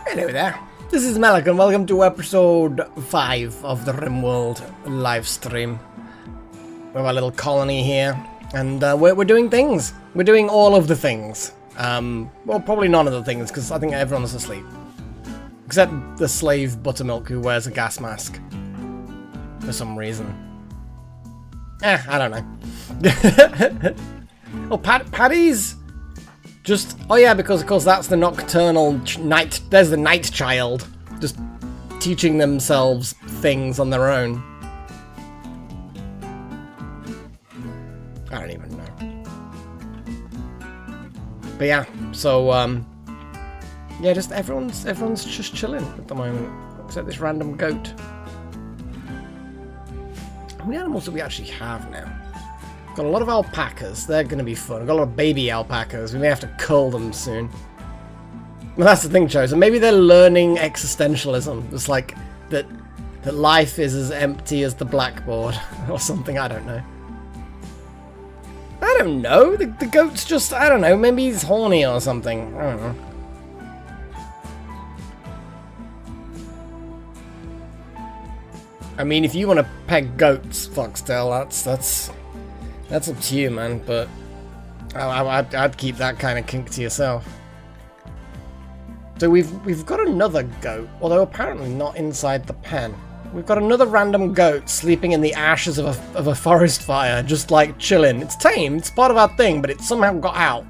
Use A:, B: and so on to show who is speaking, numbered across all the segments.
A: Hello there, this is Malik and welcome to episode 5 of the RimWorld live stream. We have a little colony here and we're doing things. We're doing all of the things. Well, probably none of the things because I think everyone's asleep. Except the slave Buttermilk who wears a gas mask. For some reason. I don't know. Oh, Paddy's just... Oh yeah, because of course that's the nocturnal night... There's the night child. Just teaching themselves things on their own. I don't even know. But yeah, so, yeah, just everyone's just chilling at the moment. Except this random goat. How many animals do we actually have now? Got a lot of alpacas. They're going to be fun. We've got a lot of baby alpacas. We may have to cull them soon. Well, that's the thing, Chosen. Maybe they're learning existentialism. It's like that life is as empty as the blackboard or something. I don't know. I don't know. The goat's just, I don't know. Maybe he's horny or something. I don't know. I mean, if you want to peg goats, Foxtail, that's up to you, man. But I'd keep that kind of kink to yourself. So we've got another goat, although apparently not inside the pen. We've got another random goat sleeping in the ashes of a forest fire, just like chilling. It's tame, it's part of our thing, but it somehow got out.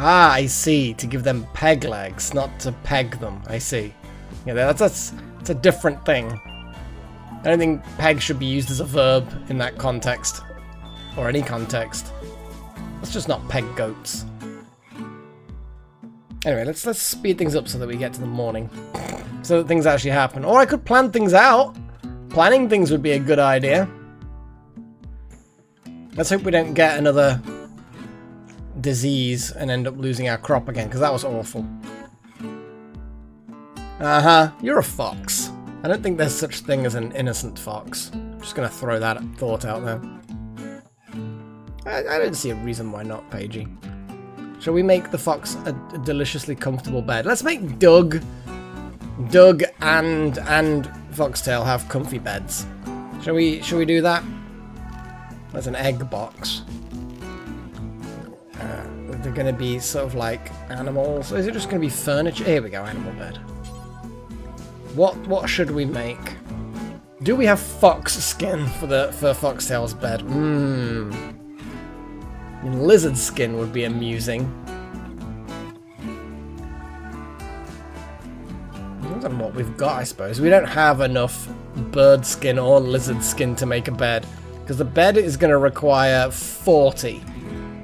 A: Ah, I see. To give them peg legs, not to peg them. I see. Yeah, that's a different thing. I don't think peg should be used as a verb in that context, or any context. Let's just not peg goats. Anyway, let's speed things up so that we get to the morning, so that things actually happen. Or I could plan things out. Planning things would be a good idea. Let's hope we don't get another disease and end up losing our crop again, because that was awful. You're a fox. I don't think there's such thing as an innocent fox. I'm just gonna throw that thought out there. I don't see a reason why not, Paigey. Shall we make the fox a deliciously comfortable bed? Let's make Doug and Foxtail have comfy beds. Shall we do that? There's an egg box. They're gonna be sort of like animals. Or is it just gonna be furniture? Here we go, animal bed. What should we make? Do we have fox skin for Foxtail's bed? Lizard skin would be amusing. Depends on what we've got, I suppose. We don't have enough bird skin or lizard skin to make a bed, because the bed is going to require 40.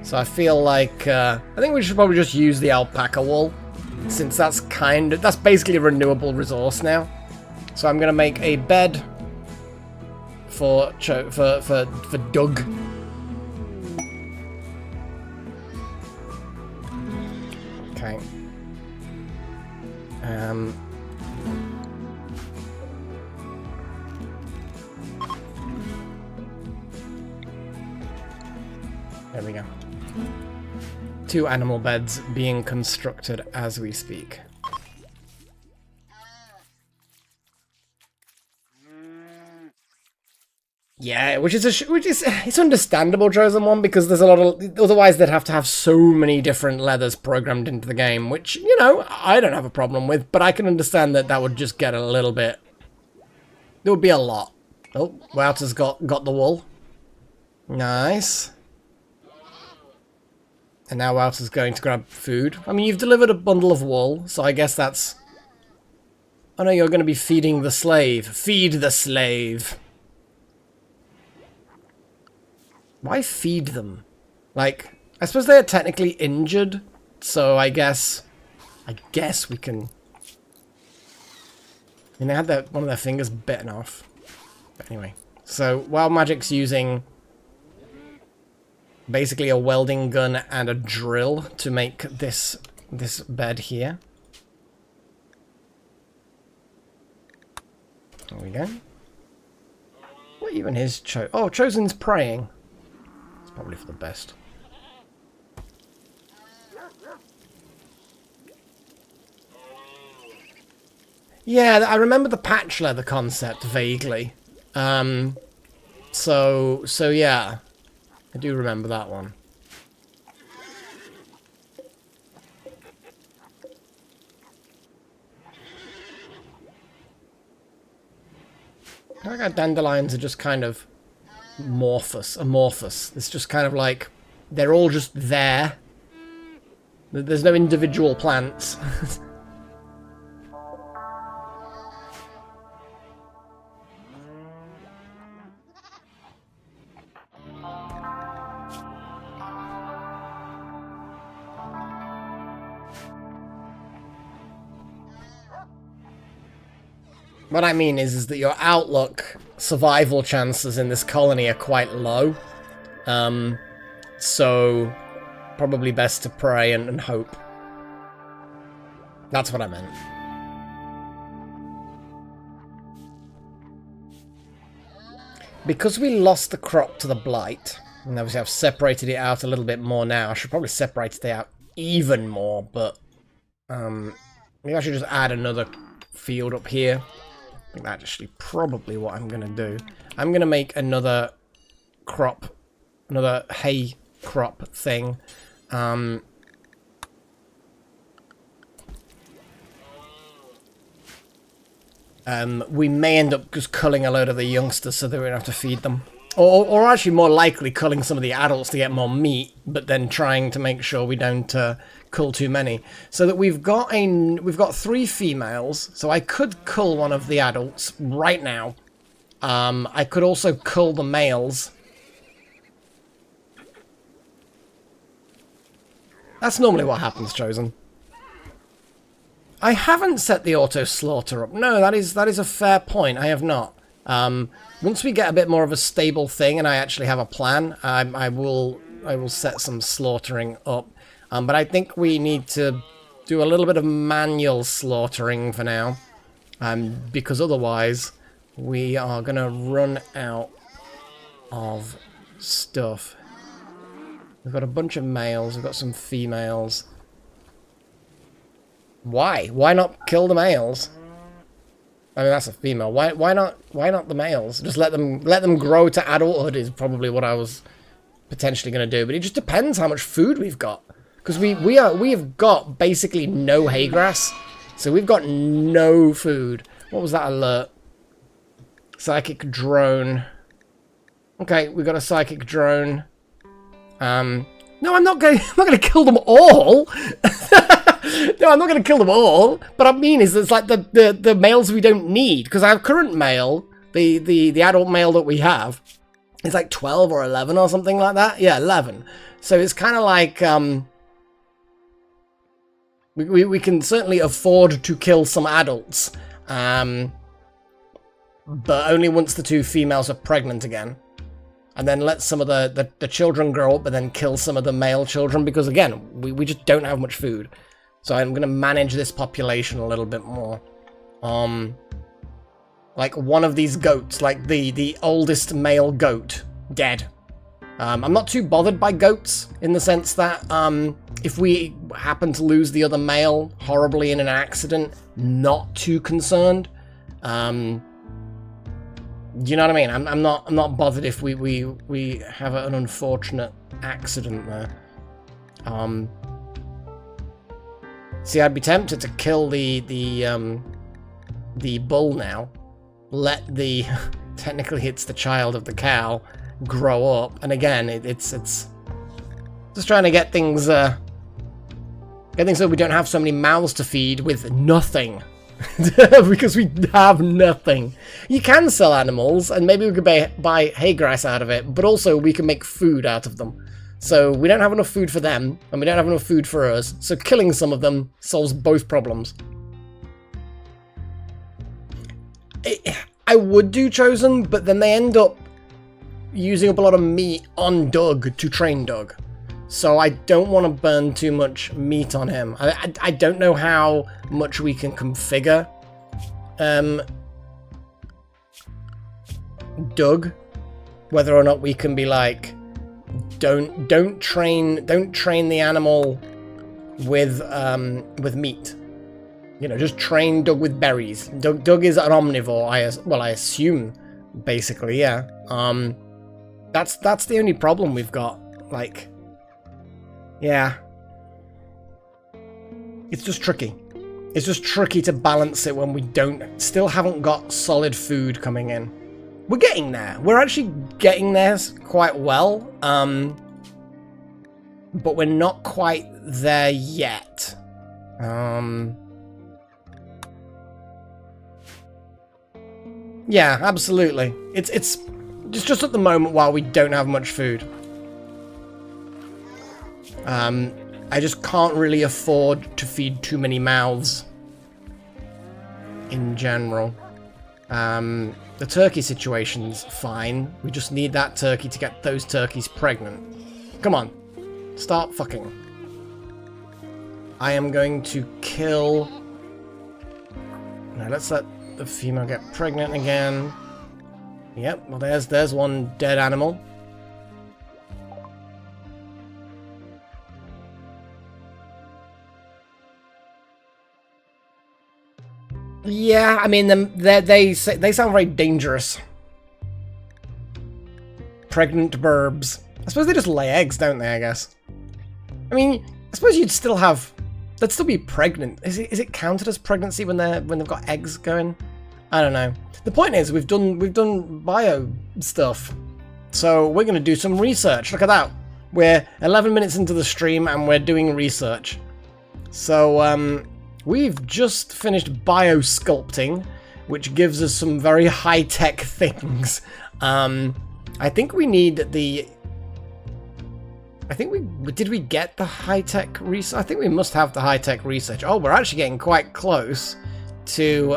A: So I feel like I think we should probably just use the alpaca wool, since that's basically a renewable resource now. So I'm going to make a bed for Doug. Okay. There we go. 2 animal beds being constructed as we speak. Yeah, it's understandable, Chosen One, because there's a lot of, otherwise they'd have to have so many different leathers programmed into the game, which, you know, I don't have a problem with, but I can understand that would just get a little bit, there would be a lot. Oh, Wouter's got the wool. Nice. And now Wouter's going to grab food. I mean, you've delivered a bundle of wool, so I guess that's, oh no, you're going to be feeding the slave. Feed the slave. Why feed them? Like, I suppose they are technically injured, so I guess we can. I mean, they had one of their fingers bitten off. But anyway, so Wild Magic's using basically a welding gun and a drill to make this bed here. There we go. What even is Oh, Chosen's praying. Probably for the best. Yeah, I remember the patch leather concept vaguely. So yeah, I do remember that one. I think our dandelions are just kind of amorphous. It's just kind of like they're all just there. There's no individual plants. What I mean is that your outlook, survival chances in this colony are quite low. So probably best to pray and hope. That's what I meant. Because we lost the crop to the blight, and obviously I've separated it out a little bit more now. I should probably separate it out even more, but Maybe I should just add another field up here. I think that's actually probably what I'm going to do. I'm going to make another crop, another hay crop thing. We may end up just culling a load of the youngsters so that we don't have to feed them. Or actually more likely culling some of the adults to get more meat, but then trying to make sure we don't cull too many. So that we've got 3 females, so I could cull one of the adults right now. I could also cull the males. That's normally what happens, Chosen. I haven't set the auto slaughter up. No, that is a fair point. I have not. Once we get a bit more of a stable thing and I actually have a plan, I will set some slaughtering up. But I think we need to do a little bit of manual slaughtering for now, because otherwise we are gonna run out of stuff. We've got a bunch of males. We've got some females. Why? Why not kill the males? I mean, that's a female. Why not the males? Just let them grow to adulthood is probably what I was potentially going to do. But it just depends how much food we've got, because we have got basically no hay grass, so we've got no food. What was that alert? Psychic drone. Okay, we got a psychic drone. No, I'm not going to kill them all. No, I'm not going to kill them all. But I mean is it's like the males we don't need, because our current male, the adult male that we have, is like 12 or 11 or something like that. Yeah, 11. So it's kind of like we can certainly afford to kill some adults, but only once the 2 females are pregnant again. And then let some of the children grow up and then kill some of the male children, because again, we just don't have much food. So I'm going to manage this population a little bit more. Like one of these goats, like the oldest male goat, dead. I'm not too bothered by goats in the sense that if we happen to lose the other male horribly in an accident, not too concerned. Do you know what I mean? I'm not bothered if we have an unfortunate accident there. See, I'd be tempted to kill the bull now. Let the technically it's the child of the cow grow up, and again it's just trying to get things so we don't have so many mouths to feed with nothing. Because we have nothing. You can sell animals, and maybe we could buy hay grass out of it, but also we can make food out of them. So we don't have enough food for them, and we don't have enough food for us, so killing some of them solves both problems. I would do Chosen, but then they end up using up a lot of meat on Doug to train Doug. So I don't want to burn too much meat on him. I don't know how much we can configure Doug, whether or not we can be like, don't train the animal with meat. You know, just train Doug with berries. Doug is an omnivore. I assume, basically, yeah. That's the only problem we've got. Like, yeah. It's just tricky. It's just tricky to balance it when we still haven't got solid food coming in. We're getting there. We're actually getting there quite well. But we're not quite there yet. Yeah, absolutely. It's just at the moment while we don't have much food. I just can't really afford to feed too many mouths in general. The turkey situation's fine. We just need that turkey to get those turkeys pregnant. Come on. Start fucking. I am going to kill... Now let's let the female get pregnant again. Yep, well there's one dead animal. Yeah, I mean, they sound very dangerous. Pregnant burbs. I suppose they just lay eggs, don't they, I guess? I mean, I suppose you'd still have... They'd still be pregnant. Is it counted as pregnancy when they've got eggs going? I don't know. The point is, we've done bio stuff. So we're going to do some research. Look at that. We're 11 minutes into the stream and we're doing research. So, we've just finished biosculpting, which gives us some very high-tech things. I think we need the... Did we get the high-tech research? I think we must have the high-tech research. Oh, we're actually getting quite close to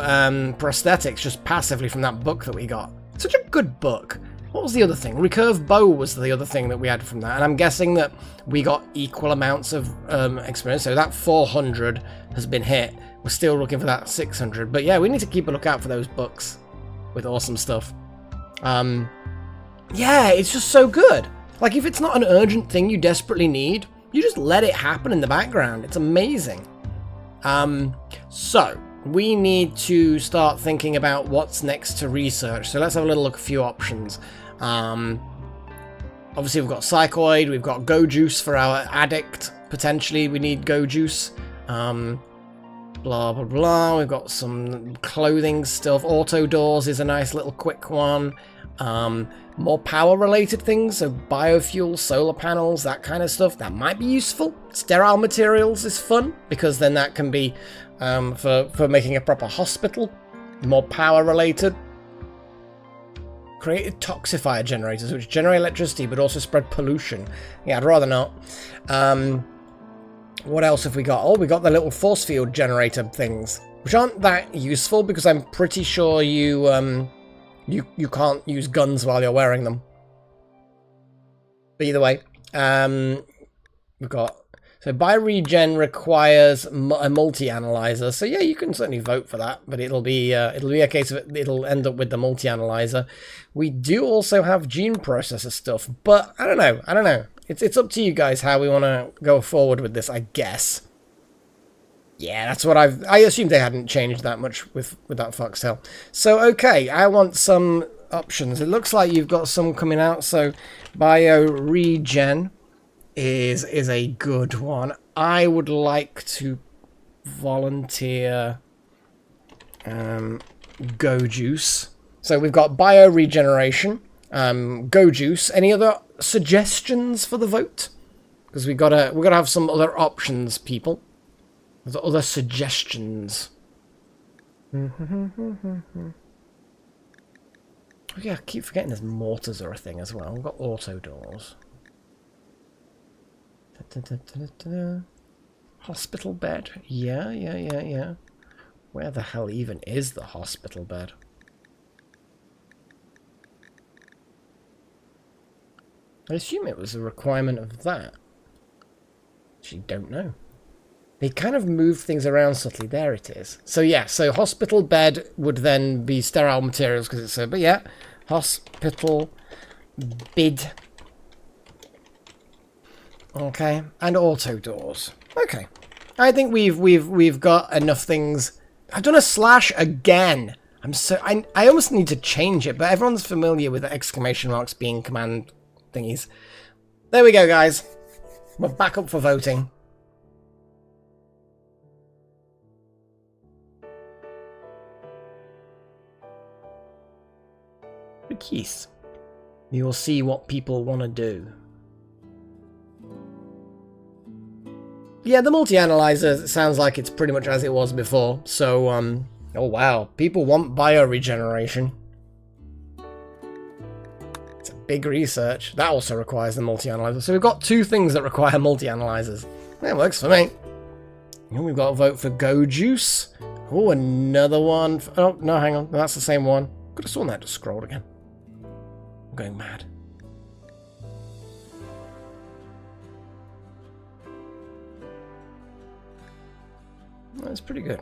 A: prosthetics just passively from that book that we got. Such a good book. What was the other thing? Recurve bow was the other thing that we had from that. And I'm guessing that we got equal amounts of experience. So that 400 has been hit. We're still looking for that 600. But yeah, we need to keep a lookout for those books with awesome stuff. Yeah, it's just so good. Like, if it's not an urgent thing you desperately need, you just let it happen in the background. It's amazing. So, we need to start thinking about what's next to research. So let's have a little look at a few options. Obviously, we've got Psychoid, we've got Go Juice for our addict. Potentially, we need Go Juice. Blah, blah, blah. We've got some clothing stuff. Auto doors is a nice little quick one. More power-related things, so biofuel, solar panels, that kind of stuff. That might be useful. Sterile materials is fun, because then that can be for making a proper hospital. More power-related. Created toxifier generators, which generate electricity, but also spread pollution. Yeah, I'd rather not. What else have we got? Oh, we got the little force field generator things, which aren't that useful, because I'm pretty sure you can't use guns while you're wearing them. But either way, we've got... So Bioregen requires a multi-analyzer. So yeah, you can certainly vote for that, but it'll be a case of it'll end up with the multi-analyzer. We do also have gene processor stuff, but I don't know. It's up to you guys how we want to go forward with this, I guess. Yeah, that's what I assumed they hadn't changed that much with that Foxtail. So, okay, I want some options. It looks like you've got some coming out. So, Bioregen is a good one. I would like to volunteer Go Juice. So, we've got Bioregeneration, Go Juice. Any other suggestions for the vote? Because we're gonna have some other options, people. Other suggestions. Oh yeah, I keep forgetting there's mortars are a thing as well. We've got auto doors. Hospital bed. Yeah. Where the hell even is the hospital bed? I assume it was a requirement of that. Actually, don't know. They kind of move things around subtly. There it is. So yeah, so hospital bed would then be sterile materials because it's a... But yeah, hospital bed. Okay, and auto doors. Okay, I think we've got enough things. I've done a slash again. I almost need to change it, but everyone's familiar with the exclamation marks being command thingies. There we go, guys. We're back up for voting. Keys. You will see what people want to do. Yeah, the multi-analyzer sounds like it's pretty much as it was before. So, oh wow, people want bioregeneration. It's a big research. That also requires the multi-analyzer. So we've got two things that require multi-analyzers. That works for me. And we've got a vote for Go Juice. Oh, another one. Oh, no, hang on. That's the same one. Could have sworn that just scrolled again. Going mad. That's pretty good.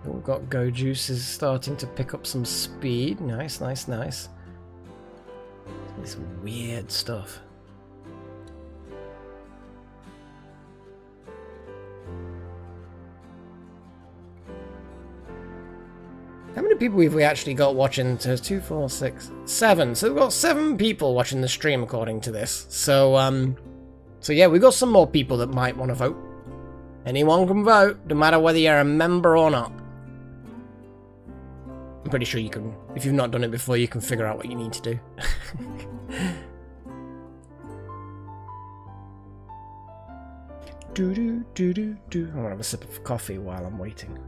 A: We've got Go Juice is starting to pick up some speed. Nice. This weird stuff. people have we actually got watching? So 2, 4, 6, 7. So we've got 7 people watching the stream according to this. So, so yeah, we've got some more people that might want to vote. Anyone can vote, no matter whether you're a member or not. I'm pretty sure you can, if you've not done it before, you can figure out what you need to do. Do. I want to have a sip of coffee while I'm waiting.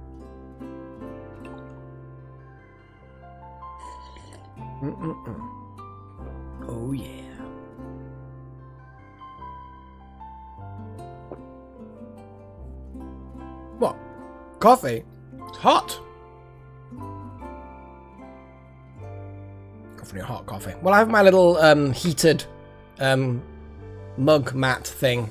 A: Oh yeah. What? Coffee? It's hot. Coffee, hot coffee. Well, I have my little heated mug mat thing.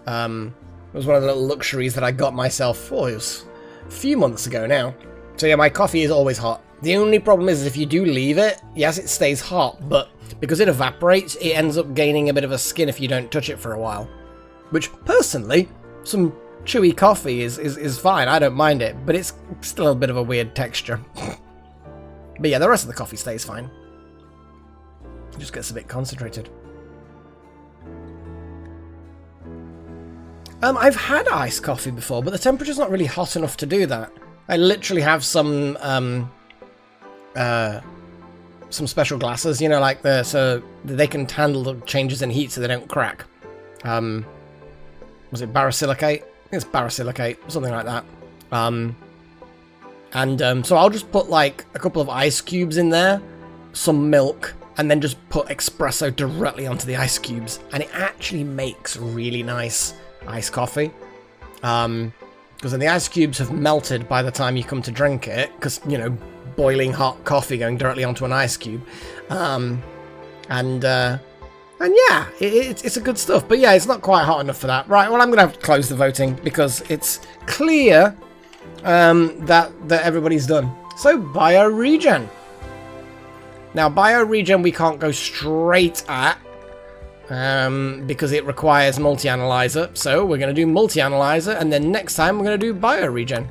A: It was one of the little luxuries that I got myself, it was a few months ago now. So yeah, my coffee is always hot. The only problem is if you do leave it, yes, it stays hot, but because it evaporates, it ends up gaining a bit of a skin if you don't touch it for a while. Which, personally, some chewy coffee is fine, I don't mind it, but it's still a bit of a weird texture. But yeah, the rest of the coffee stays fine. It just gets a bit concentrated. I've had iced coffee before, but the temperature's not really hot enough to do that. I literally have some special glasses, you know, like so they can handle the changes in heat so they don't crack. Was it borosilicate? I think it's borosilicate, something like that. So I'll just put like a couple of ice cubes in there, some milk, and then just put espresso directly onto the ice cubes, and it actually makes really nice iced coffee. Because then the ice cubes have melted by the time you come to drink it, because, you know, boiling hot coffee going directly onto an ice cube. And yeah, it's a good stuff. But yeah, it's not quite hot enough for that. Right, well, I'm going to have to close the voting because it's clear that everybody's done. So, bioregion. Now, bioregion we can't go straight at because it requires multi-analyzer. So we're going to do multi-analyzer, and then next time we're going to do bioregion.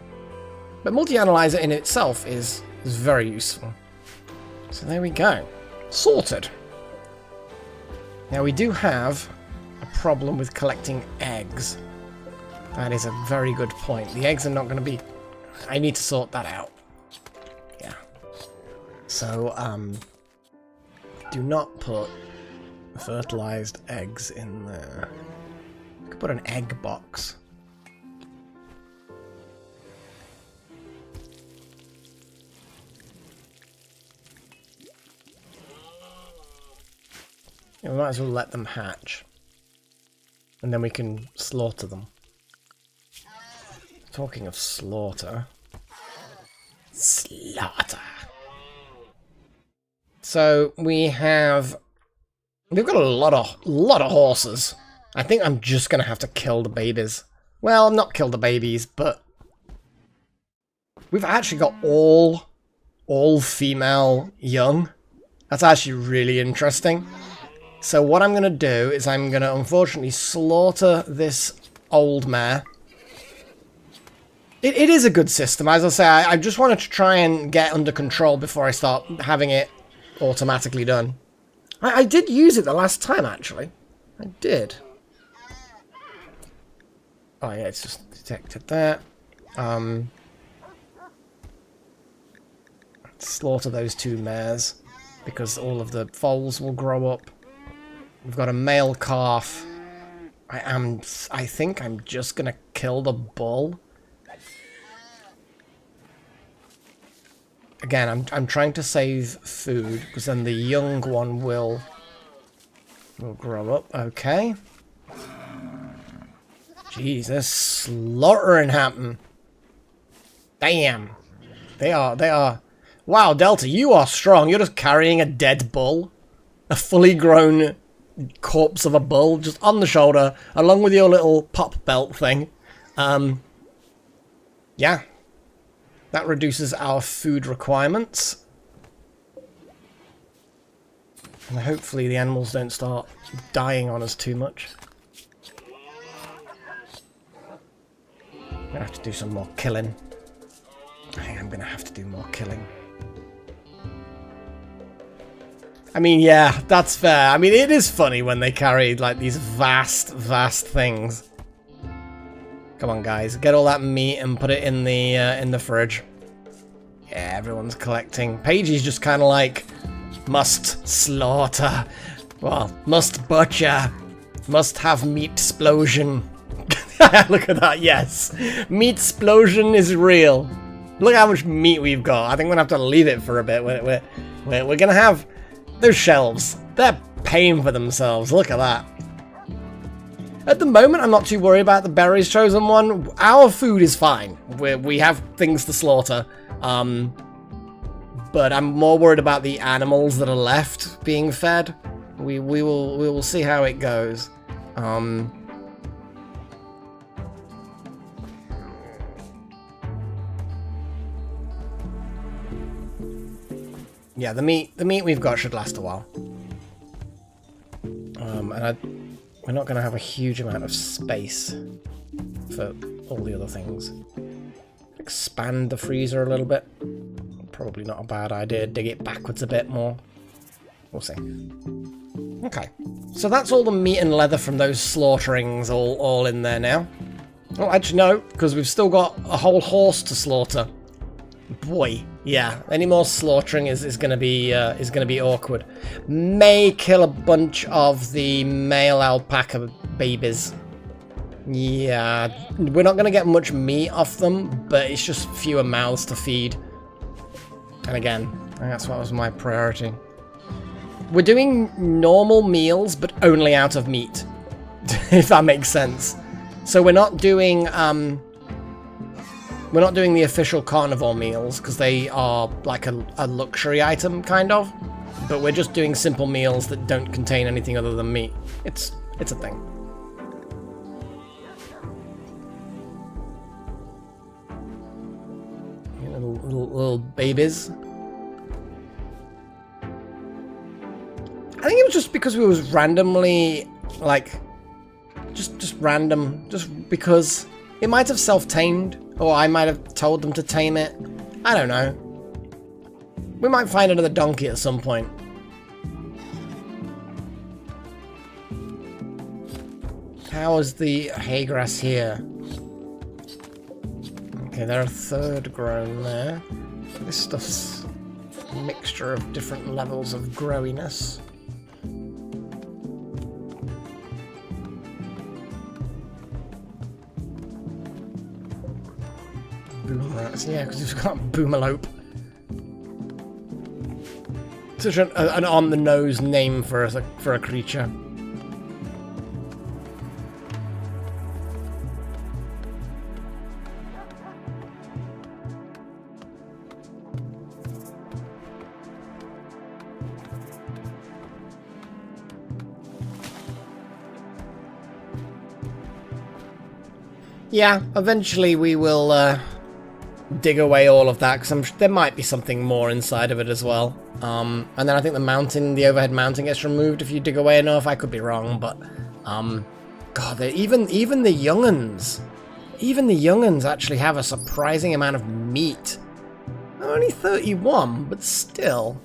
A: But multi-analyzer in itself is very useful. So there we go. Sorted. Now we do have a problem with collecting eggs. That is a very good point. The eggs are not going to be... I need to sort that out. Yeah. So, do not put fertilized eggs in there. You could put an egg box. Yeah, we might as well let them hatch. And then we can slaughter them. Talking of slaughter. Slaughter. So we've got a lot of horses. I think I'm just gonna have to kill the babies. Well, not kill the babies, but we've actually got all female young. That's actually really interesting. So what I'm gonna do is I'm gonna unfortunately slaughter this old mare. It is a good system, as I say. I just wanted to try and get under control before I start having it automatically done. I did use it the last time, actually. I did. Oh yeah, it's just detected that. Slaughter those 2 mares, because all of the foals will grow up. We've got a male calf. I think I'm just gonna kill the bull. Again, I'm trying to save food, because then the young one will grow up. Okay. Jesus, slaughtering happen. Damn. They are. Wow, Delta, you are strong. You're just carrying a dead bull. A fully grown corpse of a bull just on the shoulder, along with your little pop belt thing. Yeah. That reduces our food requirements. And hopefully the animals don't start dying on us too much. I'm gonna have to do some more killing. I think I'm gonna have to do more killing. I mean, yeah, that's fair. I mean, it is funny when they carry, like, these vast, vast things. Come on, guys. Get all that meat and put it in the fridge. Yeah, everyone's collecting. Paige's just kind of like, must slaughter. Well, must butcher. Must have meat explosion. Look at that, yes. Meat explosion is real. Look how much meat we've got. I think we're going to have to leave it for a bit. We're going to have those shelves. They're paying for themselves. Look at that. At the moment, I'm not too worried about the berries chosen one. Our food is fine. We have things to slaughter. But I'm more worried about the animals that are left being fed. We will see how it goes. Yeah, the meat we've got should last a while. And we're not going to have a huge amount of space for all the other things. Expand the freezer a little bit. Probably not a bad idea. Dig it backwards a bit more. We'll see. Okay. So that's all the meat and leather from those slaughterings all in there now. Oh, actually no, because we've still got a whole horse to slaughter. Boy, yeah. Any more slaughtering is gonna be awkward. May kill a bunch of the male alpaca babies. Yeah, we're not gonna get much meat off them, but it's just fewer mouths to feed. And again, I think that's what was my priority. We're doing normal meals, but only out of meat, if that makes sense. So we're not doing the official carnivore meals because they are like a luxury item, kind of. But we're just doing simple meals that don't contain anything other than meat. It's a thing. Little babies. I think it was just because we was randomly, like, just random, just because it might have self-tamed, or I might have told them to tame it. I don't know. We might find another donkey at some point. How is the hay grass here? Okay, they're a third grown there. This stuff's a mixture of different levels of growiness. Boom rats, yeah, because we've got boomalope. Such an on-the-nose name for a creature. Yeah, eventually we will dig away all of that, because there might be something more inside of it as well. And then I think the overhead mountain gets removed if you dig away enough. I could be wrong, but God, even the young'uns, actually have a surprising amount of meat. Only 31, but still.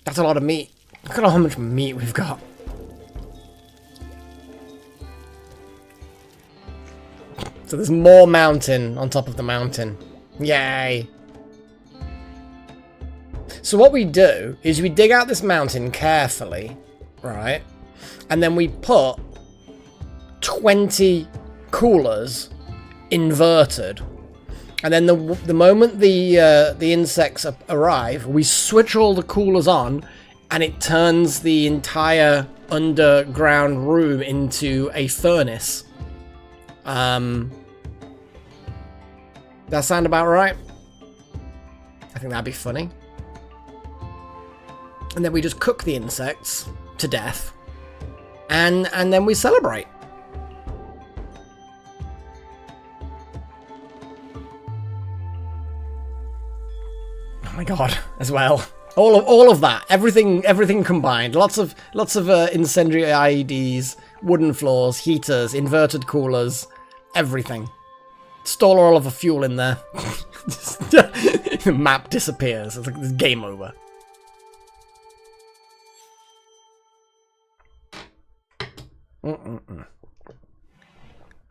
A: That's a lot of meat. Look at how much meat we've got. So there's more mountain on top of the mountain. Yay! So what we do is we dig out this mountain carefully, right? And then we put 20 coolers inverted. And then the moment the insects arrive, we switch all the coolers on, and it turns the entire underground room into a furnace. That sound about right? I think that'd be funny. And then we just cook the insects to death, and then we celebrate. Oh my god, as well. All of that. Everything combined. Lots of incendiary IEDs, wooden floors, heaters, inverted coolers, everything. Store all of the fuel in there. The map disappears. It's like it's game over.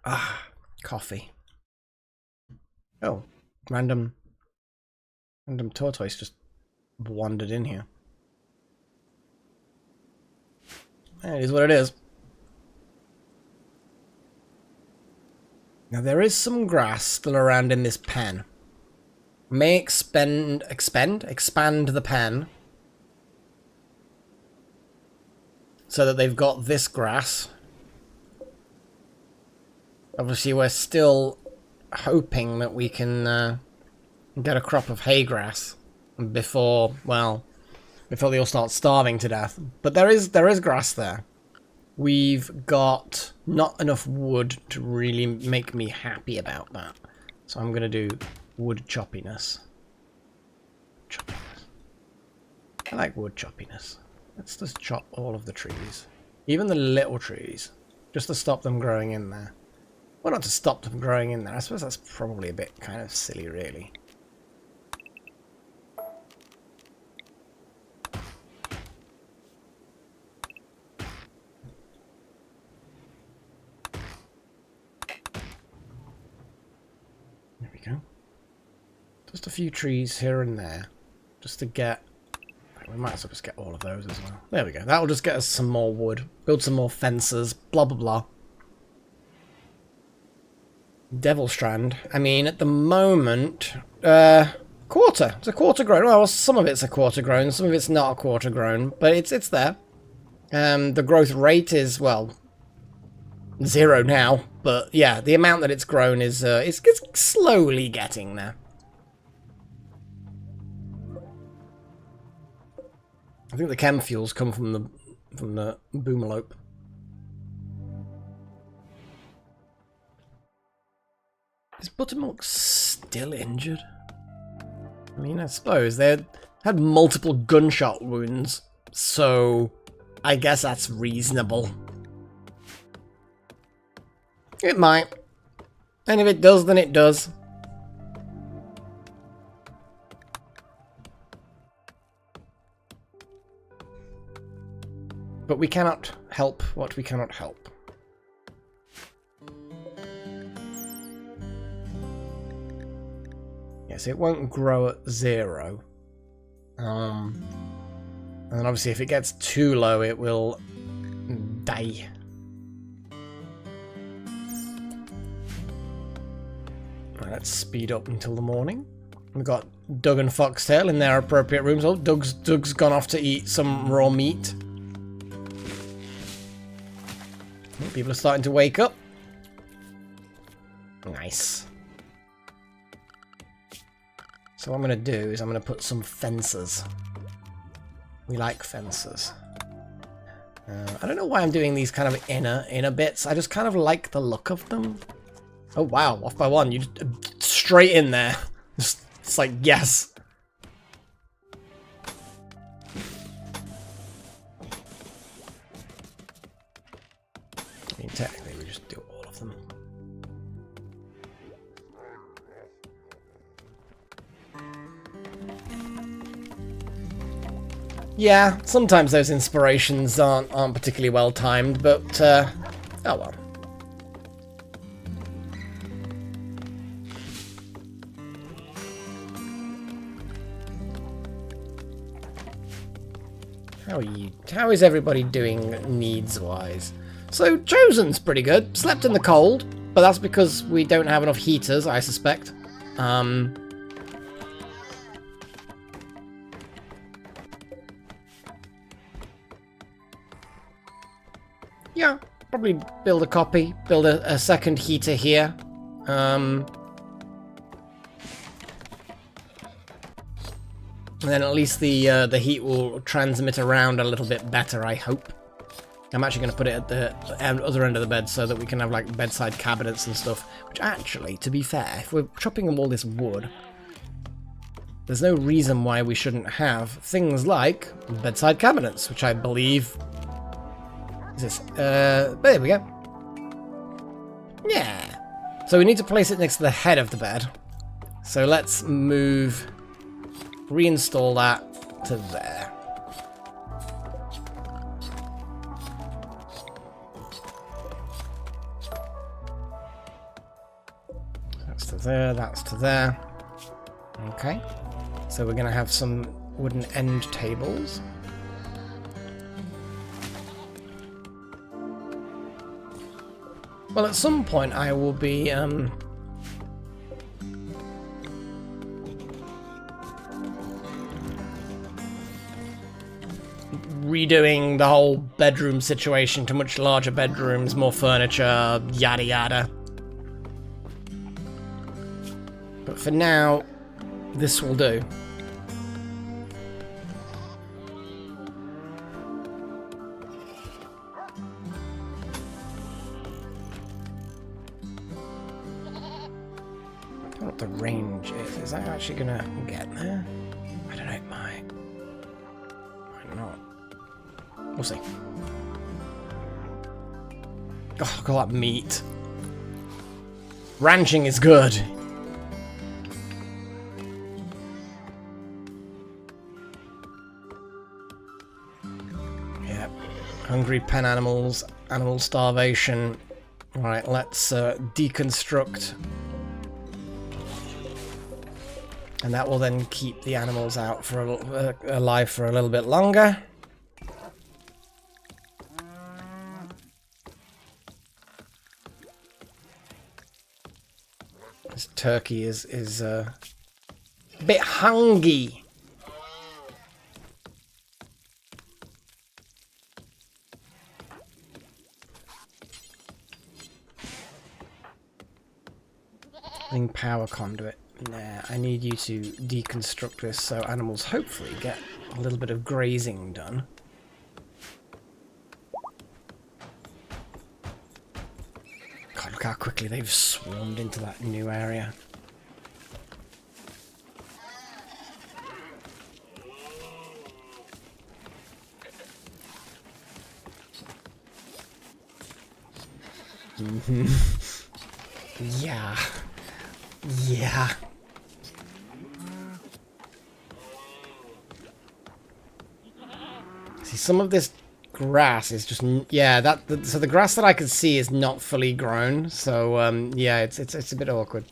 A: Ah, coffee. Oh, random tortoise just wandered in here. It is what it is. Now there is some grass still around in this pen. May expand the pen so that they've got this grass. Obviously we're still hoping that we can get a crop of hay grass before they all start starving to death. But there is grass there. We've got not enough wood to really make me happy about that. So I'm going to do wood choppiness. I like wood choppiness. Let's just chop all of the trees. Even the little trees. Just to stop them growing in there. Well, not to stop them growing in there. I suppose that's probably a bit kind of silly, really. Just a few trees here and there, just to get... We might as well just get all of those as well. There we go. That'll just get us some more wood. Build some more fences. Blah, blah, blah. Devil Strand. I mean, at the moment... quarter. It's a quarter grown. Well, some of it's a quarter grown. Some of it's not a quarter grown. But it's there. The growth rate is, well... 0 now. But, yeah, the amount that it's grown is... it's slowly getting there. I think the chem fuels come from the boomalope. Is Buttermilk still injured? I mean, I suppose they had multiple gunshot wounds, so I guess that's reasonable. It might. And if it does, then it does. But we cannot help what we cannot help. Yes, it won't grow at 0. And then obviously if it gets too low, it will die. Right, let's speed up until the morning. We've got Doug and Foxtail in their appropriate rooms. Oh, Doug's gone off to eat some raw meat. People are starting to wake up. Nice. So what I'm going to do is I'm going to put some fences. We like fences. I don't know why I'm doing these kind of inner bits. I just kind of like the look of them. Oh wow, off by 1. You just straight in there. It's like, yes. I mean, technically, we just do all of them. Yeah, sometimes those inspirations aren't particularly well timed, but oh well. How is everybody doing needs-wise? So, Chosen's pretty good. Slept in the cold, but that's because we don't have enough heaters, I suspect. Yeah, probably build a copy, build a second heater here. And then at least the heat will transmit around a little bit better, I hope. I'm actually going to put it at the other end of the bed so that we can have like bedside cabinets and stuff. Which actually, to be fair, if we're chopping all this wood, there's no reason why we shouldn't have things like bedside cabinets, which I believe is this. There we go. Yeah. So we need to place it next to the head of the bed. So let's reinstall that to there. That's to there, that's to there. Okay. So we're going to have some wooden end tables. Well, at some point I will be redoing the whole bedroom situation to much larger bedrooms, more furniture, yada yada. But for now, this will do. I don't know what the range is. Is that actually gonna get there? I don't know, it might. Might not. We'll see. Oh, look at all that meat. Ranching is good. Yeah. Hungry pen animals, animal starvation. Alright, let's deconstruct. And that will then keep the animals out for alive for a little bit longer. This turkey is a bit hungry. Power conduit. Nah, I need you to deconstruct this so animals hopefully get a little bit of grazing done. God, look how quickly they've swarmed into that new area. Yeah. Yeah. See, some of this grass is just, yeah, so the grass that I can see is not fully grown, so yeah, it's a bit awkward.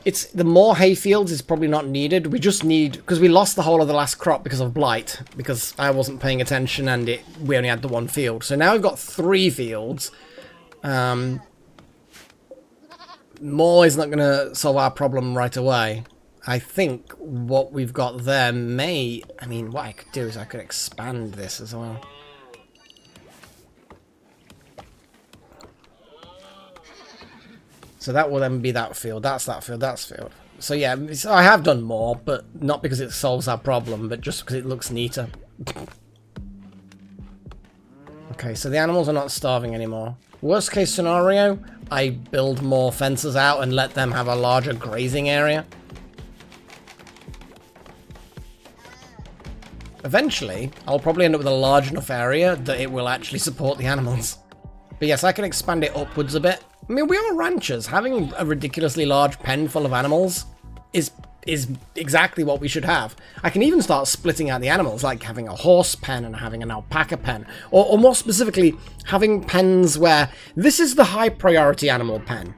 A: The more hay fields is probably not needed. We just need, because we lost the whole of the last crop because of blight, because I wasn't paying attention and we only had the one field. So now we've got 3 fields. More is not going to solve our problem right away. I think what we've got there may... I mean, what I could do is I could expand this as well. So that will then be that field, that's that field, that's field. So yeah, I have done more, but not because it solves our problem, but just because it looks neater. Okay, so the animals are not starving anymore. Worst case scenario, I build more fences out and let them have a larger grazing area. Eventually, I'll probably end up with a large enough area that it will actually support the animals. But yes, I can expand it upwards a bit. I mean, we are ranchers. Having a ridiculously large pen full of animals is exactly what we should have. I can even start splitting out the animals, like having a horse pen and having an alpaca pen. Or more specifically, having pens where this is the high priority animal pen.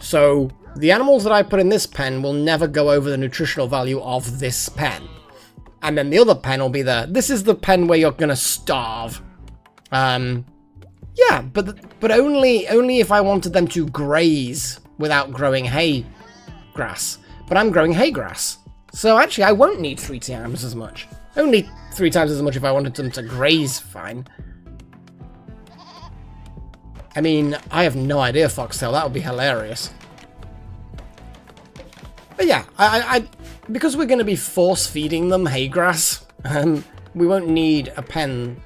A: So the animals that I put in this pen will never go over the nutritional value of this pen. And then the other pen will be this is the pen where you're gonna starve. Yeah, but only if I wanted them to graze without growing hay grass. But I'm growing hay grass. So actually I won't need 3 times as much. Only 3 times as much if I wanted them to graze fine. I mean, I have no idea, Foxtail. That would be hilarious. But yeah, because we're going to be force feeding them hay grass, we won't need a pen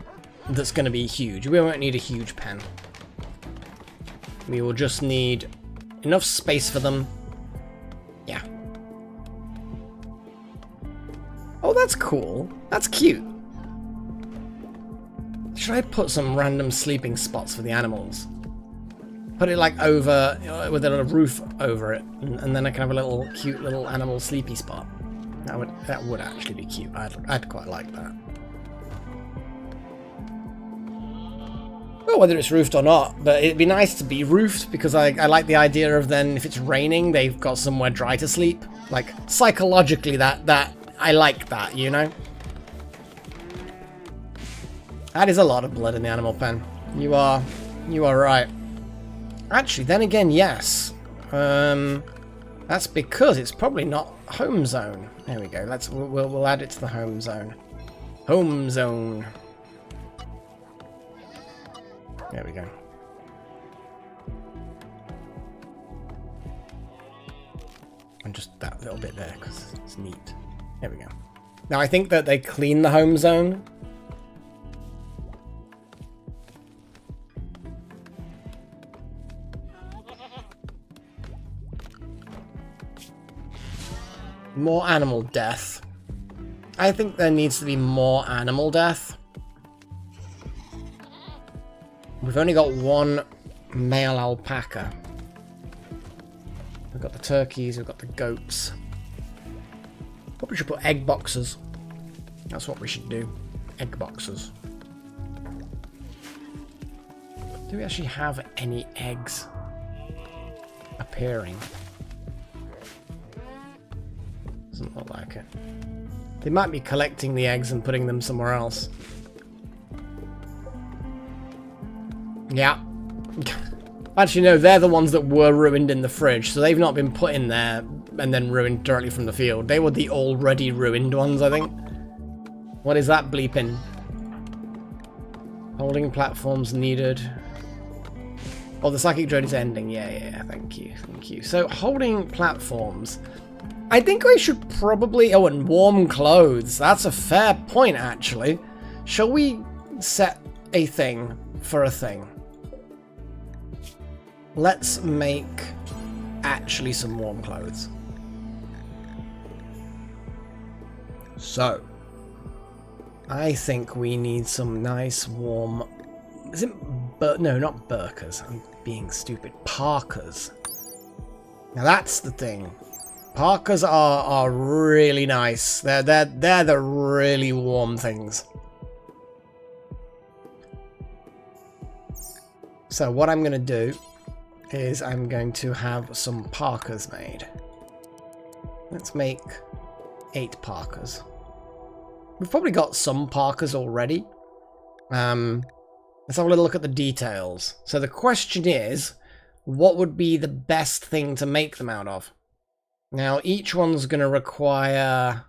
A: that's going to be huge. We won't need a huge pen. We will just need enough space for them. Yeah. cool. That's cute. Should I put some random sleeping spots for the animals? Put it like over, with a little roof over it, and then I can have a little cute little animal sleepy spot. That would actually be cute. I'd quite like that. Well, whether it's roofed or not, but it'd be nice to be roofed because I like the idea of then if it's raining, they've got somewhere dry to sleep. Like psychologically, that I like that, you know. That is a lot of blood in the animal pen. You are right. Actually, then again, yes. That's because it's probably not home zone. There we go. We'll add it to the home zone. Home zone. There we go. And just that little bit there because it's neat. There we go. Now I think that they clean the home zone. More animal death. I think there needs to be more animal death. We've only got one male alpaca. We've got the turkeys, we've got the goats. Probably should put egg boxes. That's what we should do. Egg boxes. Do we actually have any eggs appearing? Doesn't look like it. They might be collecting the eggs and putting them somewhere else. Yeah. Actually, no, they're the ones that were ruined in the fridge, so they've not been put in there and then ruined directly from the field. They were the already ruined ones, I think. What is that bleeping? Holding platforms needed. Oh, the psychic drone is ending. Yeah, thank you. So, holding platforms. I think I should probably... Oh, and warm clothes. That's a fair point, actually. Shall we set a thing for a thing? Let's make actually some warm clothes. So, I think we need some nice warm... Is it... No, not burkas. I'm being stupid. Parkas. Now that's the thing. Parkas are really nice. They're the really warm things. So what I'm going to do is I'm going to have some parkas made. Let's make 8 parkas. We've probably got some parkas already. Let's have a little look at the details. So the question is, what would be the best thing to make them out of? Now, each one's going to require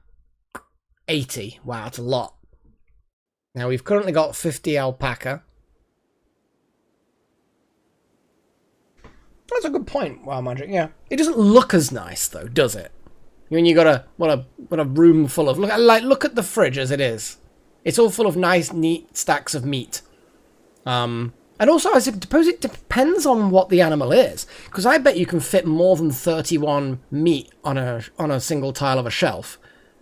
A: 80. Wow, that's a lot. Now, we've currently got 50 alpaca. That's a good point, Wow Magic, yeah. It doesn't look as nice, though, does it? When you got what a room full of... Look at the fridge as it is. It's all full of nice, neat stacks of meat. And also, I suppose it depends on what the animal is. Because I bet you can fit more than 31 meat on a single tile of a shelf.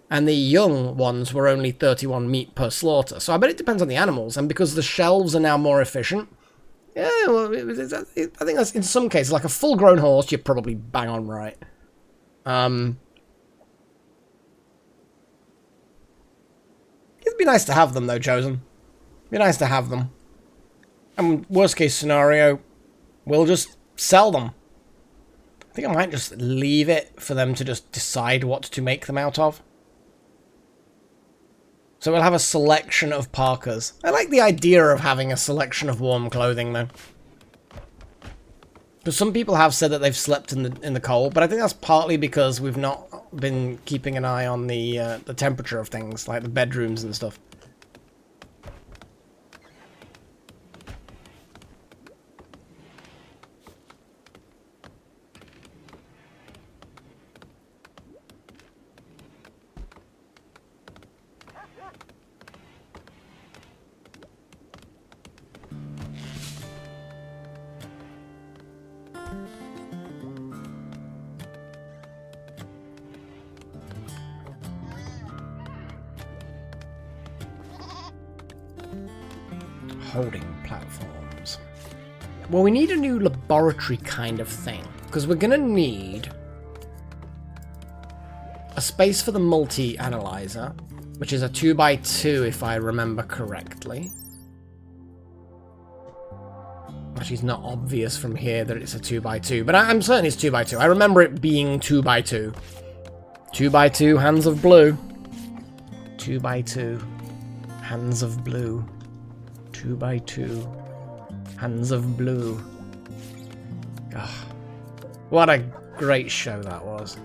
A: And the young ones were only 31 meat per slaughter. So I bet it depends on the animals. And because the shelves are now more efficient... Yeah, well, I think that's, in some cases, like a full-grown horse, you're probably bang on right. It'd be nice to have them, though, Chosen. It'd be nice to have them. And worst case scenario, we'll just sell them. I think I might just leave it for them to just decide what to make them out of. So we'll have a selection of parkas. I like the idea of having a selection of warm clothing, though. Because some people have said that they've slept in the cold, but I think that's partly because we've not been keeping an eye on the temperature of things, like the bedrooms and stuff. Holding platforms. Well, we need a new laboratory kind of thing, because we're going to need a space for the multi-analyzer, which is a 2x2 if I remember correctly. Actually, it's not obvious from here that it's a 2x2, but I'm certain it's 2x2. I remember it being 2x2. 2x2, hands of blue. 2x2, hands of blue. 2x2, hands of blue. Oh, what a great show that was.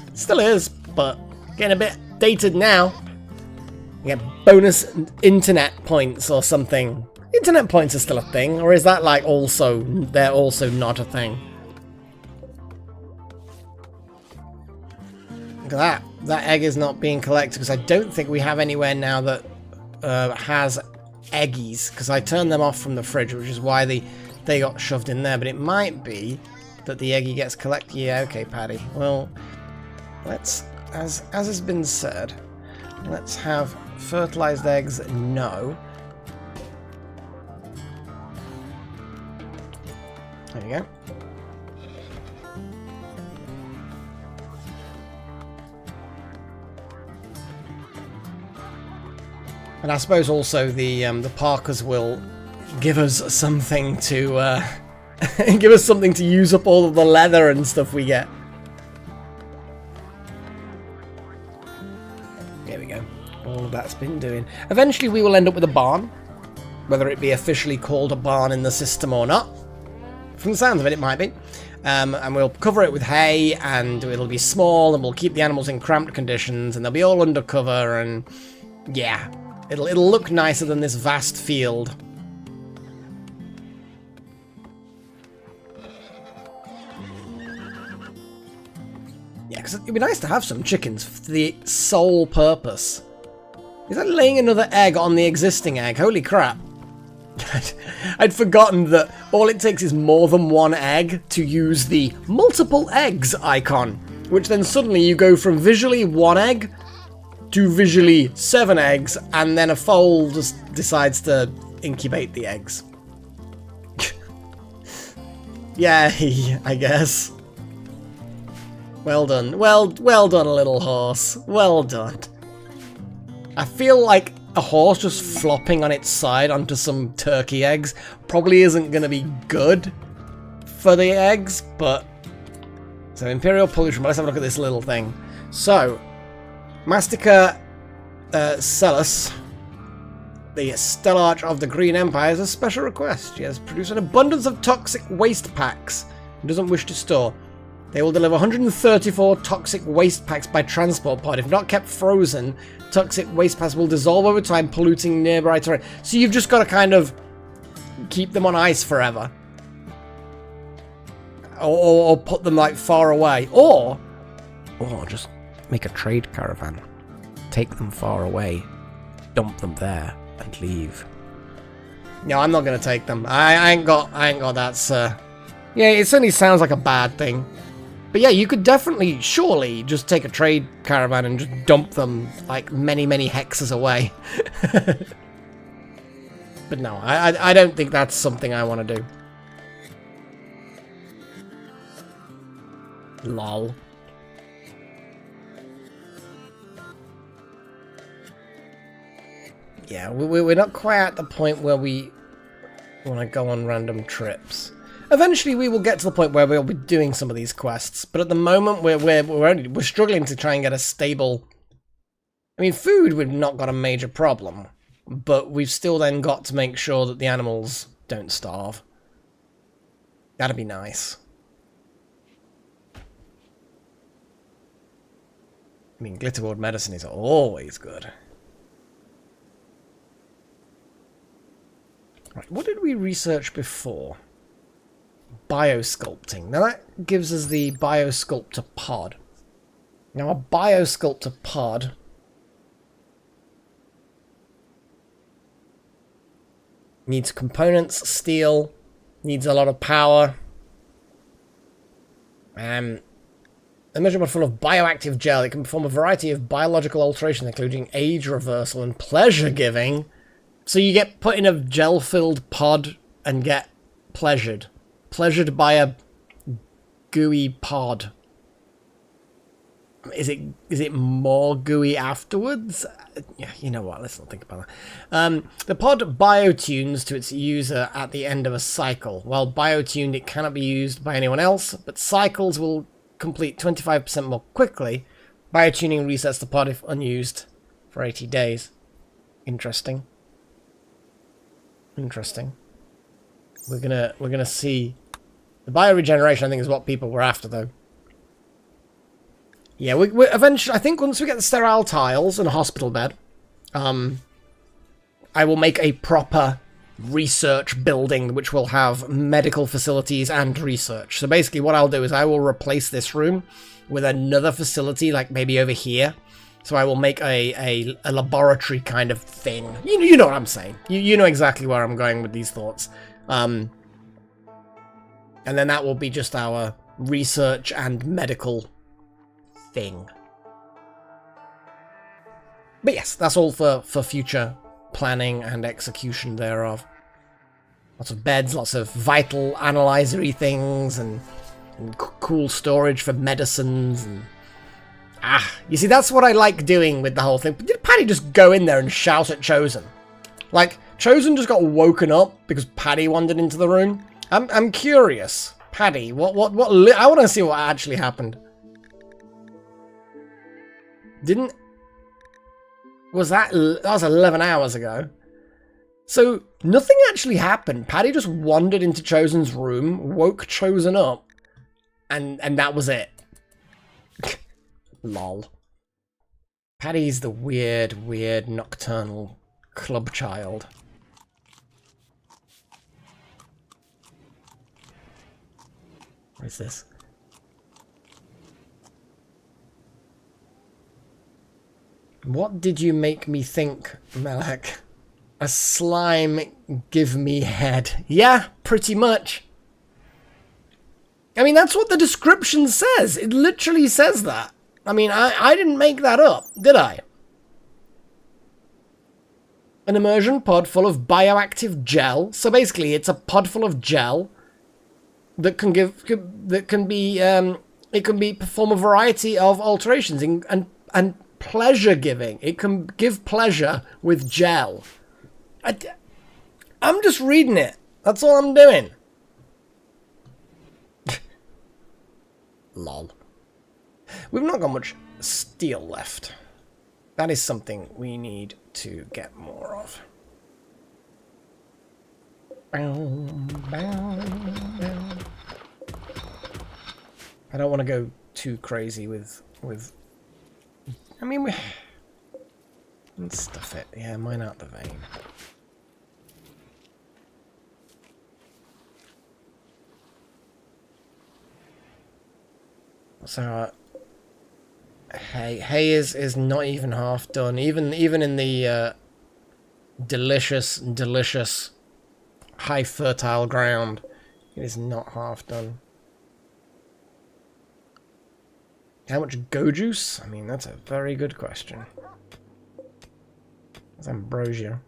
A: It still is, but getting a bit dated now. You get bonus internet points or something. Internet points are still a thing, or is that like also, they're also not a thing? Look at that. That egg is not being collected because I don't think we have anywhere now that has eggies, because I turned them off from the fridge, which is why they got shoved in there, but it might be that the eggie gets collected. Yeah, okay, Paddy. Well, let's, as has been said, let's have fertilized eggs, no. There you go. And I suppose also the Parkers will give us something to give us something to use up all of the leather and stuff we get. There we go. All of that's been doing. Eventually we will end up with a barn, whether it be officially called a barn in the system or not. From the sounds of it, it might be. And we'll cover it with hay, and it'll be small, and we'll keep the animals in cramped conditions, and they'll be all under cover, and yeah, it'll look nicer than this vast field. Yeah, because it'd be nice to have some chickens for the sole purpose. Is that laying another egg on the existing egg? Holy crap. I'd forgotten that all it takes is more than one egg to use the multiple eggs icon, which then suddenly you go from visually one egg to visually 7 eggs, and then a foal just decides to incubate the eggs. Yay, I guess. Well done. Well done, little horse. Well done. I feel like a horse just flopping on its side onto some turkey eggs probably isn't going to be good for the eggs, but... So, Imperial Pollution, let's have a look at this little thing. So, Mastica Cellus, the Stellarch of the Green Empire, has a special request. She has produced an abundance of toxic waste packs and doesn't wish to store. They will deliver 134 toxic waste packs by transport pod. If not kept frozen, toxic waste packs will dissolve over time, polluting nearby terrain. So you've just got to kind of keep them on ice forever. Or put them like far away. Or just make a trade caravan. Take them far away. Dump them there and leave. No, I'm not going to take them. I ain't got that, sir. Yeah, it certainly sounds like a bad thing. But yeah, you could definitely, surely, just take a trade caravan and just dump them, like, many, many hexes away. But no, I don't think that's something I want to do. Lol. Yeah, we're not quite at the point where we want to go on random trips. Eventually, we will get to the point where we'll be doing some of these quests, but at the moment, we're struggling to try and get a stable. I mean, food we've not got a major problem, but we've still then got to make sure that the animals don't starve. That'd be nice. I mean, glitterboard medicine is always good. Right, what did we research before? Biosculpting. Now that gives us the Biosculptor pod. Now a Biosculptor pod needs components, steel, needs a lot of power. A measurable full of bioactive gel. It can perform a variety of biological alterations, including age reversal and pleasure giving. So you get put in a gel-filled pod and get pleasured. Pleasured by a gooey pod. Is it more gooey afterwards? Yeah, you know what, let's not think about that. The pod biotunes to its user at the end of a cycle. While biotuned, it cannot be used by anyone else, but cycles will complete 25% more quickly. Biotuning resets the pod if unused for 80 days. Interesting. Interesting. We're gonna see the bioregeneration. I think is what people were after, though. Yeah, we eventually. I think once we get the sterile tiles and a hospital bed, I will make a proper research building which will have medical facilities and research. So basically, what I'll do is I will replace this room with another facility, like maybe over here. So I will make a laboratory kind of thing. You know what I'm saying. You know exactly where I'm going with these thoughts. And then that will be just our research and medical thing. But yes, that's all for future planning and execution thereof. Lots of beds, lots of vital analyzer-y things, and cool storage for medicines. And you see, that's what I like doing with the whole thing. But did Paddy just go in there and shout at Chosen? Like, Chosen just got woken up because Paddy wandered into the room? I'm curious. Paddy, what I want to see what actually happened. That was 11 hours ago. So nothing actually happened. Paddy just wandered into Chosen's room, woke Chosen up, and that was it. Lol. Paddy's the weird nocturnal club child. What is this? What did you make me think, Melek? A slime give me head. Yeah, pretty much. I mean, that's what the description says. It literally says that. I mean, I didn't make that up, did I? An immersion pod full of bioactive gel. So basically, it's a pod full of gel that can perform a variety of alterations and pleasure giving. It can give pleasure with gel. I'm just reading it. That's all I'm doing. Lol. We've not got much steel left. That is something we need to get more of. I don't want to go too crazy with I mean, let's stuff it. Yeah, mine out the vein. So, hay is not even half done. Even in the delicious high fertile ground, it is not half done. How much go juice? I mean, that's a very good question. That's ambrosia.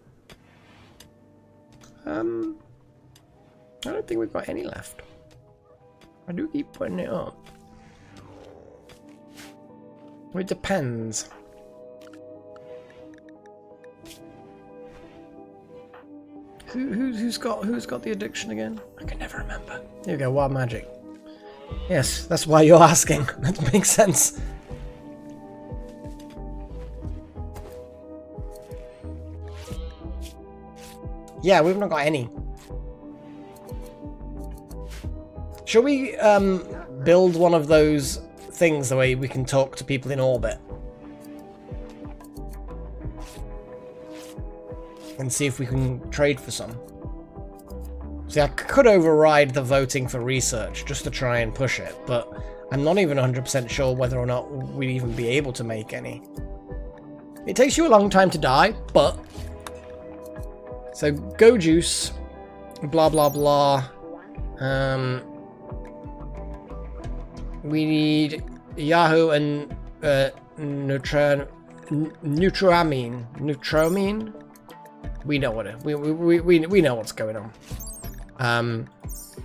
A: I don't think we've got any left. I do keep putting it up. Well, it depends. Who's got the addiction again? I can never remember. Here we go, wild magic. Yes, that's why you're asking. That makes sense. Yeah, we've not got any. Shall we build one of those things the way we can talk to people in orbit? And see if we can trade for some. See, I could override the voting for research just to try and push it, but I'm not even 100% sure whether or not we'd even be able to make any. It takes you a long time to die, but... So, go juice, blah blah blah. We need Yahoo and Nutramine. We know what it, we know what's going on.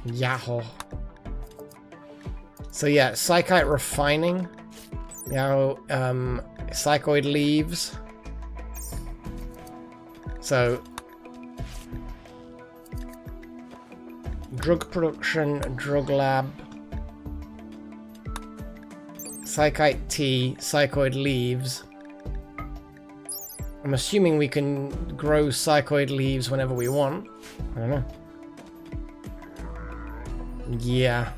A: Yahoo. So yeah, psychite refining. Now, psychoid leaves. So drug production, drug lab, psychite tea, psychoid leaves. I'm assuming we can grow psychoid leaves whenever we want. I don't know. Yeah.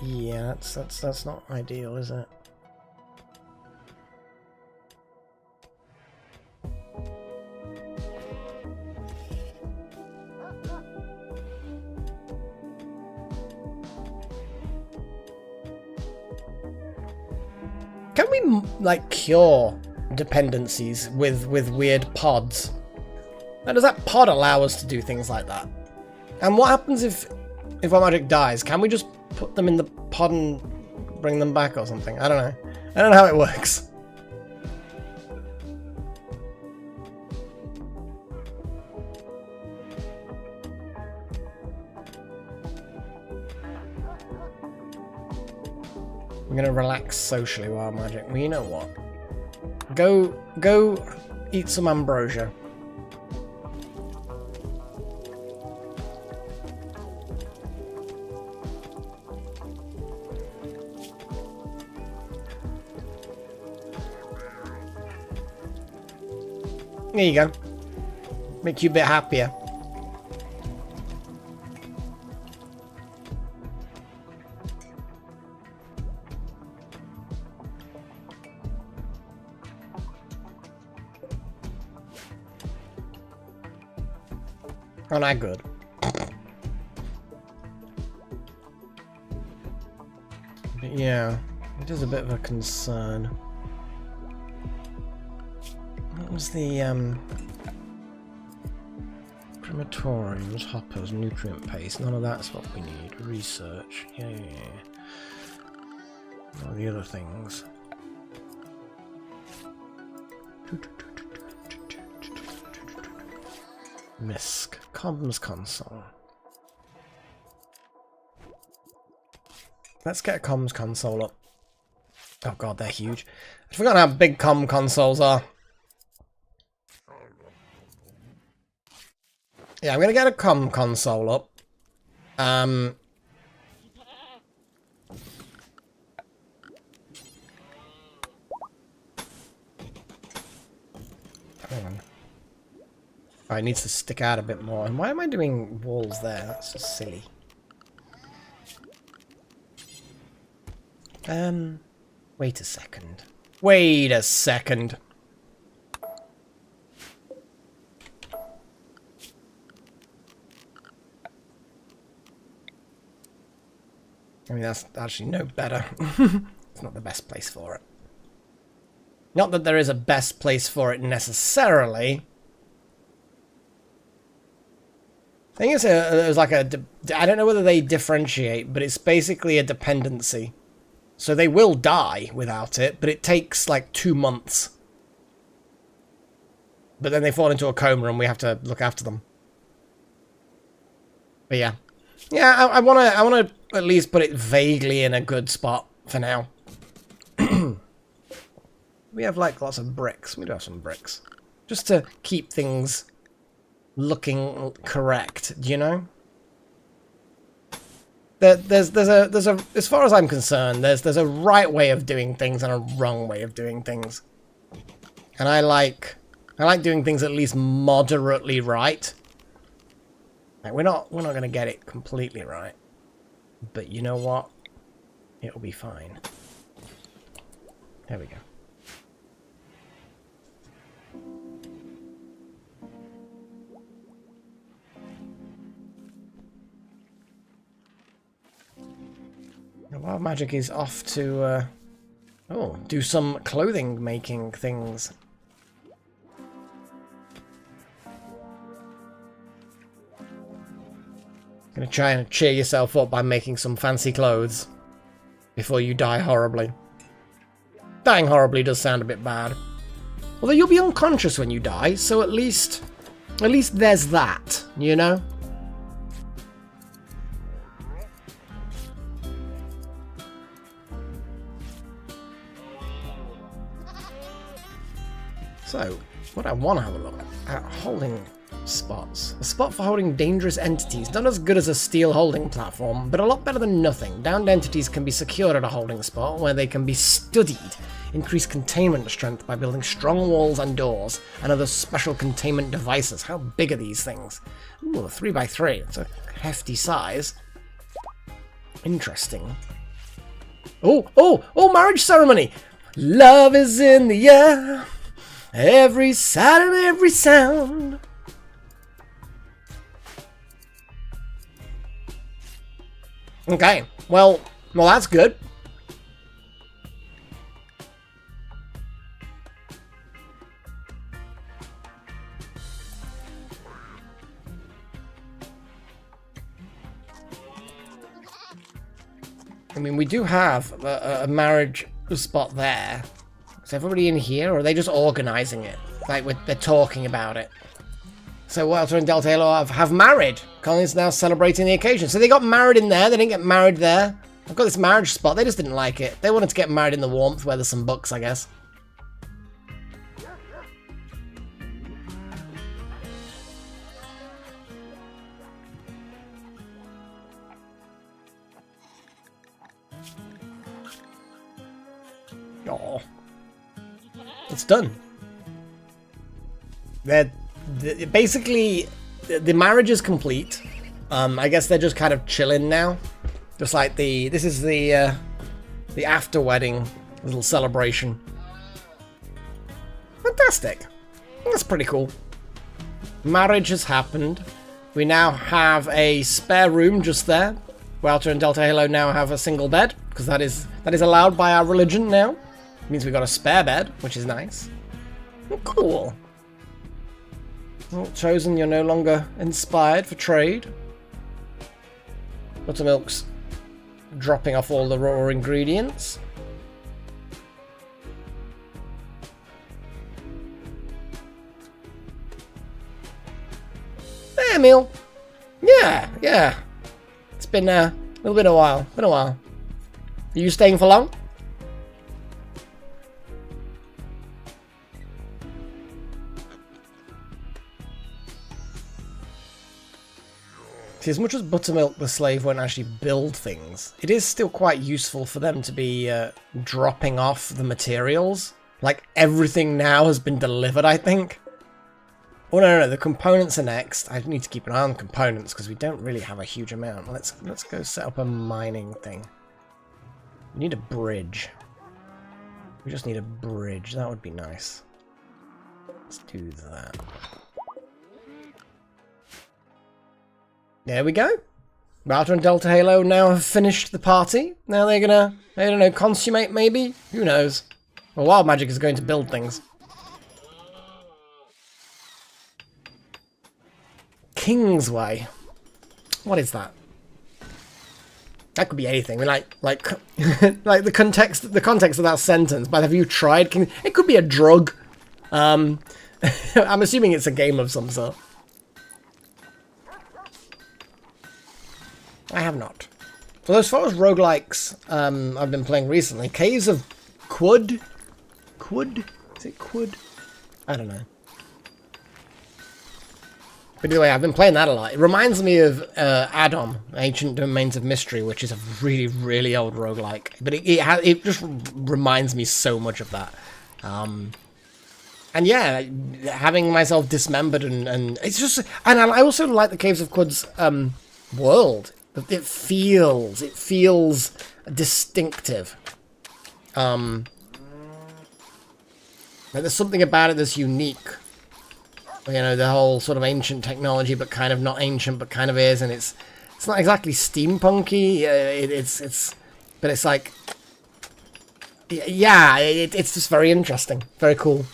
A: Yeah, that's not ideal, is it? Can we, like, cure dependencies with weird pods? Now, does that pod allow us to do things like that? And what happens if our magic dies? Can we just put them in the pod and bring them back or something? I don't know. I don't know how it works. I'm gonna relax socially while magic. Well, you know what? Go eat some ambrosia. There you go. Make you a bit happier. Oh, not good. But yeah, it is a bit of a concern. What was the crematoriums, hoppers, nutrient paste? None of that's what we need. Research. Yeah. All the other things. MISC. Comms console. Let's get a comms console up. Oh god, they're huge. I forgot how big comm consoles are. Yeah, I'm gonna get a comm console up. Hang on. Oh, it needs to stick out a bit more. And why am I doing walls there? That's just silly. Wait a second. Wait a second. I mean, that's actually no better. It's not the best place for it. Not that there is a best place for it necessarily. I think it's like a... I don't know whether they differentiate, but it's basically a dependency. So they will die without it, but it takes like 2 months. But then they fall into a coma and we have to look after them. But yeah. Yeah, I wanna at least put it vaguely in a good spot for now. We have like lots of bricks. We do have some bricks. Just to keep things looking correct, you know? There's a as far as I'm concerned, there's a right way of doing things and a wrong way of doing things. And I like doing things at least moderately right. Like we're not gonna get it completely right. But you know what? It'll be fine. There we go. Wild Magic is off to do some clothing making things. Gonna try and cheer yourself up by making some fancy clothes before you die horribly. Dying horribly does sound a bit bad. Although you'll be unconscious when you die, so at least there's that, you know? So, what I want to have a look at holding spots. A spot for holding dangerous entities. Not as good as a steel holding platform, but a lot better than nothing. Downed entities can be secured at a holding spot where they can be studied. Increase containment strength by building strong walls and doors and other special containment devices. How big are these things? Ooh, a 3x3. It's a hefty size. Interesting. Oh, marriage ceremony! Love is in the air. Every sight and every sound. Okay, well, that's good. I mean, we do have a marriage spot there. Is everybody in here, or are they just organising it? Like, they're talking about it. So Walter and Delta Halo have married. Colin's now celebrating the occasion. So they got married in there, they didn't get married there. I've got this marriage spot, they just didn't like it. They wanted to get married in the warmth where there's some books, I guess. Oh. It's done. Basically, the marriage is complete. I guess they're just kind of chilling now. Just like this is the after wedding little celebration. Fantastic. That's pretty cool. Marriage has happened. We now have a spare room just there. Walter and Delta Halo now have a single bed because that is allowed by our religion now. It means we got a spare bed, which is nice. Cool. Well, Chosen, you're no longer inspired for trade. Buttermilk's dropping off all the raw ingredients. Hey, Emil. Yeah. It's been a little bit of a while. Are you staying for long? See, as much as Buttermilk the slave won't actually build things, it is still quite useful for them to be dropping off the materials. Like, everything now has been delivered, I think. Oh, no, the components are next. I need to keep an eye on components, because we don't really have a huge amount. Let's go set up a mining thing. We need a bridge. We just need a bridge. That would be nice. Let's do that. There we go. Router and Delta Halo now have finished the party. Now they're gonna, I don't know, consummate maybe? Who knows? Well, Wild Magic is going to build things. Kingsway. What is that? That could be anything. We like like the context of that sentence. But have you tried King? It could be a drug. I'm assuming it's a game of some sort. I have not. Well, as far as roguelikes I've been playing recently, Caves of Quud? Is it Quud? I don't know. But anyway, I've been playing that a lot. It reminds me of Adam, Ancient Domains of Mystery, which is a really, really old roguelike. But it just reminds me so much of that. And yeah, having myself dismembered and it's just... And I also like the Caves of Quud's world. It feels distinctive. Like there's something about it that's unique. You know, the whole sort of ancient technology, but kind of not ancient, but kind of is, and it's not exactly steampunky. But it's like, yeah, it's just very interesting, very cool.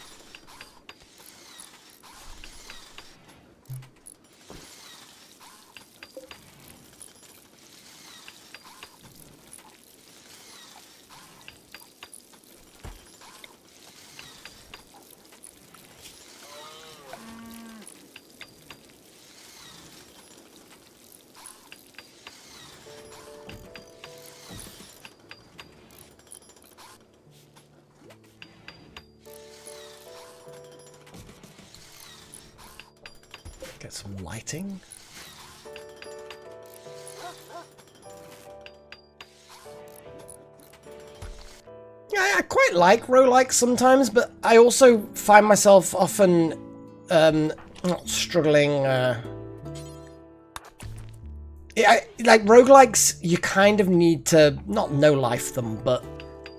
A: Get some lighting. Yeah, I quite like roguelikes sometimes, but I also find myself often not struggling. Like roguelikes, you kind of need to not no life them, but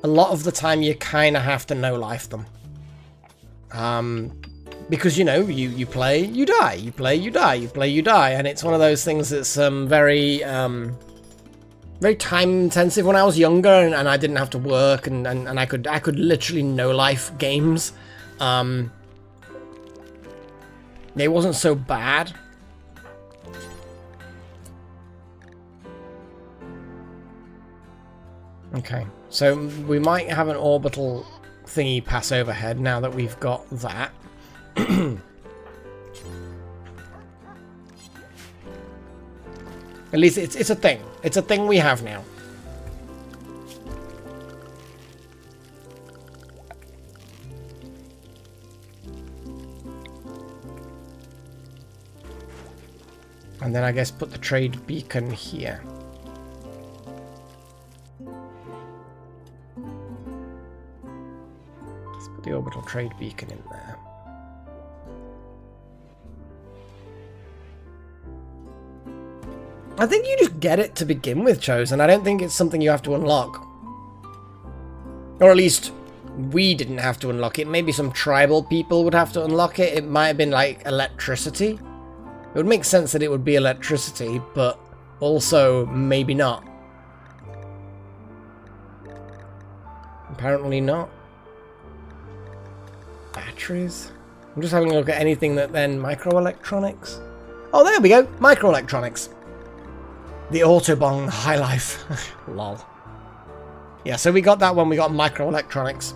A: a lot of the time you kind of have to no life them. Because, you know, you play, you die, you play, you die, you play, you die, and it's one of those things that's very time intensive. When I was younger and I didn't have to work and I could literally no life games, it wasn't so bad. Okay, so we might have an orbital thingy pass overhead now that we've got that. At least it's a thing. It's a thing we have now. And then I guess put the trade beacon here. Let's put the orbital trade beacon in there. I think you just get it to begin with, Chosen. I don't think it's something you have to unlock. Or at least we didn't have to unlock it. Maybe some tribal people would have to unlock it. It might have been like electricity. It would make sense that it would be electricity, but also maybe not. Apparently not. Batteries? I'm just having a look at anything that then microelectronics. Oh, there we go. Microelectronics. The Autobahn High Life. Lol. Yeah, so we got that one. We got microelectronics.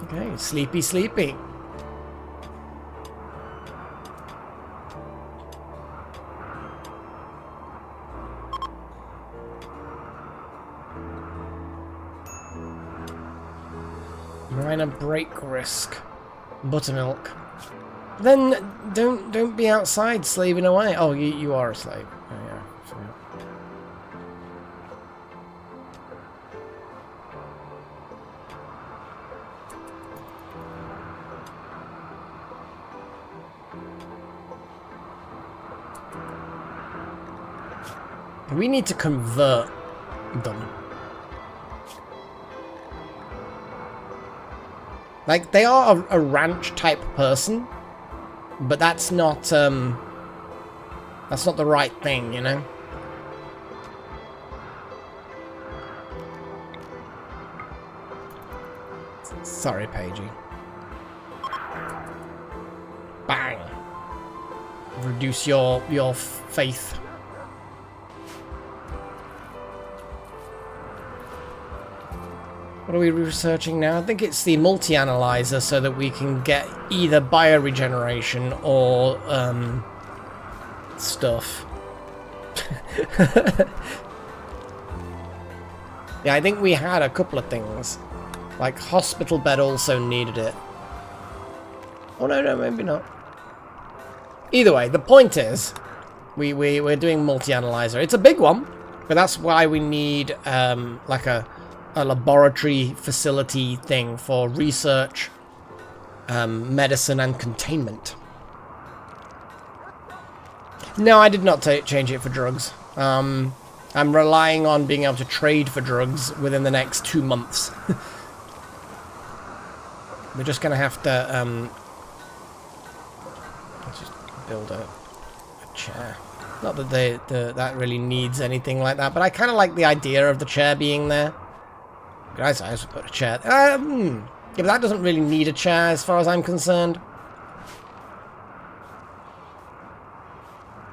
A: Okay, sleepy, sleepy. Minor brake risk. Buttermilk. Then don't be outside slaving away. Oh, you are a slave. Oh, yeah. We need to convert them. Like, they are a ranch type person, but that's not the right thing, you know? Sorry, Paigey. Bang. Reduce your faith. What are we researching now? I think it's the multi-analyzer so that we can get either bioregeneration or stuff. Yeah, I think we had a couple of things. Like hospital bed also needed it. Oh no, maybe not. Either way, the point is we're doing multi-analyzer. It's a big one, but that's why we need like a laboratory facility thing for research, medicine, and containment. No, I did not change it for drugs. I'm relying on being able to trade for drugs within the next 2 months. We're just going to have to let's just build a chair. Not that that really needs anything like that, but I kind of like the idea of the chair being there. Guys, I also put a chair. Yeah, but that doesn't really need a chair as far as I'm concerned.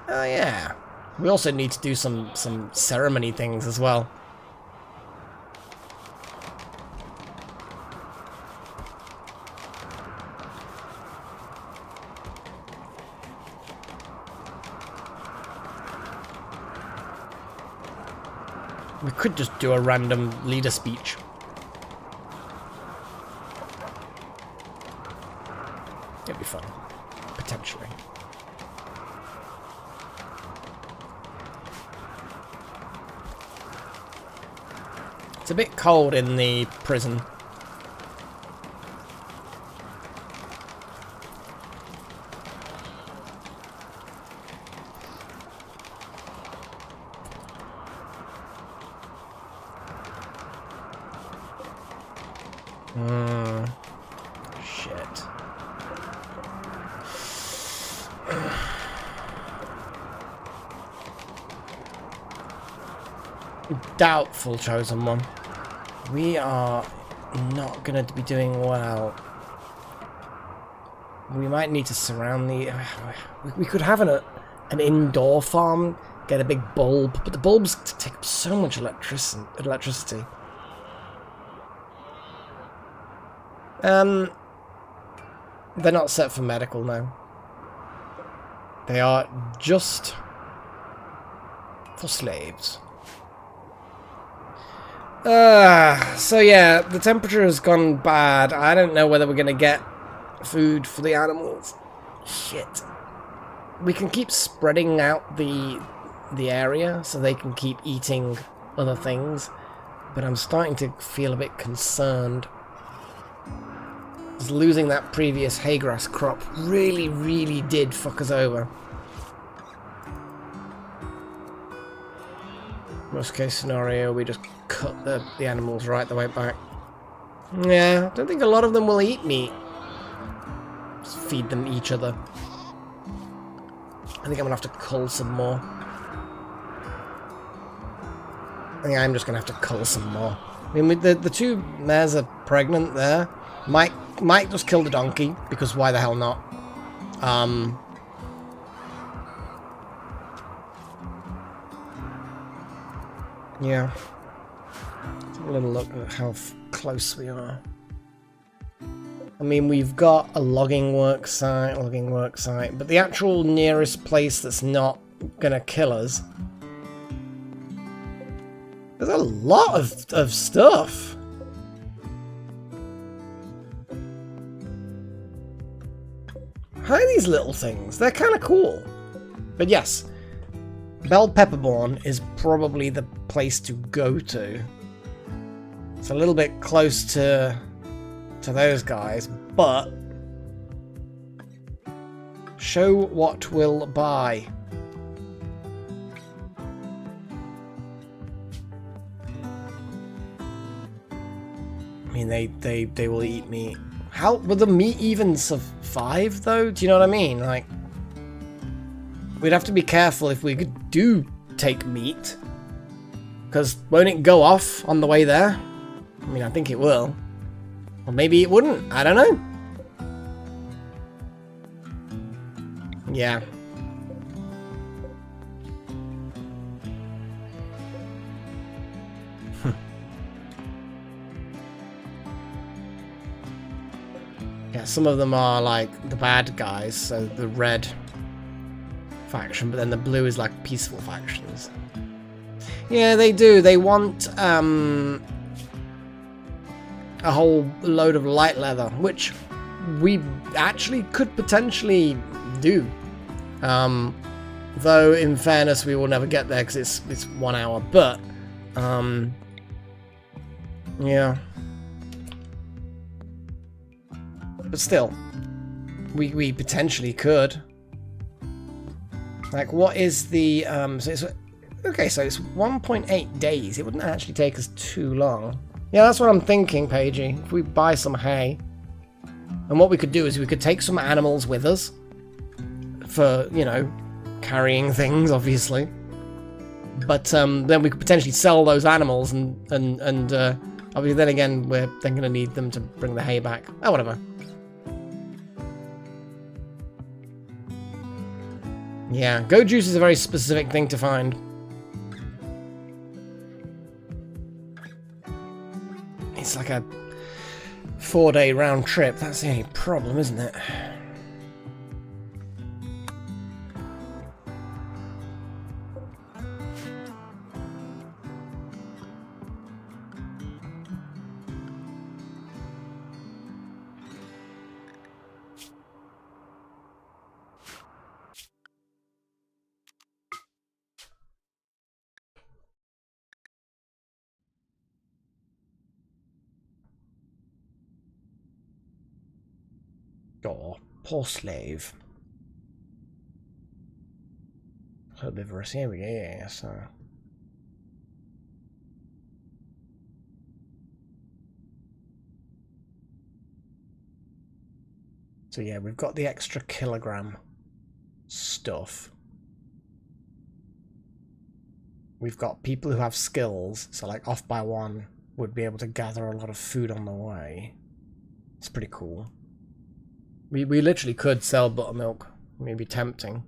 A: Oh yeah. We also need to do some ceremony things as well. We could just do a random leader speech. It'd be fun. Potentially. It's a bit cold in the prison. Shit. Doubtful, chosen one. We are not going to be doing well. We might need to surround the... We could have an indoor farm, get a big bulb, but the bulbs take up so much electricity. They're not set for medical now. They are just for slaves. So yeah, the temperature has gone bad. I don't know whether we're gonna get food for the animals. Shit. We can keep spreading out the area so they can keep eating other things, but I'm starting to feel a bit concerned. Because losing that previous haygrass crop really did fuck us over. Worst case scenario, we just cut the animals right the way back. Yeah, I don't think a lot of them will eat meat. Just feed them each other. I think I'm gonna have to cull some more. I think I'm just gonna have to cull some more. I mean, with the two mares are pregnant there. Might just kill the donkey, because why the hell not? Yeah. Let's have a little look at how close we are. I mean, we've got a logging work site, but the actual nearest place that's not gonna kill us. There's a lot of stuff. How are these little things? They're kind of cool. But yes, Bell Pepperborn is probably the place to go to. It's a little bit close to those guys, but show what will buy. I mean, they will eat meat. How would the meat even survive, though? Do you know what I mean? Like, we'd have to be careful if we do take meat, because won't it go off on the way there? I mean, I think it will. Or maybe it wouldn't. I don't know. Yeah. Yeah, some of them are like the bad guys, so the red faction, but then the blue is like peaceful factions. Yeah, they do. They want a whole load of light leather, which we actually could potentially do. Though in fairness, we will never get there because it's 1 hour. But yeah. But still, we potentially could. Like, what is the so it's okay? So it's 1.8 days. It wouldn't actually take us too long. Yeah, that's what I'm thinking, Paigey. If we buy some hay, and what we could do is we could take some animals with us for, you know, carrying things, obviously. But then we could potentially sell those animals, and obviously then again we're then going to need them to bring the hay back. Oh, whatever. Yeah, goat juice is a very specific thing to find. It's like a 4-day round trip. That's the only problem, isn't it? Sure. Poor slave. Herbivorous. Here we go. Yeah, so. So yeah, we've got the extra kilogram stuff. We've got people who have skills, so like off by one would be able to gather a lot of food on the way. It's pretty cool. We literally could sell buttermilk. Maybe tempting.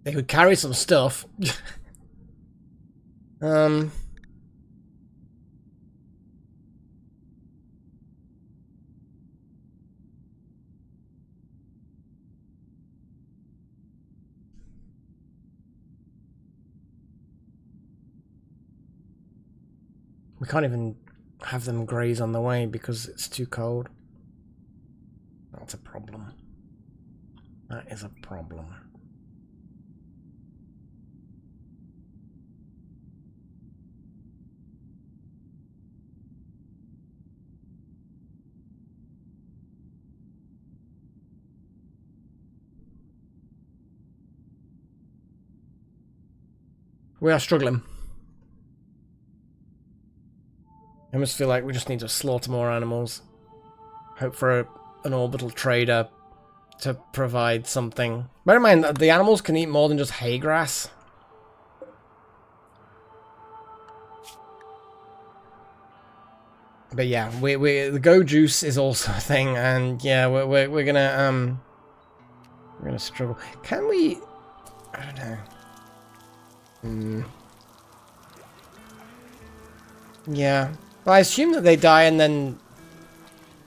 A: They could carry some stuff. We can't even have them graze on the way because it's too cold. That's a problem. That is a problem. We are struggling. I almost feel like we just need to slaughter more animals. Hope for an orbital trader to provide something. Bear in mind that the animals can eat more than just hay grass. But yeah, the go juice is also a thing, and yeah, we're gonna struggle. Can we? I don't know. Yeah. Well, I assume that they die and then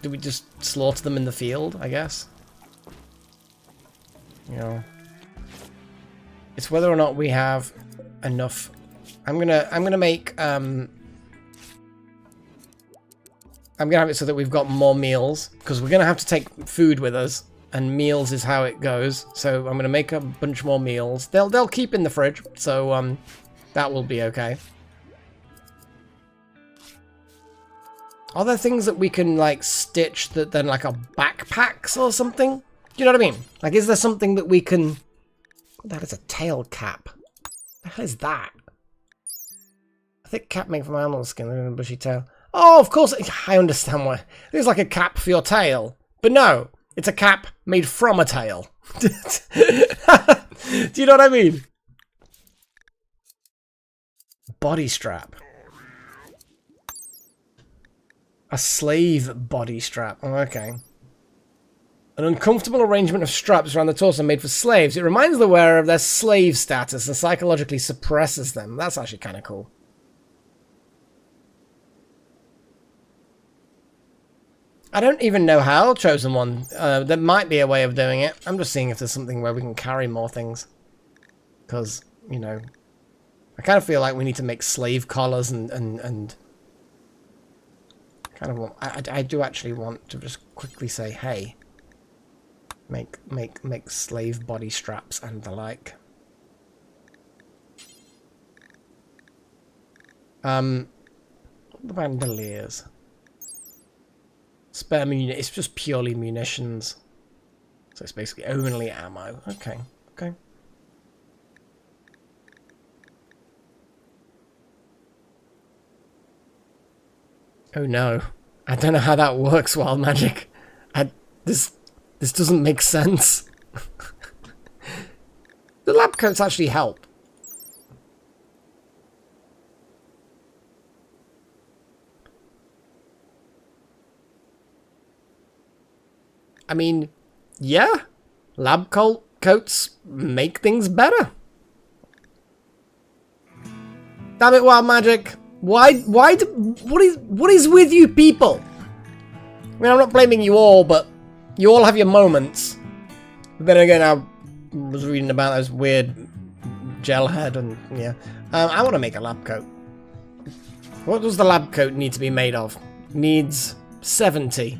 A: do we just slaughter them in the field, I guess? You know. It's whether or not we have enough. I'm gonna make I'm gonna have it so that we've got more meals, because we're gonna have to take food with us, and meals is how it goes. So I'm gonna make a bunch more meals. They'll keep in the fridge, so that will be okay. Are there things that we can, like, stitch that then, like, are backpacks or something? Do you know what I mean? Like, is there something that we can... That is a tail cap. What the hell is that? A thick cap made from animal skin with a bushy tail. Oh, of course, I understand why. It's like a cap for your tail. But no, it's a cap made from a tail. Do you know what I mean? Body strap. A slave body strap. Oh, okay. An uncomfortable arrangement of straps around the torso made for slaves. It reminds the wearer of their slave status and psychologically suppresses them. That's actually kind of cool. I don't even know how, Chosen One. There might be a way of doing it. I'm just seeing if there's something where we can carry more things. Because, you know, I kind of feel like we need to make slave collars and kind of want, I do actually want to just quickly say, hey, make slave body straps and the like. The bandoliers. Spare munitions. It's just purely munitions. So it's basically only ammo. Okay, okay. Oh no. I don't know how that works, Wild Magic. This doesn't make sense. The lab coats actually help. I mean, yeah. Lab coats make things better. Damn it, Wild Magic. What is with you people? I mean, I'm not blaming you all, but you all have your moments. But then again, I was reading about those weird gel head and, yeah. I want to make a lab coat. What does the lab coat need to be made of? Needs 70.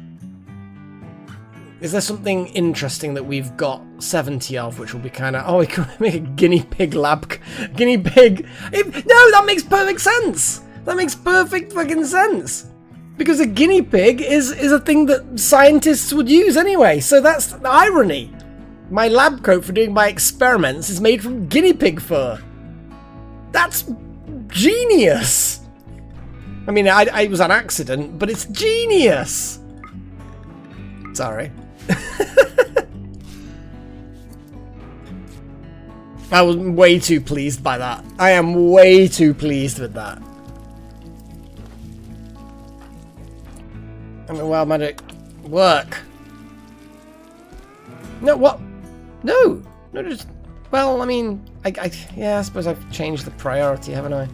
A: Is there something interesting that we've got 70 of, which will be kind of... Oh, we can make a guinea pig lab... Guinea pig... No, that makes perfect sense! That makes perfect fucking sense! Because a guinea pig is a thing that scientists would use anyway, so that's the irony. My lab coat for doing my experiments is made from guinea pig fur. That's genius! I mean, it was an accident, but it's genius! Sorry. I was way too pleased by that. I am way too pleased with that. I mean, wild magic work. No, what? No, just. Well, I mean, yeah, I suppose I've changed the priority, haven't I?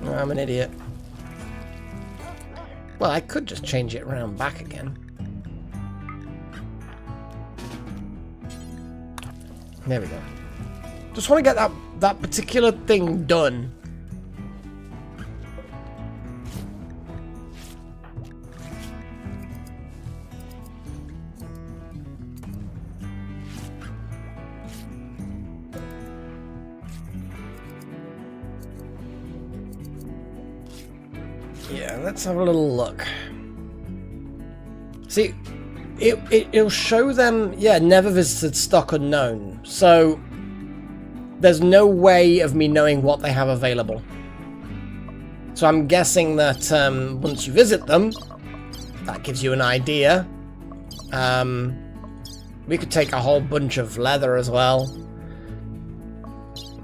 A: Oh, I'm an idiot. Well, I could just change it around back again. There we go. Just want to get that particular thing done. Yeah, let's have a little look. See, it'll show them, yeah, never visited stock unknown. So there's no way of me knowing what they have available. So I'm guessing that once you visit them, that gives you an idea. We could take a whole bunch of leather as well.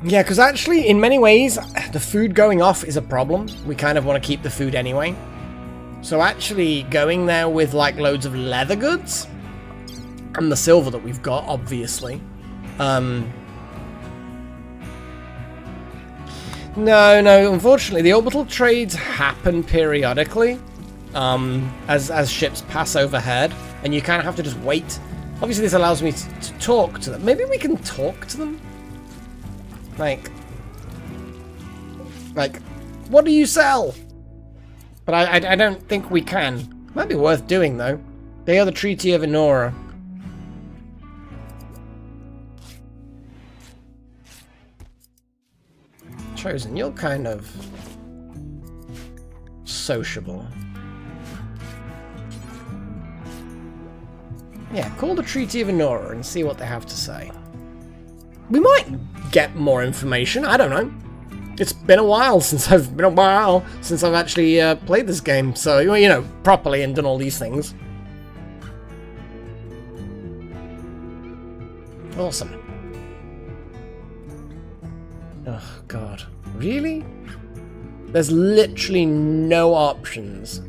A: Yeah, because actually, in many ways, the food going off is a problem. We kind of want to keep the food anyway. So actually, going there with, like, loads of leather goods, and the silver that we've got, obviously. No, unfortunately, the orbital trades happen periodically, as ships pass overhead, and you kind of have to just wait. Obviously, this allows me to talk to them. Maybe we can talk to them? Like, what do you sell? But I don't think we can. Might be worth doing, though. They are the Treaty of Enora. Chosen, you're kind of sociable. Yeah, call the Treaty of Enora and see what they have to say. We might get more information, I don't know. It's been a while since I've actually played this game, so, you know, properly and done all these things. Awesome. Oh, God. Really? There's literally no options.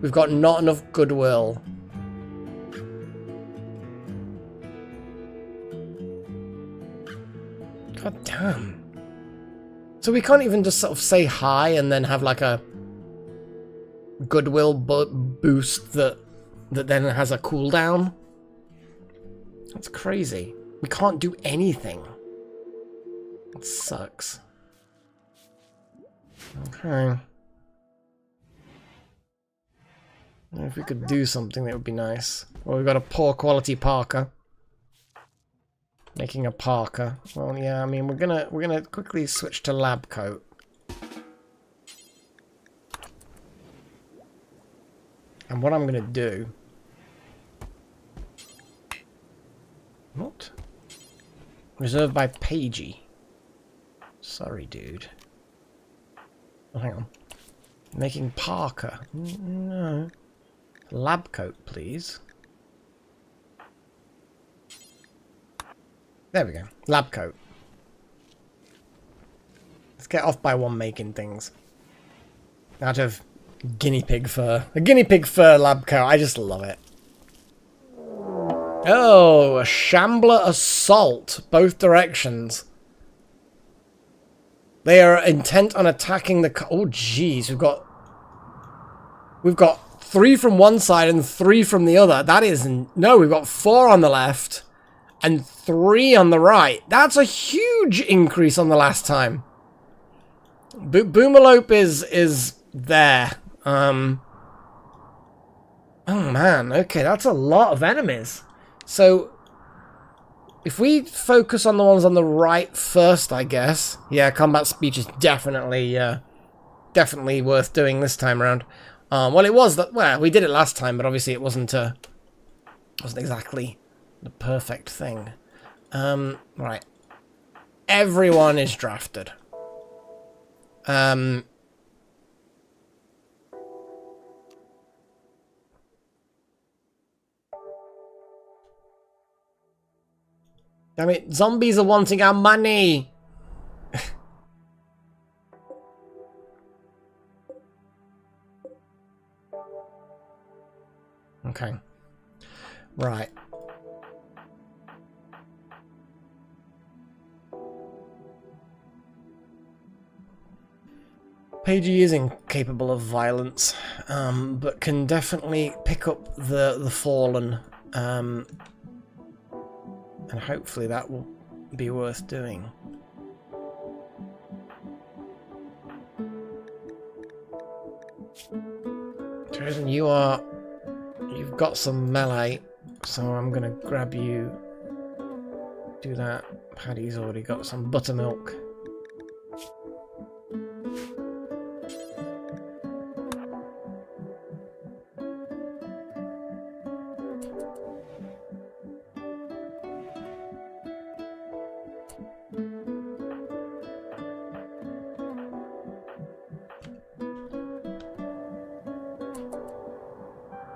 A: We've got not enough goodwill. God damn. So we can't even just sort of say hi and then have like a goodwill boost that then has a cooldown? That's crazy. We can't do anything. It sucks. Okay. If we could do something, that would be nice. Well, we've got a poor quality parka. Making a parka. Well, yeah, I mean, we're gonna quickly switch to lab coat. And what I'm gonna do... What? Reserved by Pagey. Sorry, dude. Oh, hang on. Making parka. No. Lab coat, please. There we go. Lab coat. Let's get off by one making things. Out of guinea pig fur. A guinea pig fur lab coat. I just love it. Oh, a Shambler Assault. Both directions. They are intent on attacking the... Oh, jeez. We've got 3 from one side and 3 from the other. That isn't... No, we've got 4 on the left and 3 on the right. That's a huge increase on the last time. Boomalope is there. Oh, man. Okay, that's a lot of enemies. So, if we focus on the ones on the right first, I guess. Yeah, combat speech is definitely definitely worth doing this time around. Well, it was that. Well, we did it last time, but obviously it wasn't exactly the perfect thing. Right. Everyone is drafted. Damn it, zombies are wanting our money! Okay. Right. Pagey is incapable of violence, but can definitely pick up the fallen, and hopefully that will be worth doing. Jason, you've got some melee, so I'm gonna grab you. Do that. Paddy's already got some buttermilk.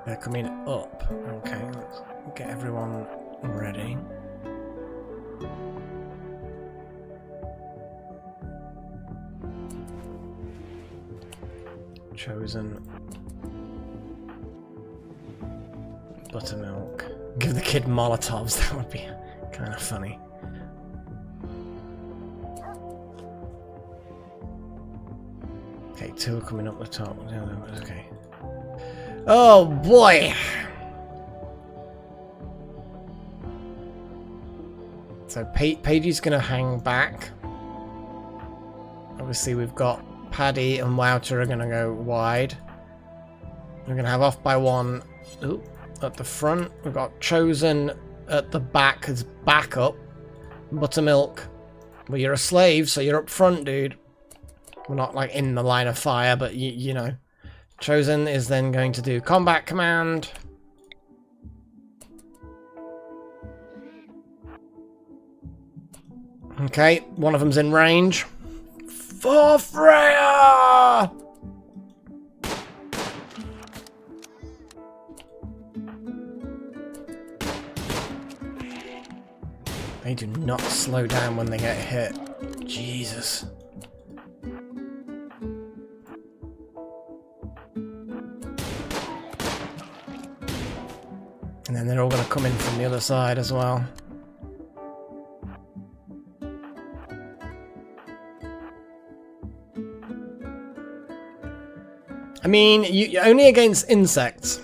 A: They're coming up. Okay, let's get everyone ready. Chosen. Buttermilk. Give the kid Molotovs, that would be kind of funny. Okay, 2 are coming up the top. Okay. Oh boy! So Pagey's gonna hang back. Obviously we've got Paddy and Wouter are gonna go wide. We're gonna have off by 1 at the front. We've got Chosen at the back as backup. Buttermilk. Well, you're a slave, so you're up front, dude. We're not like in the line of fire, but you know. Chosen is then going to do combat command. Okay, one of them's in range. For Freya! They do not slow down when they get hit. Jesus. And then they're all going to come in from the other side as well. I mean, you only against insects.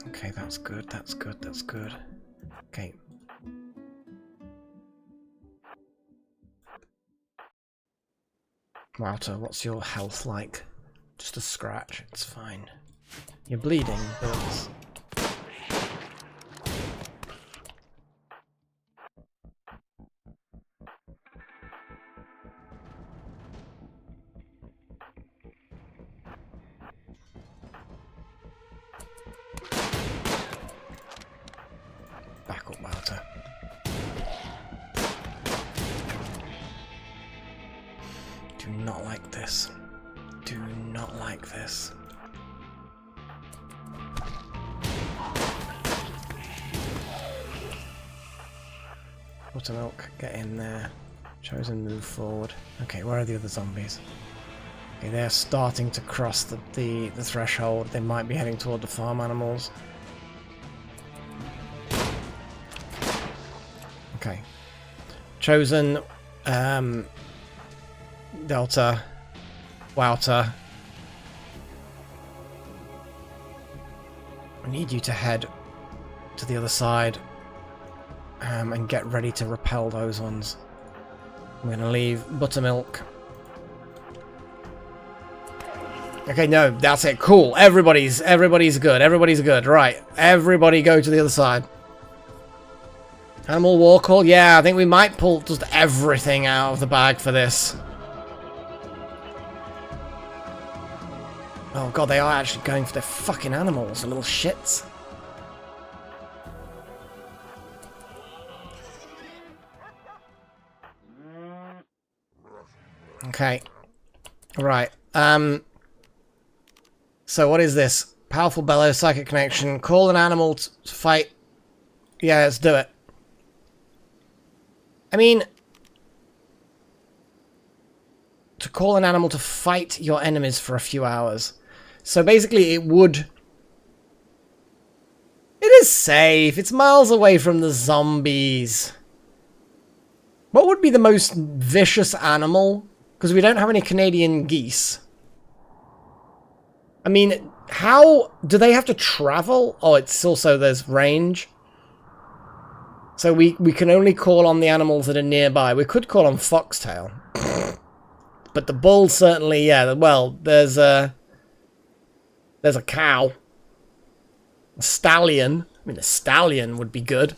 A: Okay, that's good, that's good, that's good. Okay. Wouter, what's your health like? Just a scratch, it's fine. You're bleeding, but... Back up, Wouter. Do not like this. Do not like this. Buttermilk, get in there. Chosen, move forward. Okay, where are the other zombies? Okay, they're starting to cross the threshold. They might be heading toward the farm animals. Okay. Chosen, Delta, Wouter. I need you to head to the other side and get ready to repel those ones. I'm gonna leave buttermilk. Okay, no, that's it. Cool. Everybody's good. Everybody's good. Right. Everybody go to the other side. Animal war call? Yeah, I think we might pull just everything out of the bag for this. Oh god, they are actually going for their fucking animals, the little shits. Okay. Right. So what is this? Powerful bellow, psychic connection, call an animal to fight. Yeah, let's do it. I mean, to call an animal to fight your enemies for a few hours. So basically it would... It is safe. It's miles away from the zombies. What would be the most vicious animal? Because we don't have any Canadian geese. I mean, how do they have to travel? Oh, it's also, there's range. So we can only call on the animals that are nearby. We could call on foxtail. But the bull certainly, yeah, well, there's a cow. A stallion. I mean, a stallion would be good.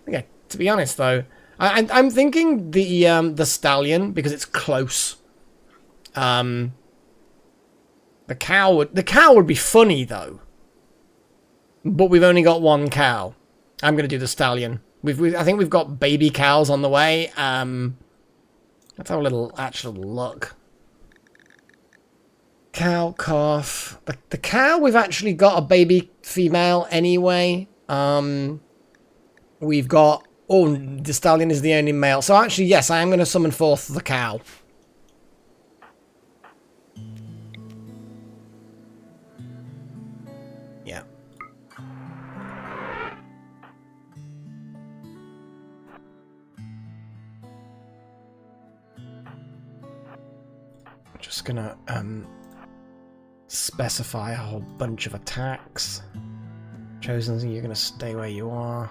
A: Okay, to be honest though, I'm thinking the stallion because it's close. The cow would be funny though. But we've only got one cow. I'm gonna do the stallion. I think we've got baby cows on the way. Let's have a little actual look. Cow, calf. The cow, we've actually got a baby female anyway. We've got... Oh, the stallion is the only male. So actually, yes, I am going to summon forth the cow. Yeah. Just gonna, specify a whole bunch of attacks. Chosen, you're gonna stay where you are.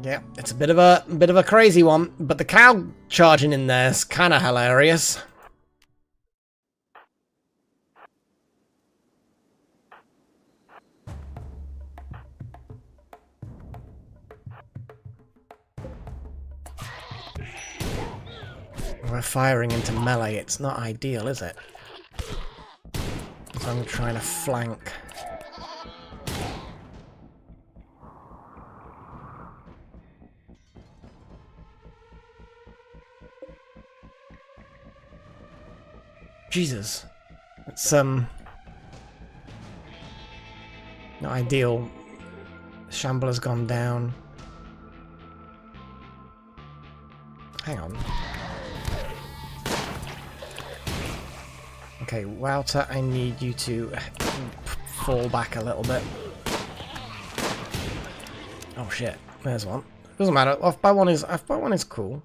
A: Yeah, it's a bit of a crazy one, but the cow charging in there is kind of hilarious. We're firing into melee. It's not ideal, is it? So I'm trying to flank. Jesus. It's, not ideal. Shambler's gone down. Hang on. Okay, Wouter, I need you to fall back a little bit. Oh shit, there's one. Doesn't matter, off by one is cool.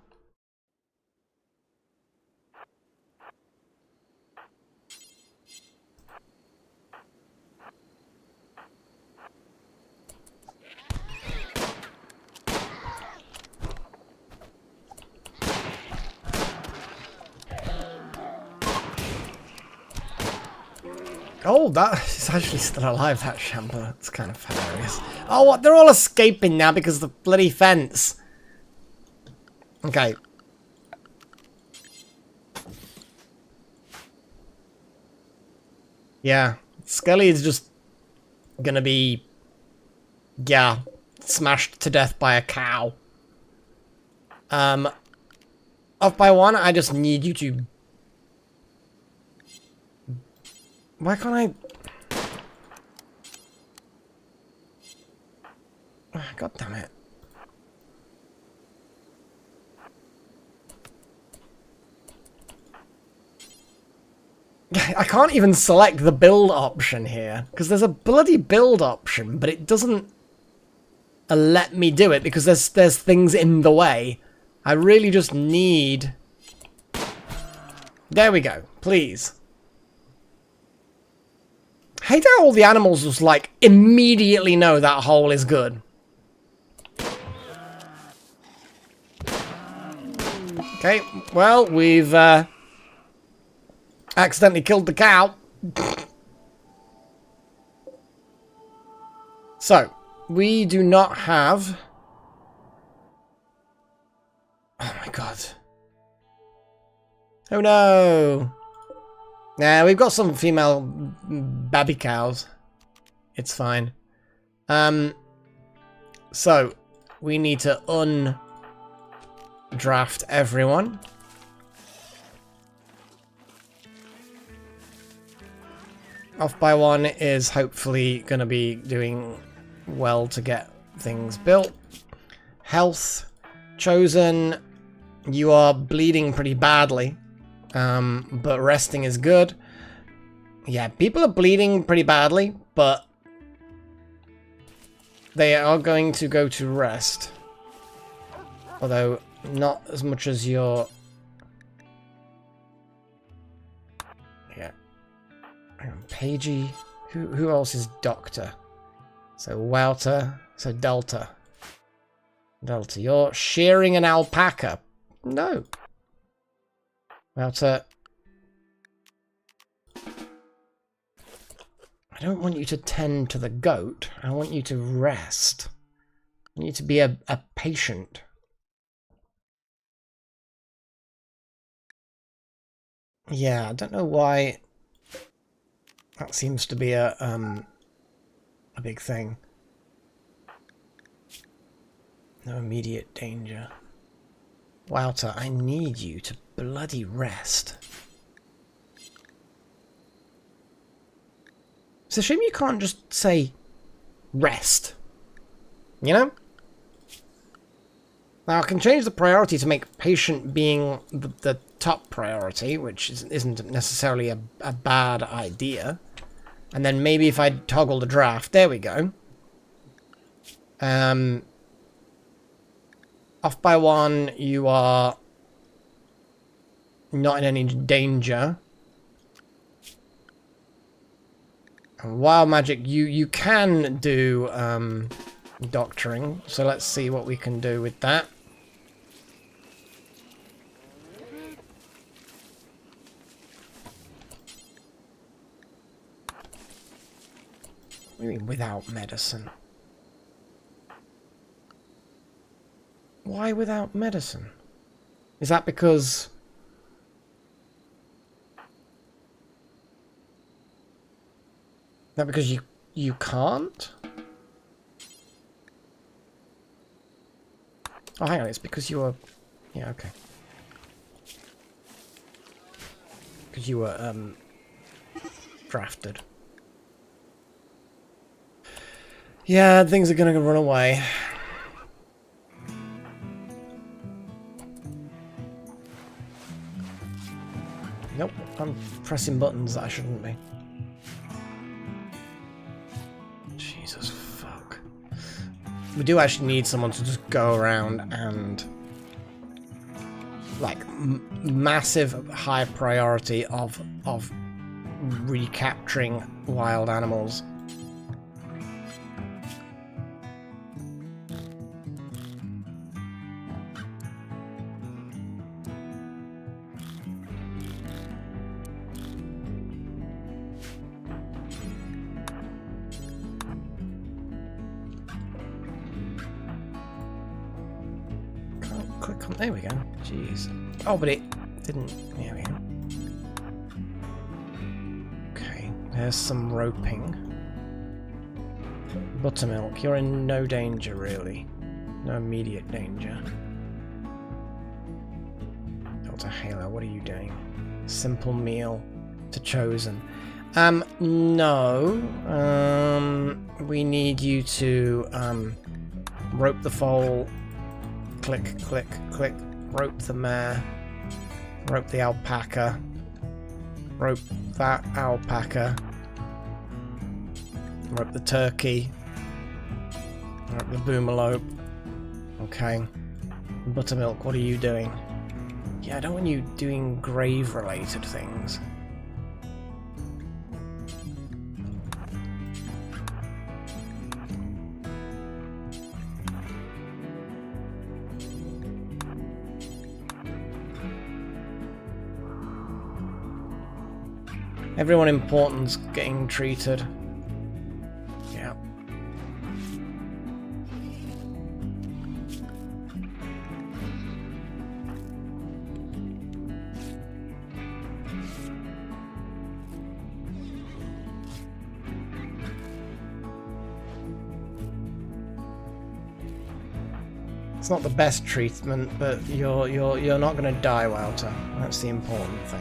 A: Oh, that is actually still alive, that Shambler. It's kind of hilarious. Oh, what? They're all escaping now because of the bloody fence. Okay. Yeah. Scully is just gonna be... Yeah. Smashed to death by a cow. Off by one, I just need you to... Why can't I... God damn it. I can't even select the build option here, because there's a bloody build option, but it doesn't let me do it because there's things in the way. I really just need... There we go, please. hate how all the animals just, like, immediately know that hole is good. Okay, well, we've accidentally killed the cow. So, we do not have... Oh my god. Oh no! Nah, we've got some female baby cows. It's fine. So, we need to undraft everyone. Off by one is hopefully going to be doing well to get things built. Health. Chosen. You are bleeding pretty badly. But resting is good. Yeah, people are bleeding pretty badly, but they are going to go to rest. Although, not as much as your... Yeah. Pagey. Who else is Doctor? So, Wouter. So, Delta. Delta, you're shearing an alpaca. No. Wouter. I don't want you to tend to the goat. I want you to rest. I want you to be a patient. Yeah, I don't know why that seems to be a big thing. No immediate danger. Wouter, I need you to bloody rest. It's a shame you can't just say rest. You know? Now I can change the priority to make patient being the top priority, which isn't necessarily a bad idea. And then maybe if I toggle the draft, there we go. Off by one, you are not in any danger. And wild magic, you can do doctoring, so let's see what we can do with that. What do you mean without medicine? Why without medicine? Is that because... Is that because you can't? Oh, hang on, it's because you were... Yeah, okay. Because you were, drafted. Yeah, things are gonna run away. Nope, I'm pressing buttons that I shouldn't be. Jesus fuck. We do actually need someone to just go around and... like, massive high priority of recapturing wild animals. Click on, there we go. Jeez. Oh, but it didn't. There we go. Okay, there's some roping. Buttermilk, you're in no danger, really. No immediate danger. Delta Halo, what are you doing? Simple meal to Chosen. No. We need you to, rope the foal. Click, click, click. Rope the mare. Rope the alpaca. Rope that alpaca. Rope the turkey. Rope the boomalope. Okay. Buttermilk, what are you doing? Yeah, I don't want you doing grave-related things. Everyone important's getting treated. Yeah. It's not the best treatment, but you're not gonna die, Wouter. That's the important thing.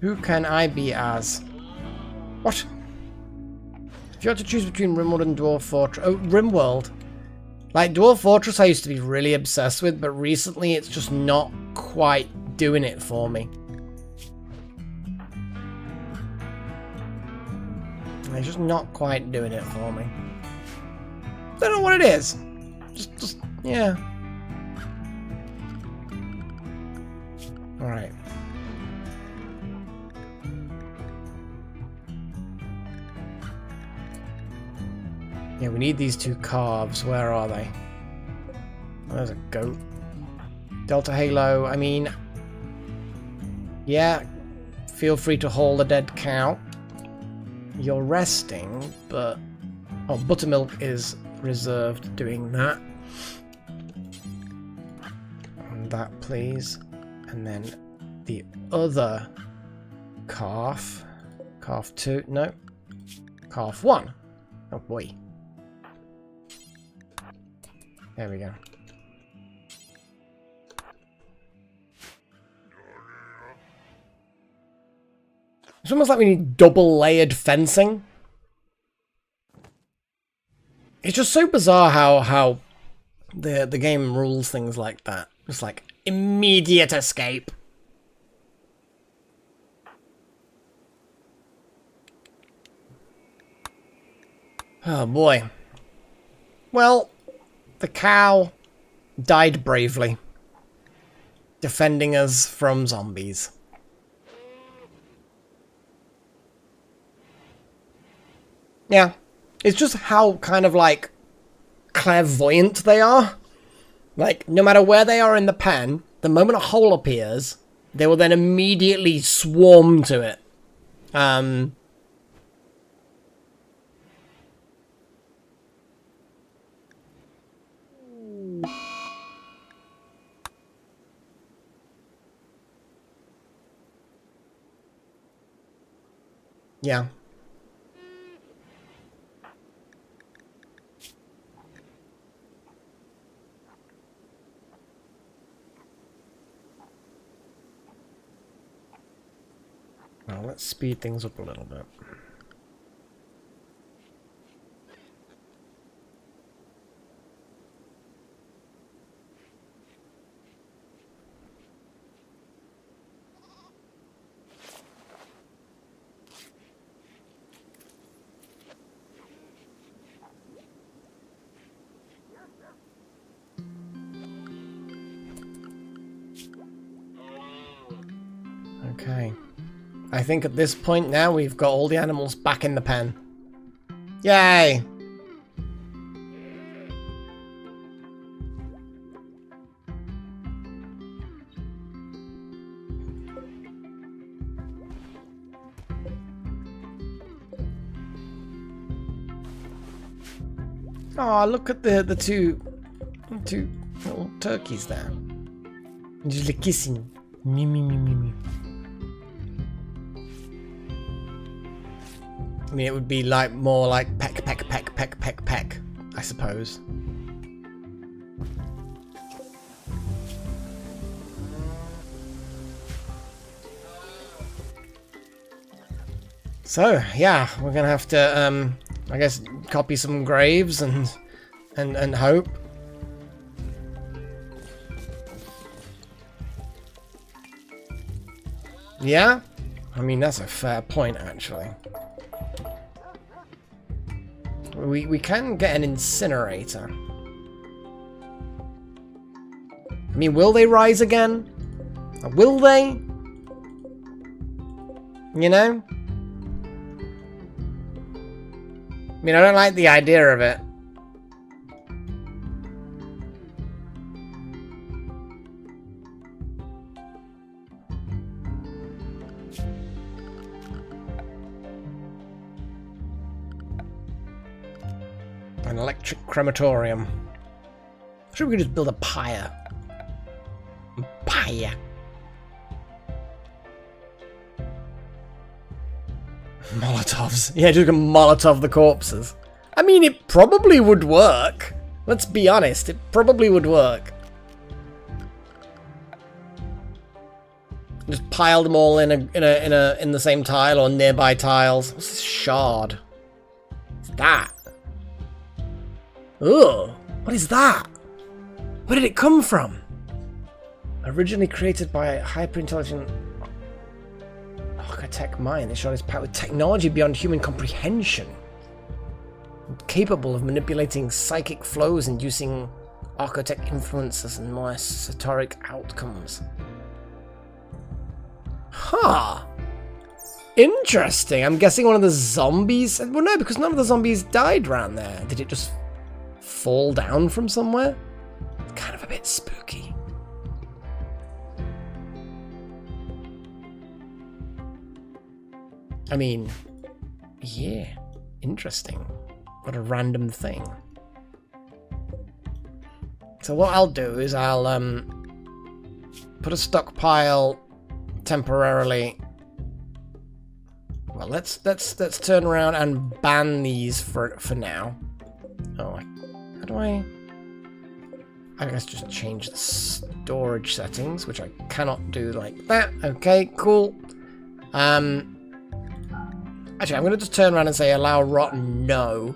A: Who can I be as? What? If you had to choose between RimWorld and Dwarf Fortress... Oh, RimWorld. Like, Dwarf Fortress I used to be really obsessed with, but recently it's just not quite doing it for me. It's just not quite doing it for me. Don't know what it is. Just yeah. Alright. Yeah, we need these two calves. Where are they? Oh, there's a goat. Delta Halo, I mean... Yeah, feel free to haul the dead cow. You're resting, but... Oh, Buttermilk is reserved doing that. And that, please. And then the other calf. Calf 2, no. Calf 1. Oh boy. There we go. It's almost like we need double-layered fencing. It's just so bizarre how the game rules things like that. Just like immediate escape. Oh boy. Well, the cow died bravely, defending us from zombies. Yeah, it's just how kind of like clairvoyant they are. Like, no matter where they are in the pen, the moment a hole appears, they will then immediately swarm to it. Yeah. Well, let's speed things up a little bit. Okay. I think at this point now we've got all the animals back in the pen. Yay! Oh, look at the two little turkeys there. Just kissing. Me me me me me. I mean, it would be like more like peck, peck, peck, peck, peck, peck, I suppose. So, yeah, we're gonna have to, I guess, copy some graves and hope. Yeah? I mean, that's a fair point, actually. We can get an incinerator. I mean, will they rise again? Will they? You know? I mean, I don't like the idea of it. An electric crematorium. I'm sure we could just build a pyre. Pyre. Molotovs. Yeah, just gonna Molotov the corpses. I mean, it probably would work. Let's be honest, it probably would work. Just pile them all in the same tile or nearby tiles. What's this shard? What's that? Ugh, what is that? Where did it come from? Originally created by a hyper-intelligent Biotech mind, this shard is packed with technology beyond human comprehension. Capable of manipulating psychic flows, inducing architect influences and more esoteric outcomes. Huh. Interesting. I'm guessing one of the zombies... Well, no, because none of the zombies died around there. Did it just fall down from somewhere? It's kind of a bit spooky. I mean, yeah, interesting. What a random thing. So what I'll do is I'll put a stockpile temporarily. Well, let's turn around and ban these for now. Oh, how do I guess just change the storage settings, which I cannot do like that. Okay, cool. Actually, I'm going to just turn around and say allow rot no.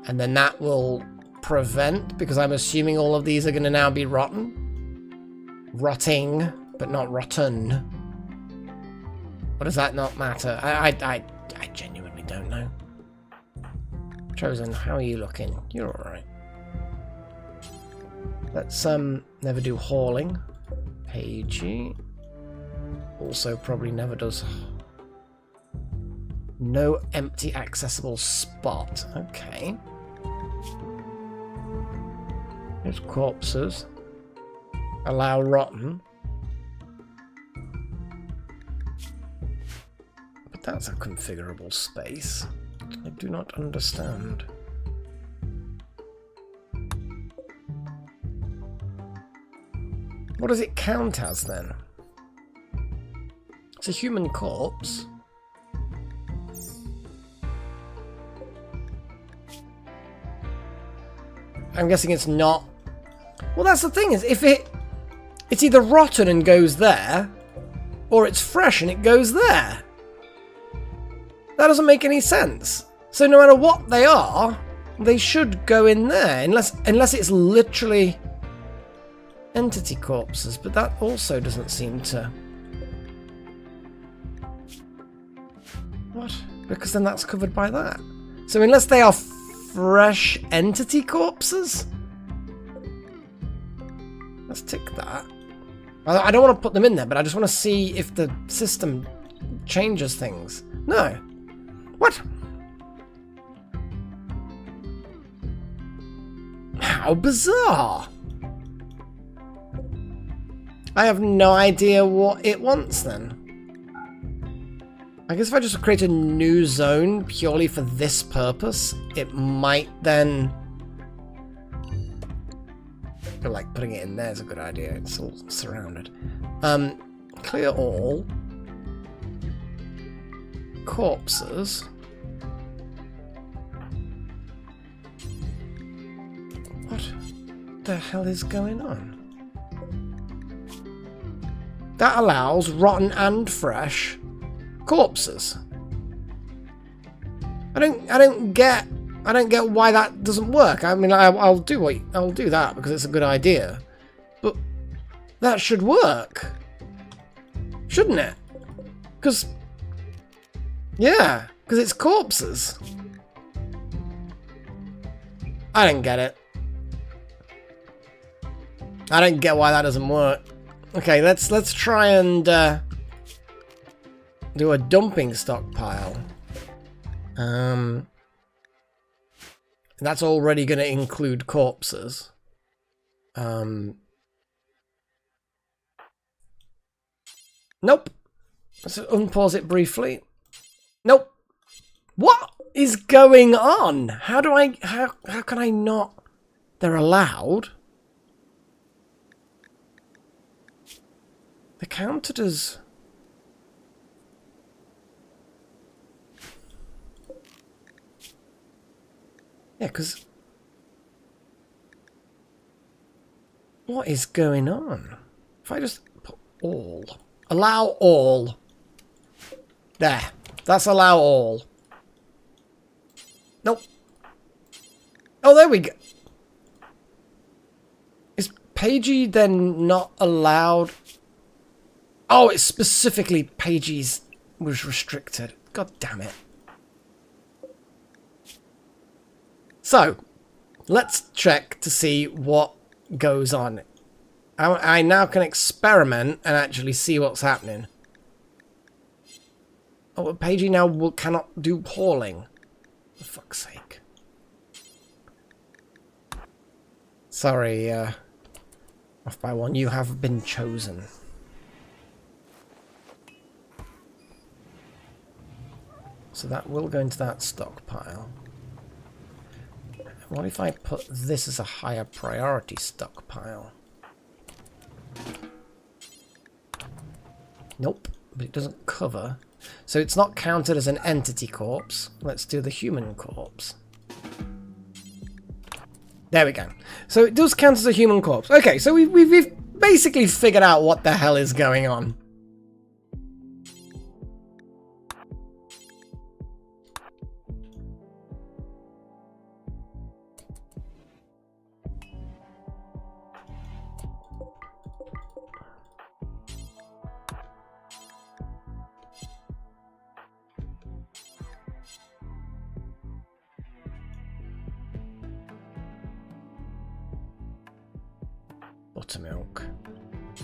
A: And then that will prevent, because I'm assuming all of these are going to now be rotten. Rotting, but not rotten. Or does that not matter? I genuinely don't know. Chosen, how are you looking? You're alright. Let's never do hauling. Pagey. Also probably never does. No empty accessible spot. Okay. There's corpses. Allow rotten. But that's a configurable space. I do not understand. What does it count as then? It's a human corpse. I'm guessing it's not. Well, that's the thing, is if it's either rotten and goes there, or it's fresh and it goes there. That doesn't make any sense. So no matter what they are, they should go in there, unless it's literally entity corpses, but that also doesn't seem to. What? Because then that's covered by that. So unless they are fresh entity corpses? Let's tick that. I don't want to put them in there, but I just want to see if the system changes things. No. What? How bizarre. I have no idea what it wants then. I guess if I just create a new zone purely for this purpose, it might then... I feel like putting it in there is a good idea. It's all surrounded. Clear all. Corpses. What the hell is going on? That allows rotten and fresh corpses. I don't get why that doesn't work. I mean, I'll do that because it's a good idea, but that should work, shouldn't it? Because it's corpses. I don't get it. I don't get why that doesn't work. Okay, let's try and do a dumping stockpile. That's already going to include corpses. Nope. Let's unpause it briefly. Nope. What is going on? How can I not? They're allowed. They're counted as... Yeah, because... What is going on? If I just put all... Allow all. There. That's allow all. Nope. Oh, there we go. Is Pagey then not allowed? Oh, it's specifically Pagey's was restricted. God damn it. So, let's check to see what goes on. I now can experiment and actually see what's happening. Oh, but Pagey now cannot do hauling. For fuck's sake. Sorry, off by one. You have been chosen. So that will go into that stockpile. What if I put this as a higher priority stockpile? Nope, but it doesn't cover. So it's not counted as an entity corpse. Let's do the human corpse. There we go. So it does count as a human corpse. Okay, so we've basically figured out what the hell is going on. Buttermilk.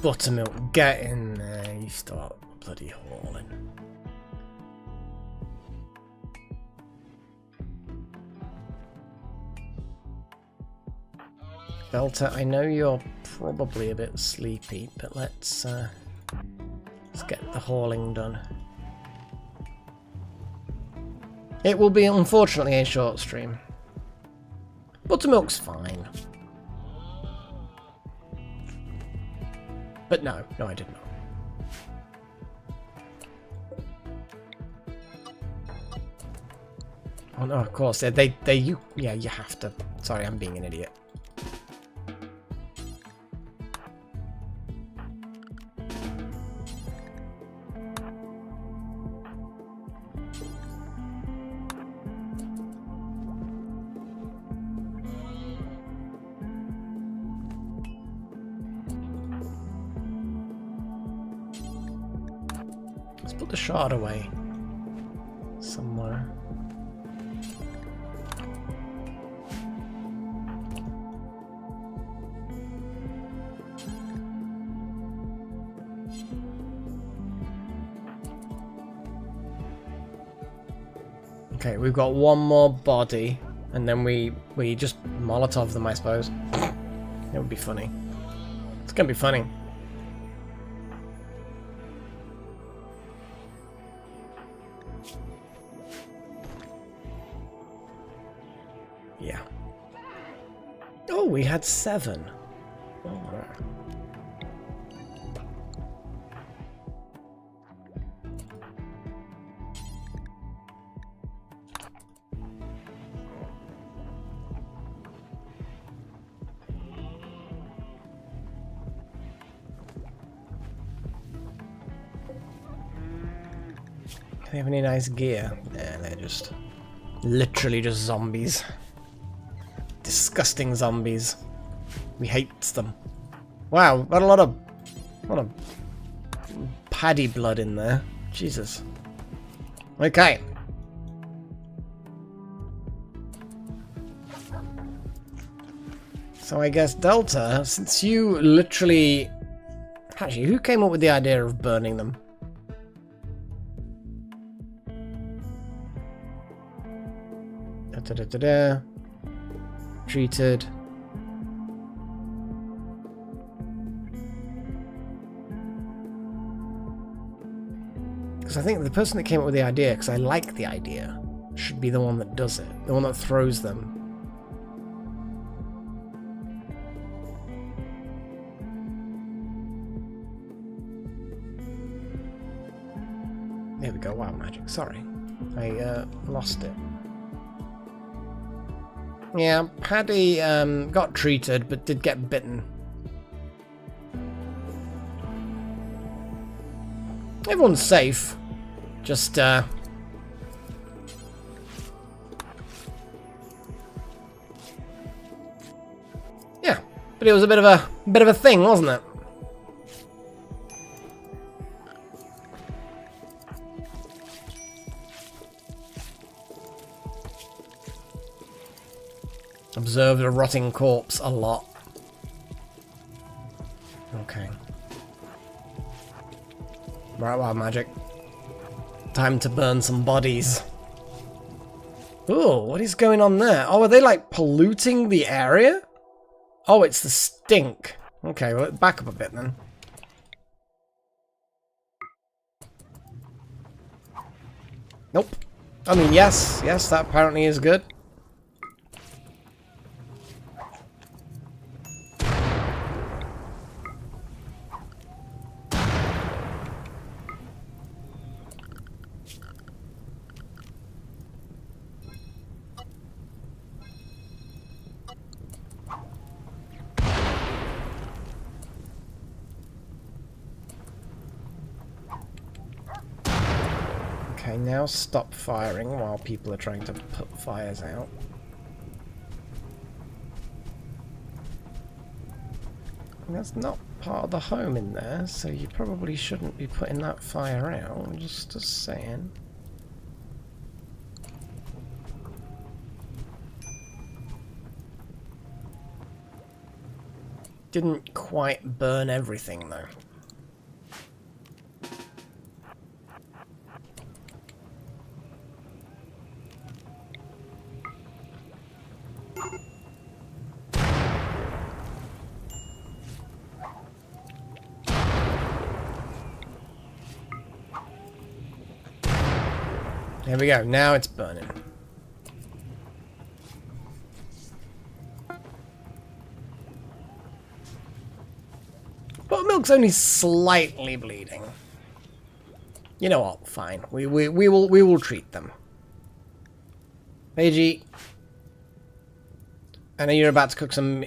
A: Buttermilk, get in there. You start bloody hauling. Delta, I know you're probably a bit sleepy, but let's get the hauling done. It will be, unfortunately, a short stream. Buttermilk's fine. But no, I did not. Oh no, of course, yeah, you have to. Sorry, I'm being an idiot. Put the shard away somewhere. Okay, we've got one more body, and then we just Molotov them, I suppose. It would be funny. It's gonna be funny. Yeah. Oh, we had 7. Oh. Do they have any nice gear? Nah, they're just literally just zombies. Disgusting zombies. We hate them. Wow, got a lot of paddy blood in there. Jesus. Okay. So I guess Delta, since you literally... Actually, who came up with the idea of burning them? Da-da-da-da-da. Treated. Because I think the person that came up with the idea, because I like the idea, should be the one that does it. The one that throws them. There we go. Wow, magic. Sorry. I lost it. Yeah, Paddy got treated, but did get bitten. Everyone's safe. Just, yeah, but it was a bit of a thing, wasn't it? Observed a rotting corpse a lot. Okay. Right, wow, magic. Time to burn some bodies. Oh, what is going on there? Oh, are they like polluting the area? Oh, it's the stink. Okay, well, back up a bit then. Nope. I mean, yes, that apparently is good. Okay, now stop firing while people are trying to put fires out. That's not part of the home in there, so you probably shouldn't be putting that fire out, just saying. Didn't quite burn everything though. There we go, now it's burning. Buttermilk's only slightly bleeding. You know what? Fine. We will treat them. Paigey, I know you're about to cook some.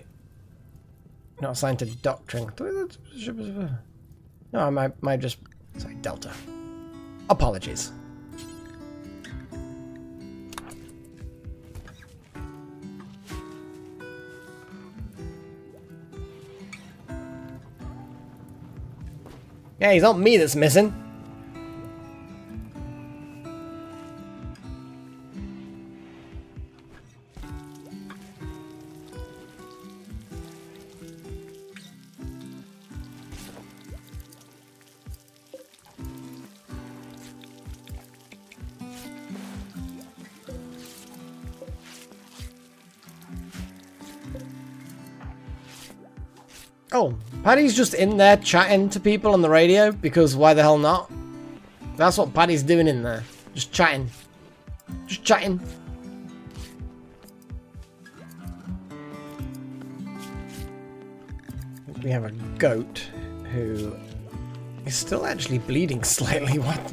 A: Not assigned to doctoring. No, I might just. Sorry, Delta. Apologies. Yeah, he's not me that's missing. Oh, Paddy's just in there chatting to people on the radio, because why the hell not? That's what Paddy's doing in there. Just chatting. Just chatting. We have a goat who is still actually bleeding slightly. What?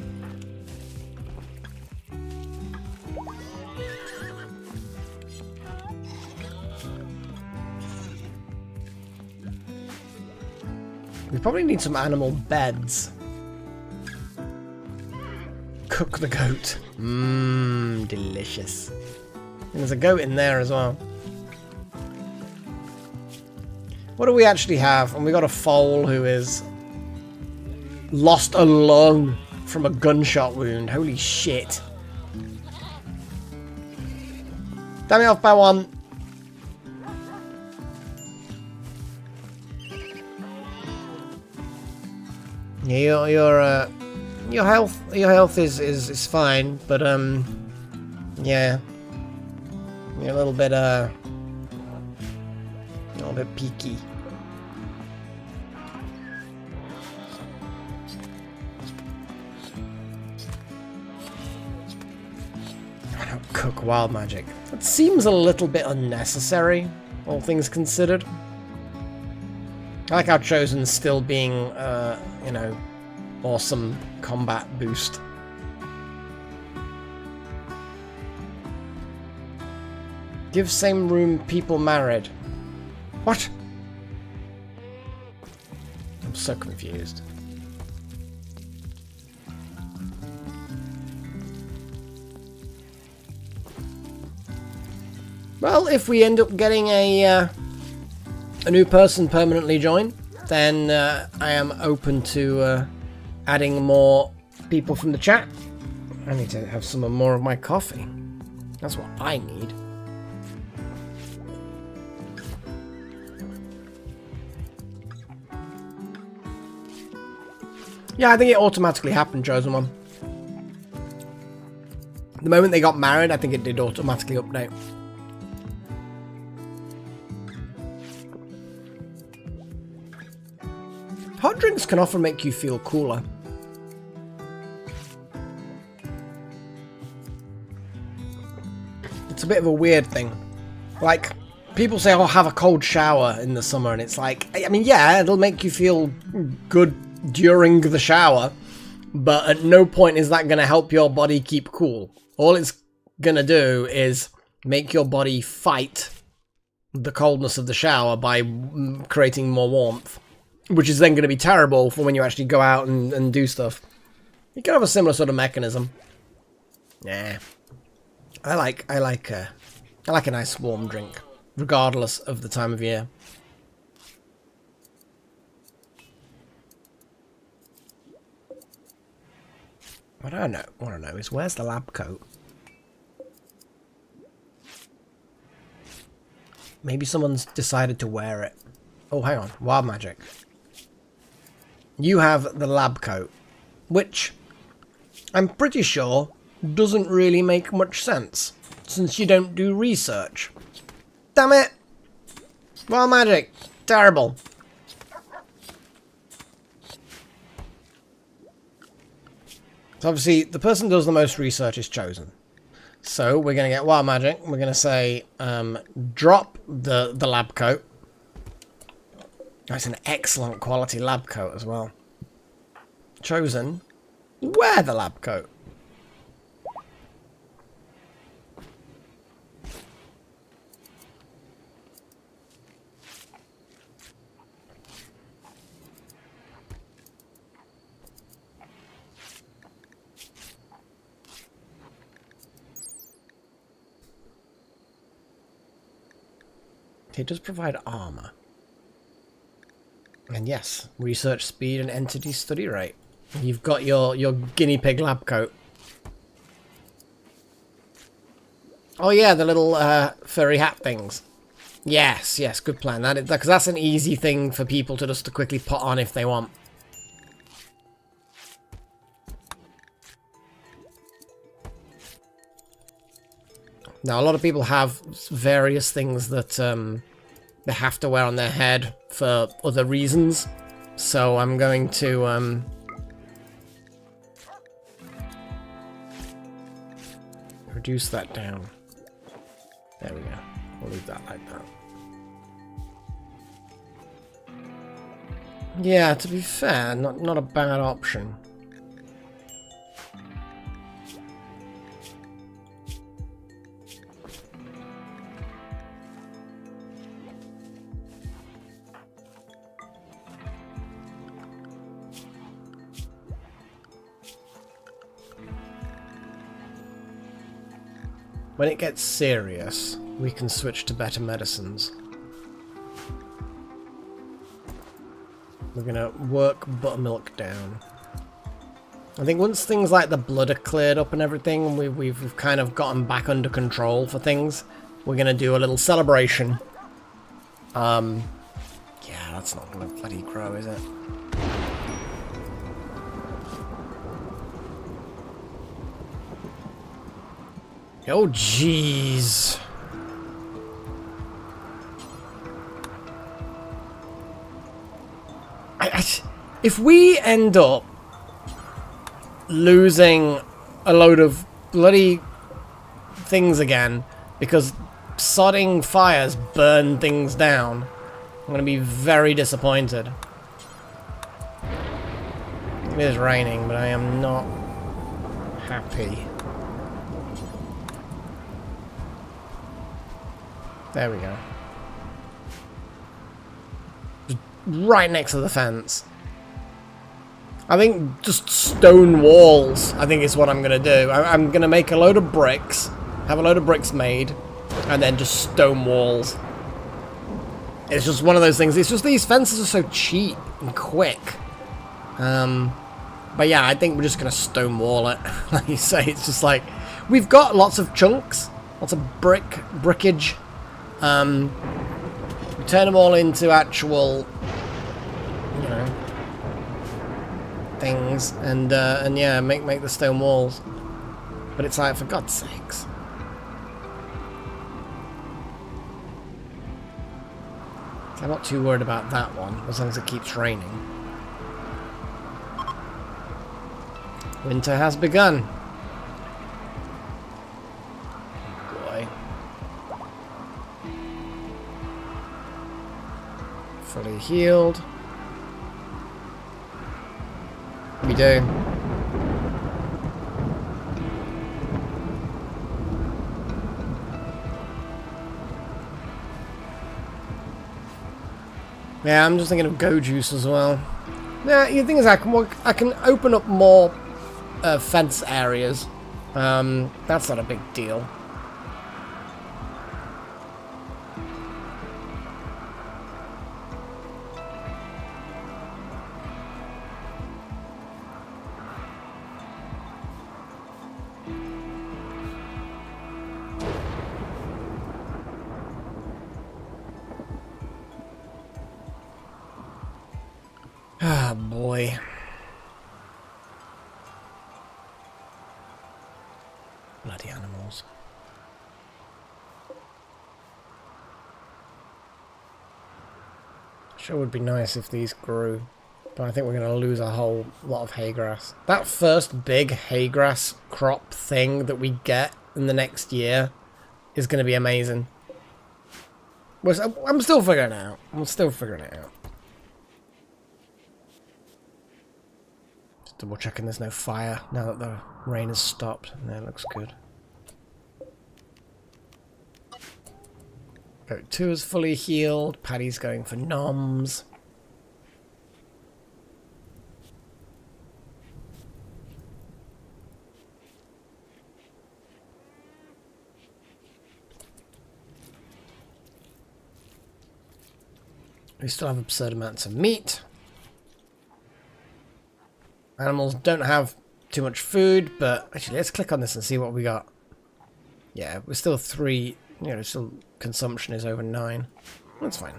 A: We probably need some animal beds. Cook the goat. Mmm, delicious. And there's a goat in there as well. What do we actually have? And we got a foal who is lost a lung from a gunshot wound. Holy shit. Damn it off by one. Yeah, your health is fine, but yeah, you're a little bit peaky. I don't cook wild magic. It seems a little bit unnecessary, all things considered. I like how Chosen's still being, you know, awesome combat boost. Give same room people married. What? I'm so confused. Well, if we end up getting a new person permanently join, then I am open to adding more people from the chat. I need to have some more of my coffee. That's what I need. Yeah, I think it automatically happened, Chosen One. The moment they got married, I think it did automatically update. Hot drinks can often make you feel cooler. It's a bit of a weird thing. Like, people say, oh, have a cold shower in the summer, and it's like, I mean, yeah, it'll make you feel good during the shower, but at no point is that going to help your body keep cool. All it's going to do is make your body fight the coldness of the shower by creating more warmth. Which is then going to be terrible for when you actually go out and do stuff. You can have a similar sort of mechanism. Yeah, I like a nice warm drink, regardless of the time of year. What I want to know is where's the lab coat? Maybe someone's decided to wear it. Oh, hang on, wild magic. You have the lab coat, which I'm pretty sure doesn't really make much sense, since you don't do research. Damn it! Wild magic! Terrible! So obviously, the person who does the most research is Chosen. So we're going to get wild magic. We're going to say, drop the lab coat. That's an excellent quality lab coat as well. Chosen, wear the lab coat. It does provide armor. And yes, research speed and entity study rate. You've got your guinea pig lab coat. Oh yeah, the little furry hat things. Yes, yes, good plan. Because that's an easy thing for people to just quickly put on if they want. Now, a lot of people have various things that they have to wear on their head for other reasons. So I'm going to reduce that down. There we go. We'll leave that like that. Yeah, to be fair, not a bad option. When it gets serious, we can switch to better medicines. We're gonna work buttermilk down. I think once things like the blood are cleared up and everything, we've kind of gotten back under control for things, we're gonna do a little celebration. Yeah, that's not gonna bloody grow, is it? Oh, jeez. If we end up losing a load of bloody things again because sodding fires burn things down, I'm going to be very disappointed. It is raining, but I am not happy. There we go. Just right next to the fence. I think just stone walls, I think is what I'm going to do. I'm going to make a load of bricks, have a load of bricks made, and then just stone walls. It's just one of those things. It's just these fences are so cheap and quick. But yeah, I think we're just going to stone wall it. Like you say, it's just like, we've got lots of chunks, lots of brickage. We turn them all into actual, you know, things, and yeah, make the stone walls. But it's like, for God's sakes. I'm not too worried about that one, as long as it keeps raining. Winter has begun. Boy. Fully healed. We do. Yeah, I'm just thinking of go juice as well. Yeah, the thing is, I can open up more fence areas. That's not a big deal. Ah, boy. Bloody animals. Sure would be nice if these grew, but I think we're going to lose a whole lot of hay grass. That first big hay grass crop thing that we get in the next year is going to be amazing. I'm still figuring it out. I'm still figuring it out. Double checking there's no fire now that the rain has stopped. No, it looks good. Goat 2 is fully healed. Paddy's going for noms. We still have absurd amounts of meat. Animals don't have too much food, but actually let's click on this and see what we got. Yeah, we're still 3, you know, still consumption is over 9. That's fine.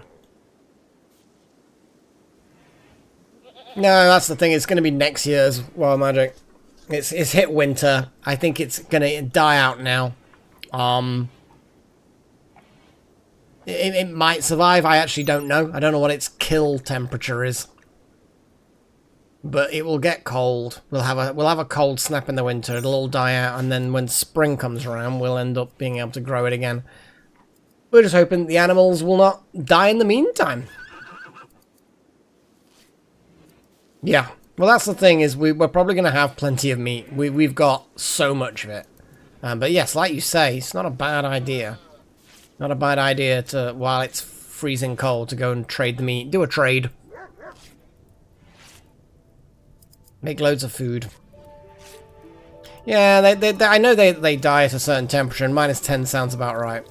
A: No, that's the thing, it's going to be next year's Wild Magic. It's hit winter. I think it's going to die out now. It might survive, I actually don't know. I don't know what its kill temperature is. But it will get cold. We'll have a cold snap in the winter. It'll all die out, and then when spring comes around, we'll end up being able to grow it again. We're just hoping the animals will not die in the meantime. Yeah. Well, that's the thing, is we're probably going to have plenty of meat. We've got so much of it. But yes, like you say, it's not a bad idea. Not a bad idea to, while it's freezing cold, to go and trade the meat. Do a trade. Make loads of food. Yeah, I know they die at a certain temperature, and -10 sounds about right.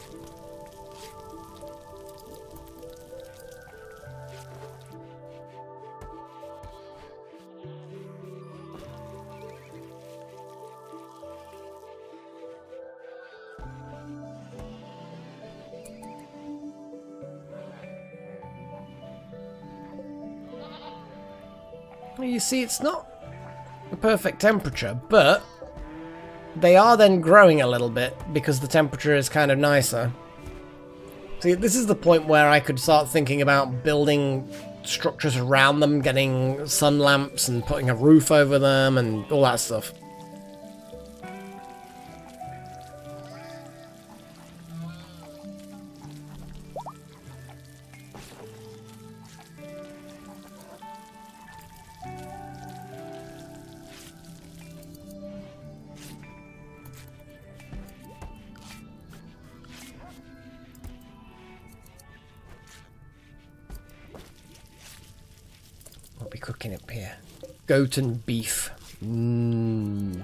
A: Well, you see, it's not the perfect temperature, but they are then growing a little bit because the temperature is kind of nicer. See, this is the point where I could start thinking about building structures around them, getting sun lamps and putting a roof over them and all that stuff. What are we cooking up here? Goat and beef. Mmm.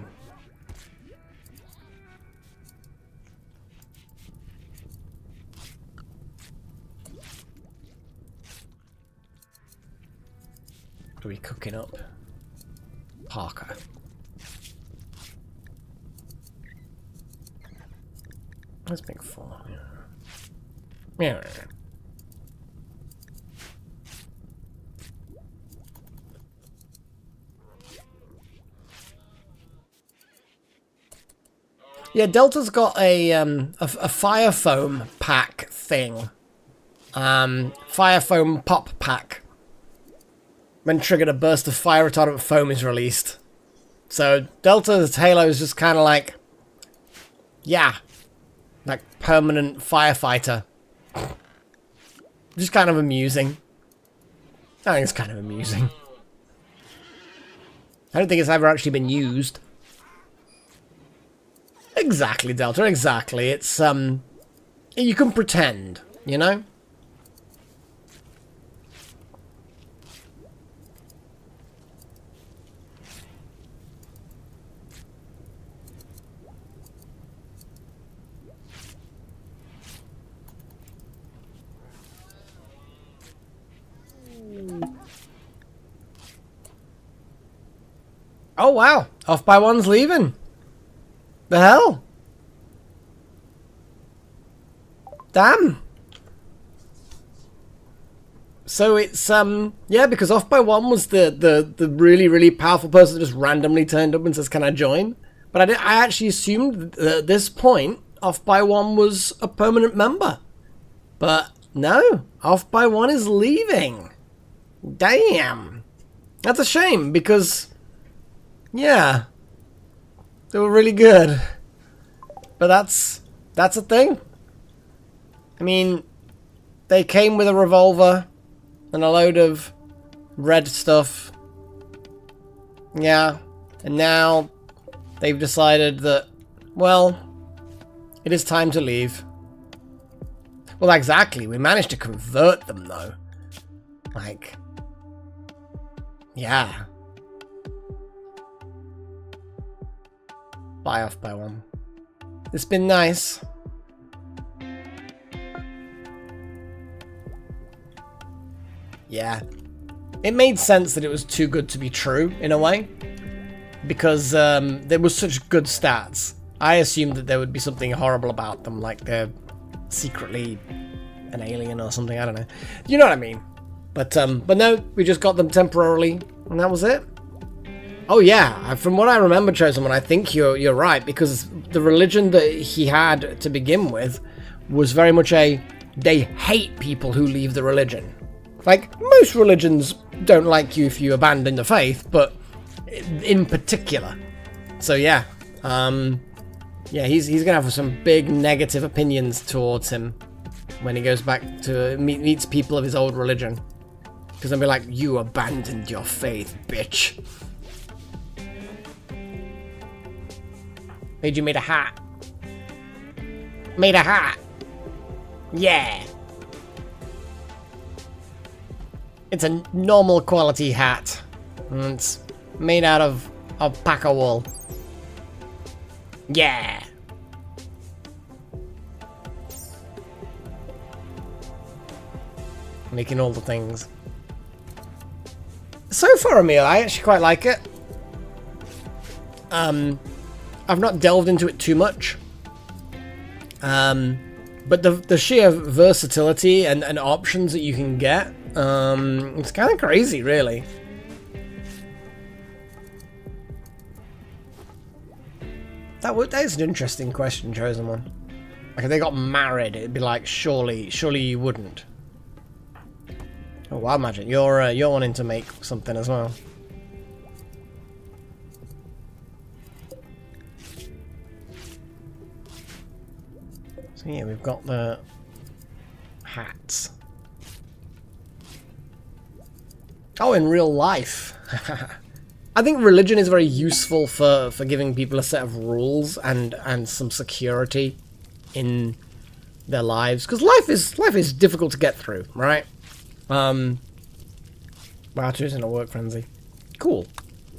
A: What are we cooking up? Parker. Let's make 4. Yeah. Yeah, Delta's got a fire foam pack thing. Fire foam pop pack. When triggered, a burst of fire retardant foam is released. So Delta's Halo is just kind of like, yeah, like permanent firefighter. Just kind of amusing. I think it's kind of amusing. I don't think it's ever actually been used. Exactly, Delta, exactly. It's, you can pretend, you know? Oh, wow. Off by one's leaving. The hell? Damn. So it's, yeah, because Off by One was the really, really powerful person that just randomly turned up and says, can I join? But I actually assumed that at this point, Off by One was a permanent member. But no, Off by One is leaving. Damn. That's a shame because, yeah, they were really good. But that's a thing. I mean, they came with a revolver and a load of red stuff. Yeah. And now they've decided that, well, it is time to leave. Well, exactly. We managed to convert them, though. Like, yeah. Bye, Off by One. It's been nice. Yeah. It made sense that it was too good to be true, in a way. Because there was such good stats. I assumed that there would be something horrible about them, like they're secretly an alien or something, I don't know. You know what I mean? But no, we just got them temporarily, and that was it. Oh yeah, from what I remember, Chosen One, I think you're right, because the religion that he had to begin with was very much a, they hate people who leave the religion. Like, most religions don't like you if you abandon the faith, but in particular. So yeah, yeah, he's gonna have some big negative opinions towards him when he goes back to meets people of his old religion. Because they'll be like, you abandoned your faith, bitch. Made you made a hat. Made a hat. Yeah. It's a normal quality hat. And it's made out of alpaca wool. Yeah. Making all the things. So far, Emil, I actually quite like it. I've not delved into it too much. But the sheer versatility and options that you can get, it's kind of crazy, really. That is an interesting question, Chosen One. Like, if they got married, it'd be like, surely you wouldn't. Oh, Wild Magic, you're wanting to make something as well. So yeah, we've got the hats. Oh, in real life. I think religion is very useful for giving people a set of rules and some security in their lives, because life is difficult to get through, right? Wow, Tu's in a work frenzy. Cool.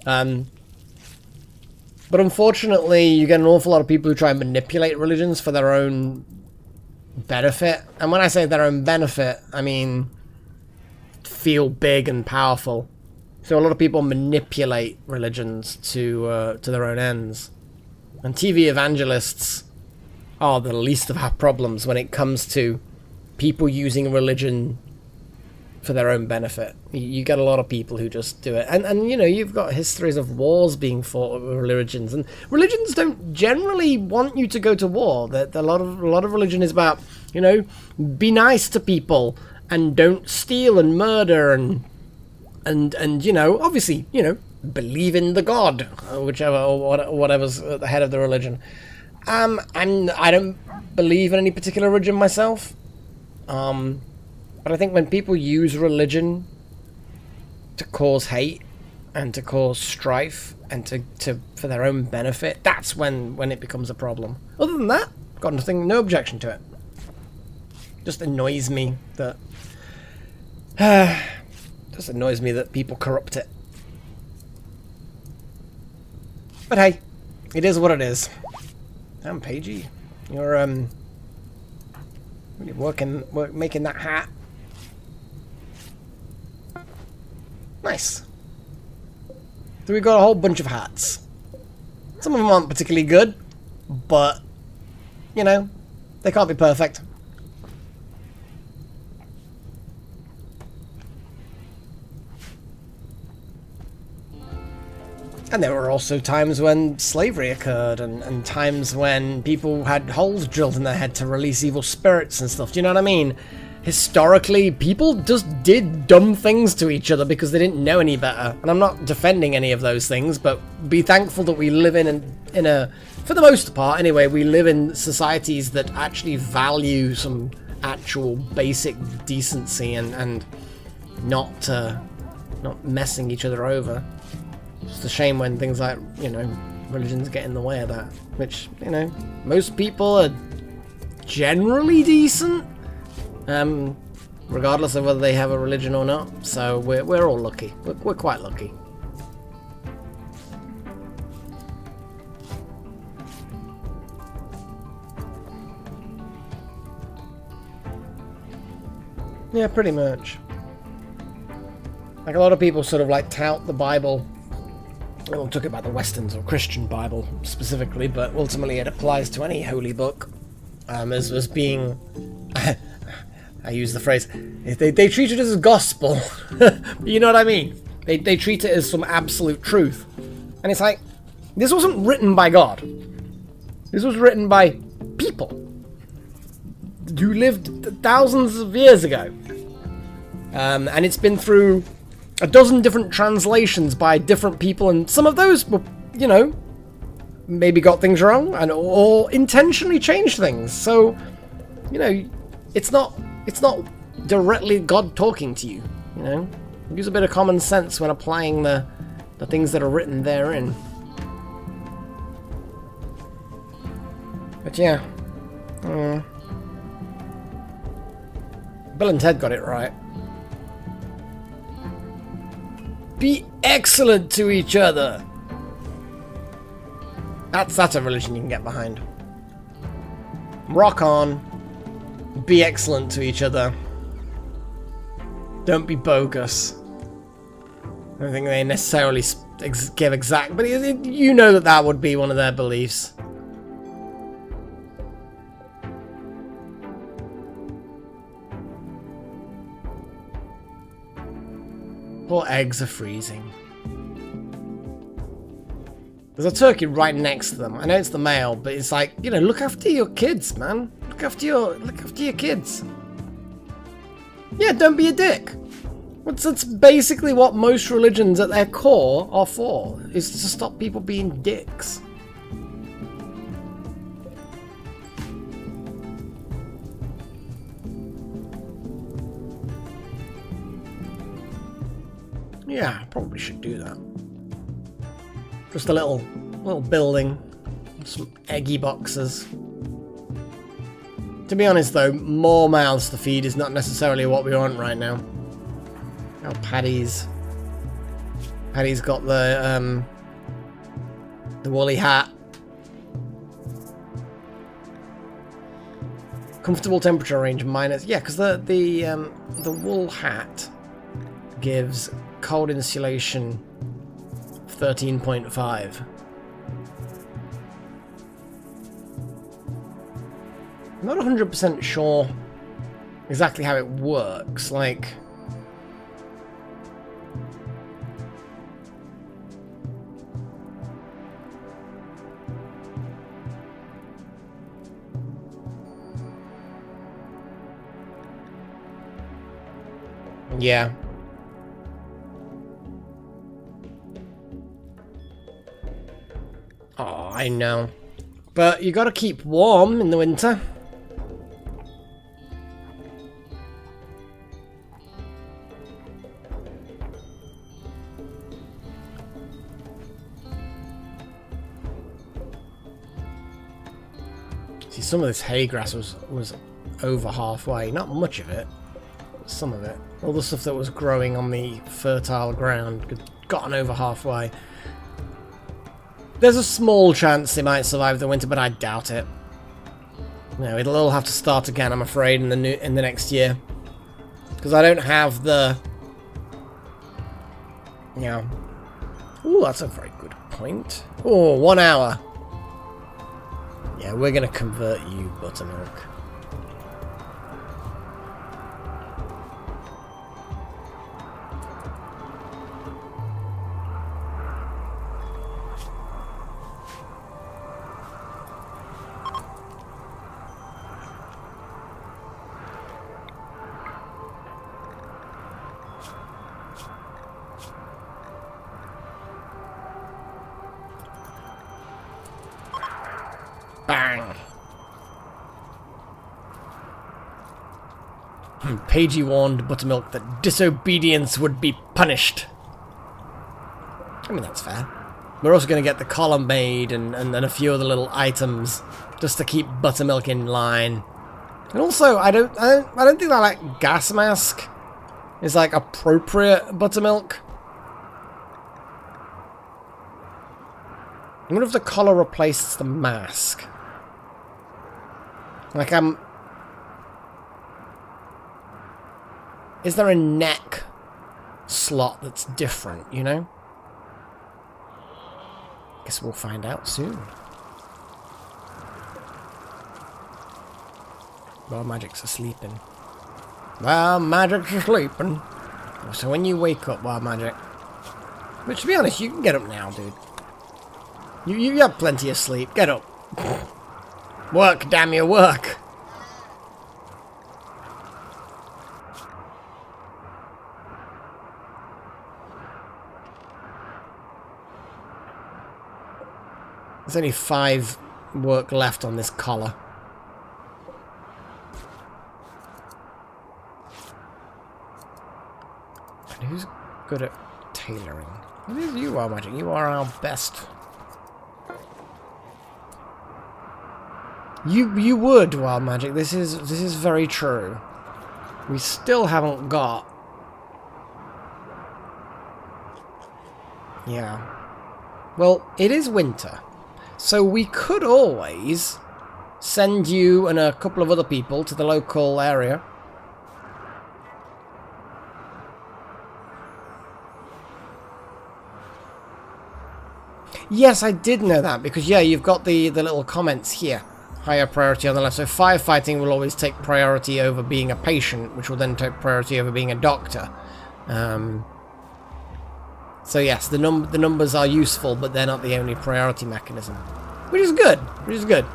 A: But unfortunately, you get an awful lot of people who try and manipulate religions for their own benefit. And when I say their own benefit, I mean feel big and powerful. So a lot of people manipulate religions to their own ends. And TV evangelists are the least of our problems when it comes to people using religion for their own benefit. You get a lot of people who just do it. And you know, you've got histories of wars being fought with religions, and religions don't generally want you to go to war. A lot of religion is about, you know, be nice to people and don't steal and murder and you know, obviously, you know, believe in the God, or whichever, or whatever's at the head of the religion. I don't believe in any particular religion myself. But I think when people use religion to cause hate and to cause strife and to for their own benefit, that's when it becomes a problem. Other than that, got nothing, no objection to it. Just annoys me that people corrupt it. But hey, it is what it is. Damn, Pagey, you're really making that hat. Nice. So we got a whole bunch of hats. Some of them aren't particularly good, but you know, they can't be perfect. And there were also times when slavery occurred, and times when people had holes drilled in their head to release evil spirits and stuff. Do you know what I mean? Historically, people just did dumb things to each other because they didn't know any better. And I'm not defending any of those things, but be thankful that we live in a for the most part anyway, we live in societies that actually value some actual basic decency and not messing each other over. It's a shame when things like, you know, religions get in the way of that, which, you know, most people are generally decent, regardless of whether they have a religion or not. So we're all lucky. We're quite lucky. Yeah, pretty much. Like, a lot of people sort of like tout the Bible. I won't talk about the Westerns or Christian Bible specifically, but ultimately it applies to any holy book as being, I use the phrase, they treat it as a gospel. You know what I mean? They treat it as some absolute truth. And it's like, this wasn't written by God. This was written by people who lived thousands of years ago. And it's been through a dozen different translations by different people, and some of those were, you know, maybe got things wrong or intentionally changed things. So, you know, it's not directly God talking to you. You know, use a bit of common sense when applying the things that are written therein. But yeah, Bill and Ted got it right. Be excellent to each other. That's a religion you can get behind. Rock on. Be excellent to each other. Don't be bogus. I don't think they necessarily give exact, but you know that would be one of their beliefs. Poor eggs are freezing. There's a turkey right next to them. I know it's the male, but it's like, you know, look after your kids, man. Look after your kids. Yeah, don't be a dick. That's basically what most religions at their core are for, is to stop people being dicks. Yeah, I probably should do that. Just a little building, some eggy boxes. To be honest though, more mouths to feed is not necessarily what we want right now. Oh, Paddy's got the woolly hat. Comfortable temperature range minus, yeah, because the wool hat gives cold insulation 13.5. I'm not 100% sure exactly how it works, like... Yeah. Oh, I know. But you gotta keep warm in the winter. See, some of this hay grass was over halfway. Not much of it. Some of it. All the stuff that was growing on the fertile ground had gotten over halfway. There's a small chance they might survive the winter, but I doubt it. No, it'll all have to start again, I'm afraid, in the next year, because I don't have the. Yeah. Ooh, that's a very good point. Oh, 1 hour. Yeah, we're gonna convert you, Buttermilk. Bang! Pagey warned Buttermilk that disobedience would be punished. I mean, that's fair. We're also going to get the column made and a few other little items just to keep Buttermilk in line. And also, I don't think that like gas mask is like appropriate Buttermilk. I wonder if the collar replaces the mask. Like, is there a neck slot that's different, you know? Guess we'll find out soon. Wild Magic's sleeping. Wild Magic's sleeping. So when you wake up, Wild Magic... But to be honest, you can get up now, dude. You have plenty of sleep. Get up. Work, damn you, work. There's only 5 work left on this collar. And who's good at tailoring? It is you, Wild Magic. You are our best. You would, Wild Magic. This is very true. We still haven't got. Yeah. Well, it is winter, so we could always send you and a couple of other people to the local area. Yes, I did know that because yeah, you've got the little comments here. Higher priority on the left. So firefighting will always take priority over being a patient, which will then take priority over being a doctor. So yes, the numbers are useful, but they're not the only priority mechanism. Which is good, which is good.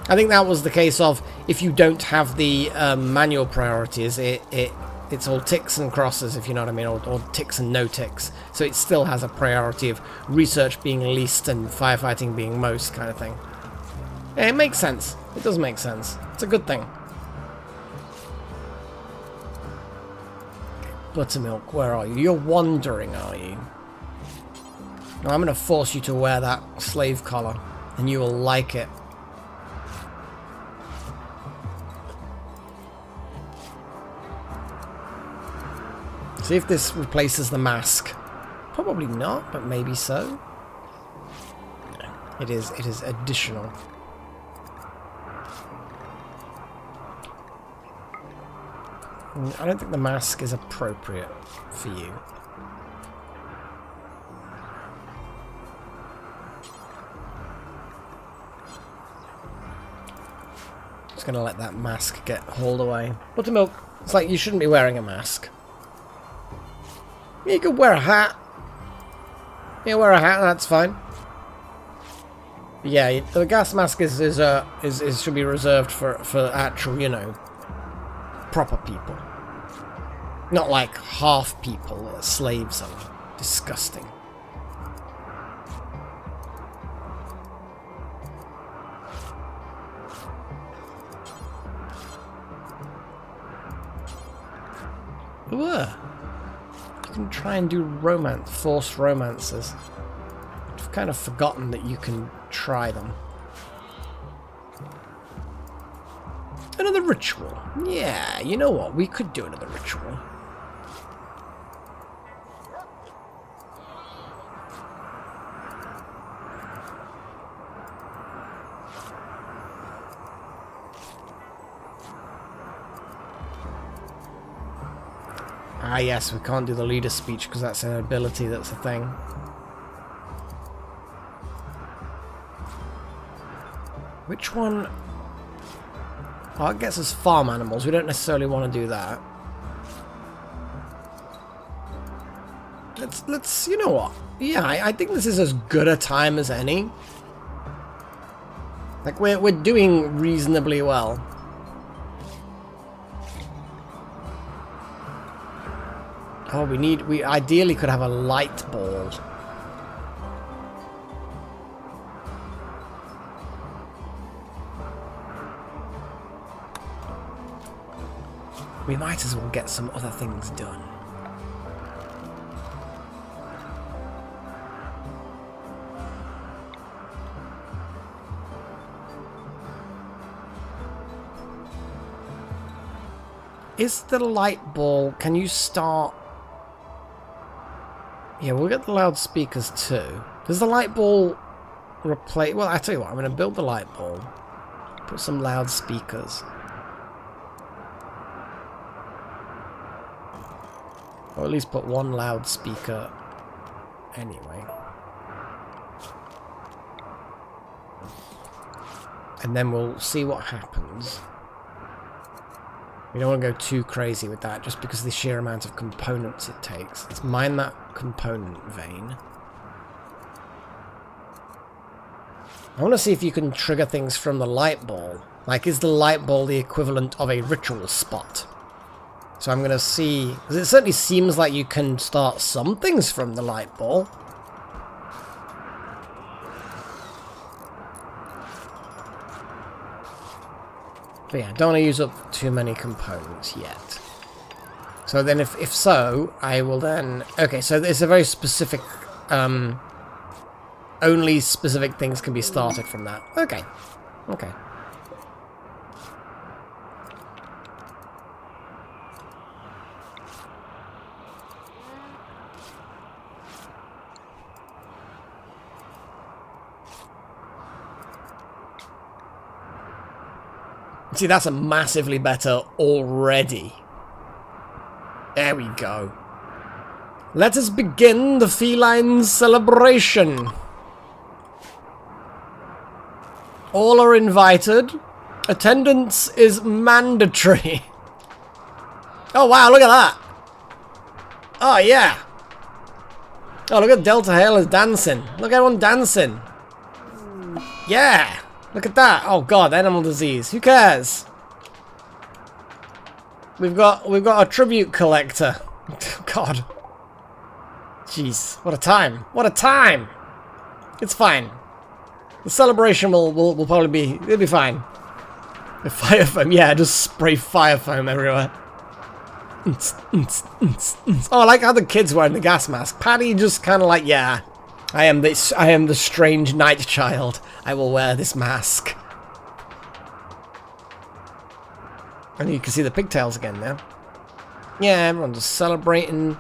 A: I think that was the case of, if you don't have the manual priorities, it's all ticks and crosses, if you know what I mean, or ticks and no ticks. So it still has a priority of research being least and firefighting being most, kind of thing. Yeah, it makes sense. It does make sense. It's a good thing. Buttermilk, where are you? You're wandering, are you? No, I'm going to force you to wear that slave collar, and you will like it. See if this replaces the mask. Probably not, but maybe so. It is additional. I don't think the mask is appropriate for you. Just gonna let that mask get hauled away. Buttermilk, it's like you shouldn't be wearing a mask. You could wear a hat. Yeah, wear a hat, that's fine. But yeah, the gas mask is should be reserved for actual, you know, proper people. Not like half people that slaves are. Disgusting. Ooh. You can try and do forced romances. I've kind of forgotten that you can try them. Another ritual. Yeah, you know what? We could do another ritual. Ah yes, we can't do the leader speech because that's an ability, that's a thing. Which one? Oh, it gets us farm animals. We don't necessarily want to do that. Let's you know what? Yeah, I think this is as good a time as any. Like we're doing reasonably well. Oh, we ideally could have a light ball. We might as well get some other things done. Is the light ball... Can you start... Yeah, we'll get the loudspeakers too. Does the light ball replace... Well, I tell you what, I'm going to build the light ball. Put some loudspeakers. Or at least put one loudspeaker anyway. And then we'll see what happens. We don't want to go too crazy with that, just because of the sheer amount of components it takes. Let's mine that component vein. I want to see if you can trigger things from the light ball. Like, is the light ball the equivalent of a ritual spot? So I'm going to see... Because it certainly seems like you can start some things from the light ball. But yeah, don't want to use up too many components yet. So then if so, I will then... Okay, so it's a very specific... only specific things can be started from that. Okay. Okay. See, that's a massively better already. There we go. Let us begin the feline celebration. All are invited. Attendance is mandatory. Oh wow, look at that. Oh yeah. Oh, look at Delta Hailers dancing. Look at everyone dancing. Yeah. Look at that. Oh god, animal disease. Who cares? We've got a tribute collector. God. Jeez. What a time. What a time. It's fine. The celebration will probably be... It'll be fine. The fire foam. Yeah, just spray fire foam everywhere. Oh, I like how the kid's wearing the gas mask. Paddy just kind of like, yeah, I am the strange night child. I will wear this mask. And you can see the pigtails again now. Yeah, everyone's just celebrating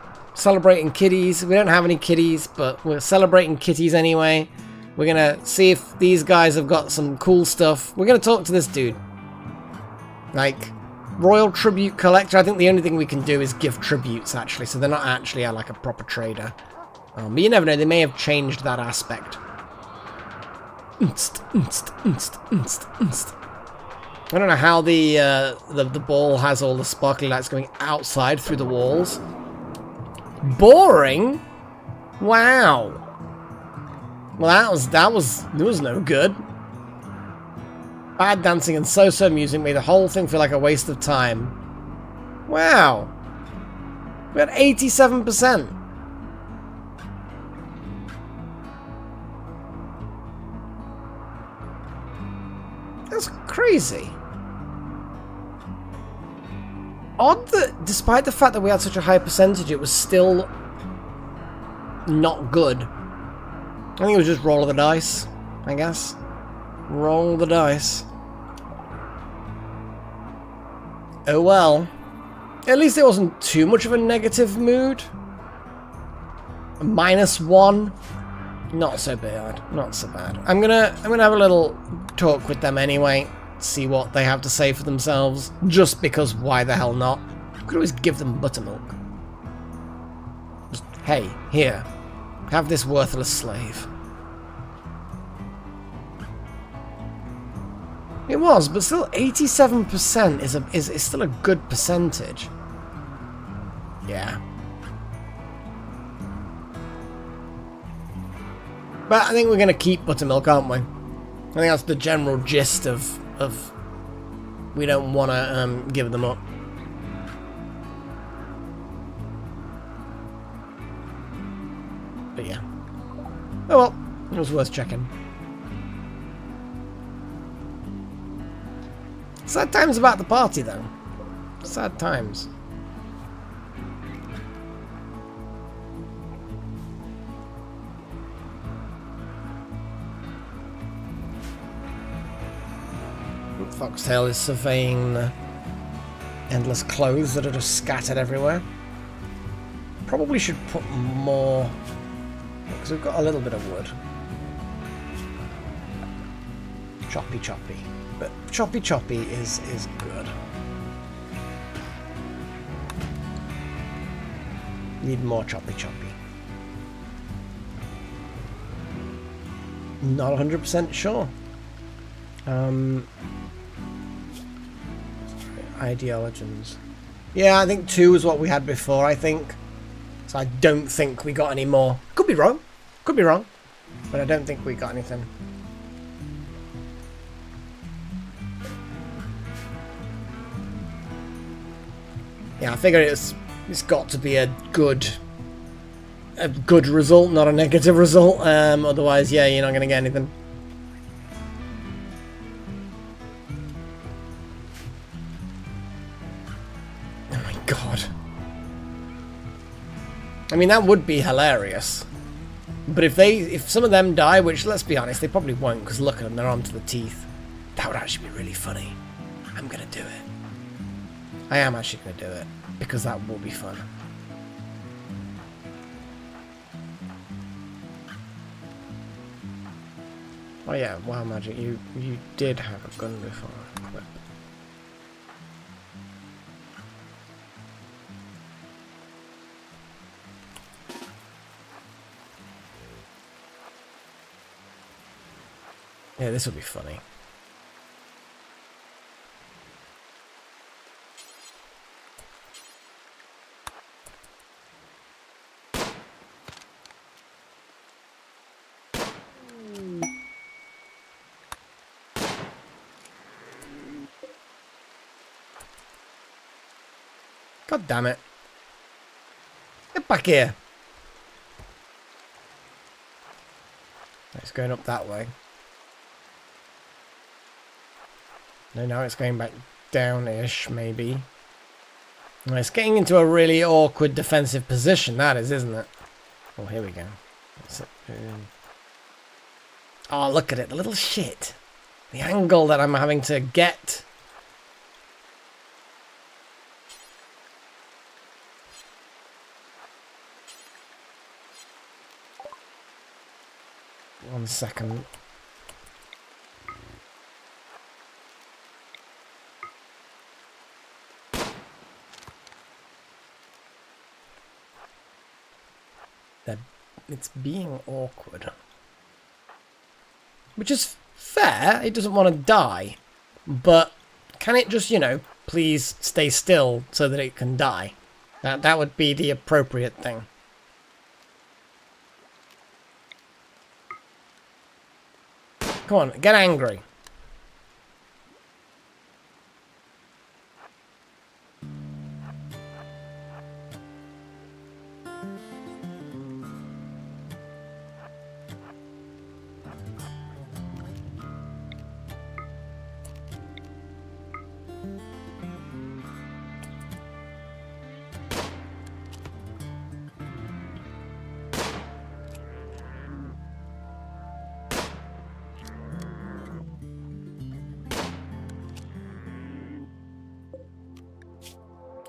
A: kitties. We don't have any kitties, but we're celebrating kitties anyway. We're gonna see if these guys have got some cool stuff. We're gonna talk to this dude. Like, Royal Tribute Collector. I think the only thing we can do is give tributes, actually. So they're not actually like a proper trader. But you never know. They may have changed that aspect. I don't know how the ball has all the sparkly lights going outside through the walls. Boring? Wow. Well, that was no good. Bad dancing and so music made the whole thing feel like a waste of time. Wow. We had 87%. That's crazy. Odd that despite the fact that we had such a high percentage, it was still not good. I think it was just roll of the dice, I guess. Roll the dice. Oh well. At least it wasn't too much of a negative mood. A -1. Not so bad. Not so bad. I'm gonna have a little talk with them anyway. See what they have to say for themselves. Just because why the hell not? We could always give them buttermilk. Just, hey, here. Have this worthless slave. It was, but still 87% is still a good percentage. Yeah. But I think we're going to keep buttermilk, aren't we? I think that's the general gist of we don't want to give them up. But yeah. Oh well, it was worth checking. Sad times about the party, though. Sad times. Foxtail is surveying the endless clothes that are just scattered everywhere. Probably should put more, because we've got a little bit of wood. Choppy. But choppy is good. Need more choppy. Not 100% sure. Ideologens. Yeah, I think 2 is what we had before, I think. So I don't think we got any more. Could be wrong. But I don't think we got anything. Yeah, I figured it's got to be a good result, not a negative result. Otherwise, yeah, you're not going to get anything. Oh my god. I mean, that would be hilarious. But if some of them die, which let's be honest, they probably won't, because look at them, they're onto the teeth. That would actually be really funny. I'm gonna do it. I am actually gonna do it, because that will be fun. Oh yeah, wow magic, you did have a gun before. Equipped. Yeah, this will be funny. God damn it. Get back here. It's going up that way. No, now it's going back down-ish, maybe. Well, it's getting into a really awkward defensive position, that is, isn't it? Oh, here we go. Oh, look at it, the little shit. The angle that I'm having to get. One second. It's being awkward. Which is fair, it doesn't want to die. But can it just, you know, please stay still so that it can die? That would be the appropriate thing. Come on, get angry.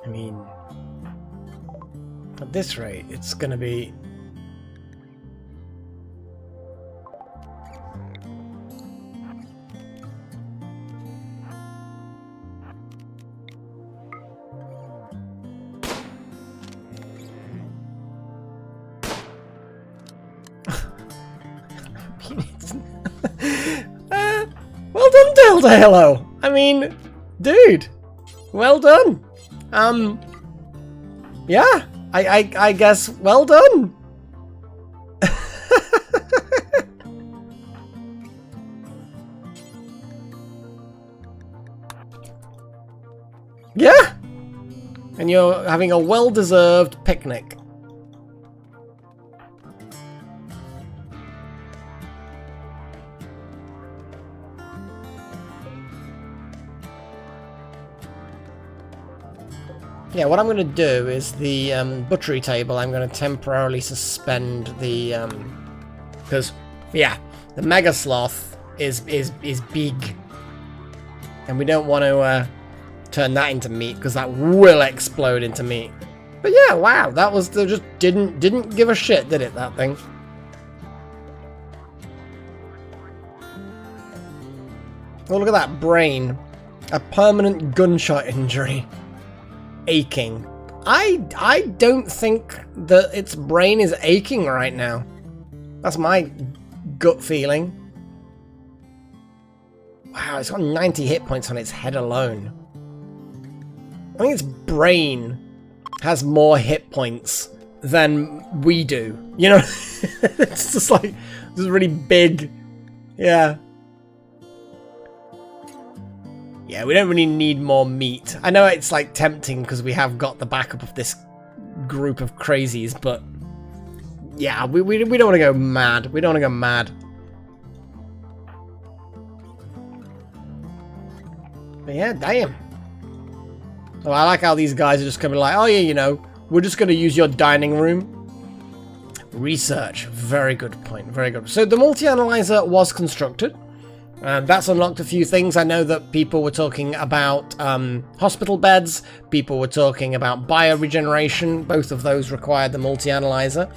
A: I mean, at this rate, it's going to be... well done, Telltale! I mean, dude, well done. Yeah, I guess well done. Yeah, and you're having a well-deserved picnic. Yeah, what I'm going to do is the butchery table, I'm going to temporarily suspend the... because, yeah, the Mega Sloth is big. And we don't want to turn that into meat, because that will explode into meat. But yeah, wow, that was... They just didn't give a shit, did it, that thing? Oh, look at that brain. A permanent gunshot injury. Aching. I don't think that its brain is aching right now. That's my gut feeling. Wow, it's got 90 hit points on its head alone. I think its brain has more hit points than we do. You know, it's just like this really big. Yeah. Yeah, we don't really need more meat. I know it's like tempting because we have got the backup of this group of crazies, but yeah, we don't want to go mad. We don't want to go mad. But yeah, damn. Oh, I like how these guys are just coming like, oh yeah, you know, we're just going to use your dining room. Research. Very good point. Very good. So the multi-analyzer was constructed. That's unlocked a few things. I know that people were talking about hospital beds. People were talking about bioregeneration. Both of those require the multi-analyzer.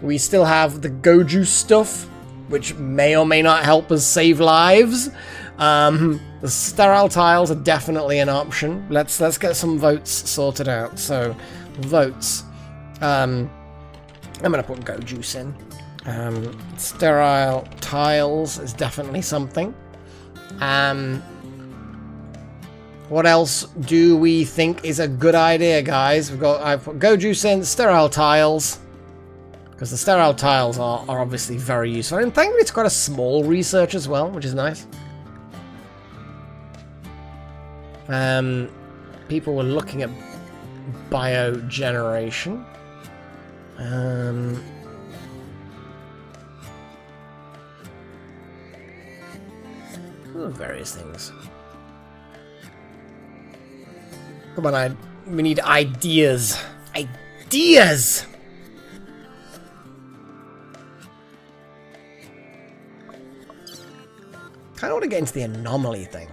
A: We still have the Goju stuff, which may or may not help us save lives. The sterile tiles are definitely an option. Let's get some votes sorted out. So, votes. I'm going to put Gojuice in. Sterile tiles is definitely something. What else do we think is a good idea, guys? I've put Gojuice in, sterile tiles, because the sterile tiles are obviously very useful. And thankfully it's quite a small research as well, which is nice. People were looking at biogeneration. Various things. Come on, we need ideas. Ideas! Kind of want to get into the anomaly thing.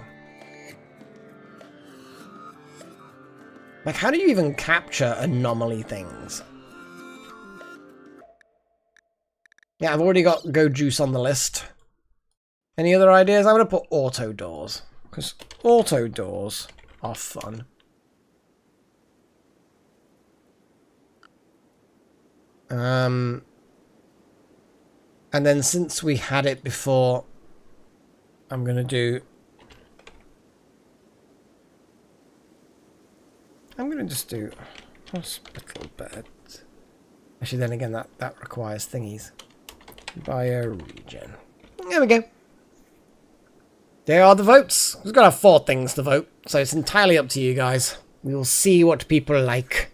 A: Like, how do you even capture anomaly things? Yeah, I've already got Go Juice on the list. Any other ideas? I'm going to put auto doors, because auto doors are fun. And then since we had it before, I'm going to just do hospital beds. Actually, then again, that requires thingies. Bioregion. There we go. There are the votes. We've got to have 4 things to vote, so it's entirely up to you guys. We will see what people like.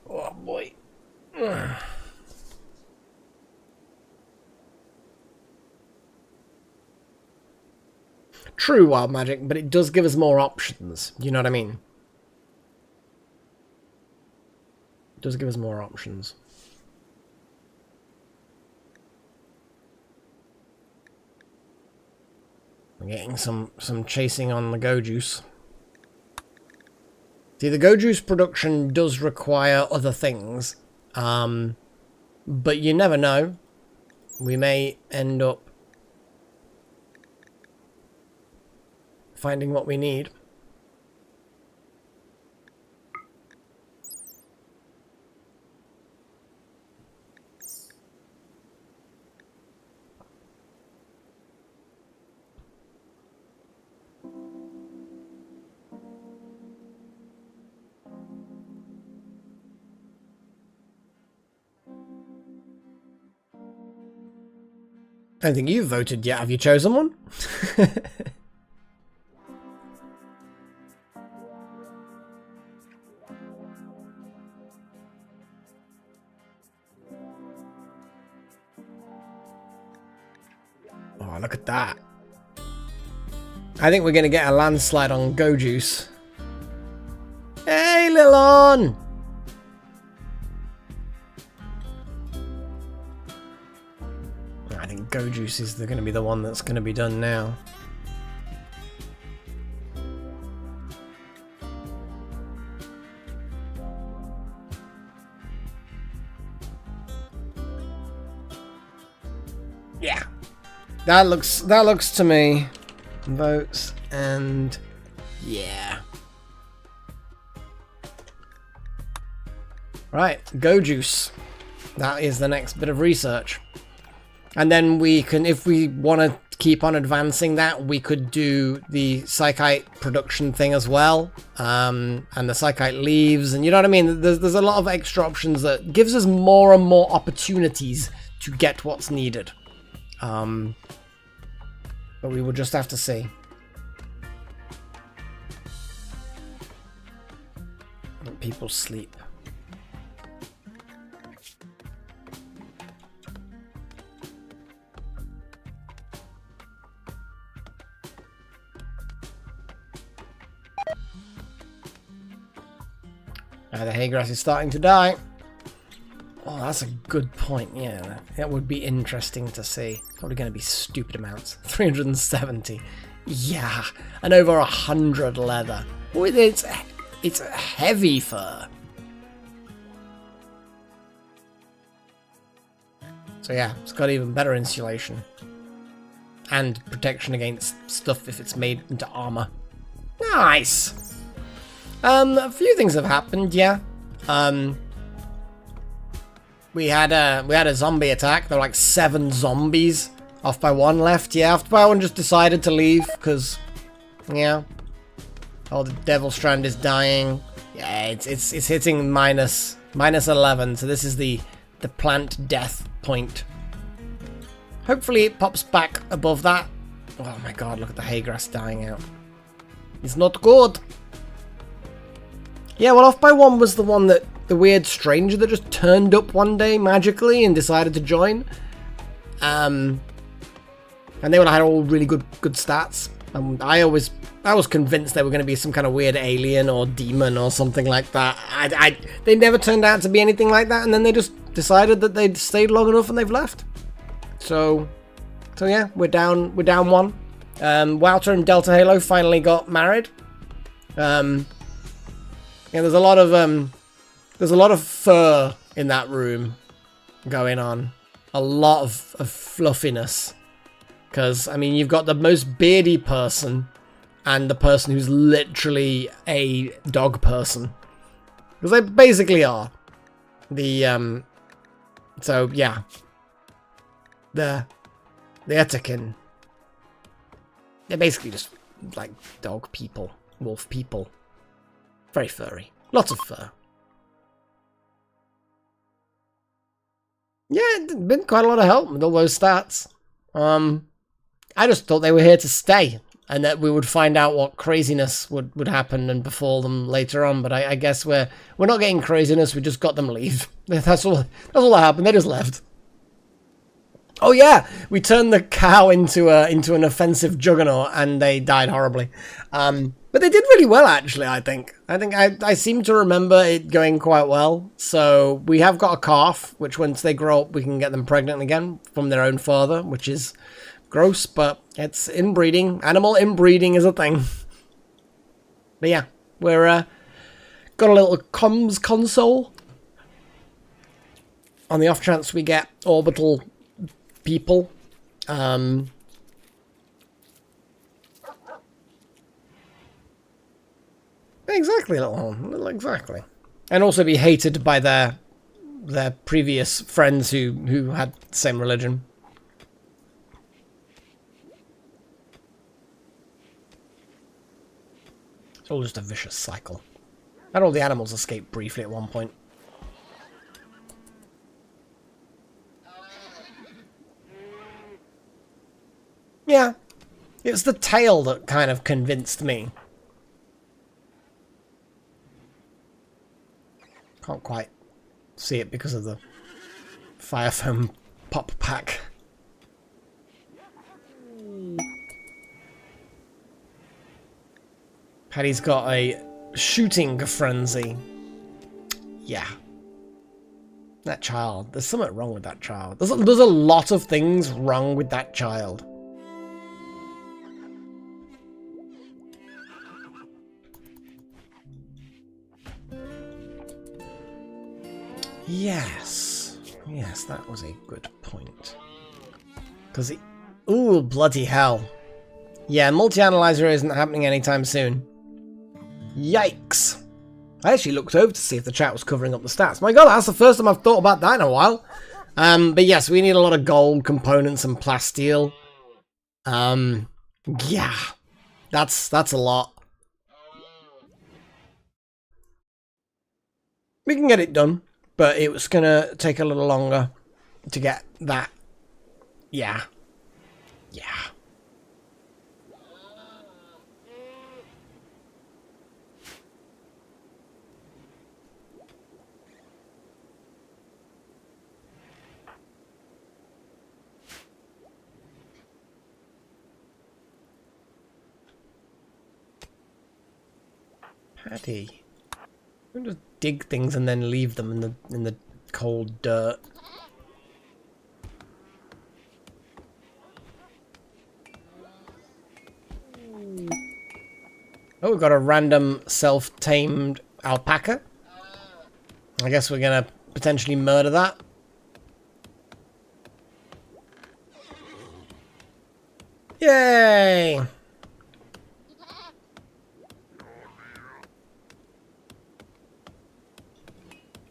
A: Oh boy. Ugh. True wild magic, but it does give us more options. You know what I mean? Does give us more options. I'm getting some chasing on the Go Juice. See, the Go Juice production does require other things, but you never know. We may end up finding what we need. I don't think you've voted yet. Have you chosen one? Oh, look at that. I think we're going to get a landslide on Go Juice. Hey, Lilon! I think Go Juice is going to be the one that's going to be done now. Yeah. That looks to me. Votes and yeah. Right, Go Juice. That is the next bit of research. And then we can, if we want to keep on advancing that, we could do the Psychite production thing as well. And the Psychite leaves, and you know what I mean? There's a lot of extra options that gives us more and more opportunities to get what's needed. But we will just have to see. Let people sleep. The hay grass is starting to die. Oh, that's a good point. Yeah, that would be interesting to see. Probably going to be stupid amounts. 370. Yeah, and over 100 leather. With it's heavy fur. So yeah, it's got even better insulation and protection against stuff if it's made into armor. Nice. A few things have happened, yeah. We had a zombie attack. There were like 7 zombies. Off by 1 left, yeah. Off by 1 just decided to leave because, yeah. Oh, the Devil Strand is dying. Yeah, it's hitting minus 11. So this is the plant death point. Hopefully it pops back above that. Oh my god, look at the hay grass dying out. It's not good. Yeah, well, off by one was the one that the weird stranger that just turned up one day magically and decided to join. And they would have had all really good stats. I was convinced they were going to be some kind of weird alien or demon or something like that. They never turned out to be anything like that, and then they just decided that they'd stayed long enough and they've left. So yeah, we're down one. Wouter and Delta Halo finally got married. Yeah, there's a lot of fur in that room going on. A lot of fluffiness. Because, I mean, you've got the most beardy person and the person who's literally a dog person. Because they basically are. So, yeah. The Etikin. They're basically just, like, dog people. Wolf people. Very furry. Lots of fur. Yeah, it's been quite a lot of help with all those stats. I just thought they were here to stay, and that we would find out what craziness would happen and befall them later on. But I guess we're not getting craziness. We just got them leave. That's all that happened. They just left. Oh yeah, we turned the cow into an offensive juggernaut, and they died horribly. But they did really well, actually. I think I seem to remember it going quite well. So we have got a calf, which once they grow up, we can get them pregnant again from their own father, which is gross, but it's inbreeding. Animal inbreeding is a thing. But yeah, we're got a little comms console. On the off chance we get orbital people. Exactly, little exactly. And also be hated by their previous friends who had the same religion. It's all just a vicious cycle. And all the animals escape briefly at one point. Yeah. It's the tail that kind of convinced me. Can't quite see it because of the fire foam pop pack. Paddy's got a shooting frenzy. Yeah. That child. There's something wrong with that child. There's a lot of things wrong with that child. Yes. Yes, that was a good point. Because it... Ooh, bloody hell. Yeah, multi-analyzer isn't happening anytime soon. Yikes. I actually looked over to see if the chat was covering up the stats. My god, that's the first time I've thought about that in a while. But yes, we need a lot of gold components and plasteel. Yeah. That's a lot. We can get it done, but it was gonna take a little longer to get that. Yeah. Yeah. Paddy. Don't just dig things and then leave them in the cold dirt. Oh, we've got a random self-tamed alpaca. I guess we're gonna potentially murder that. Yay!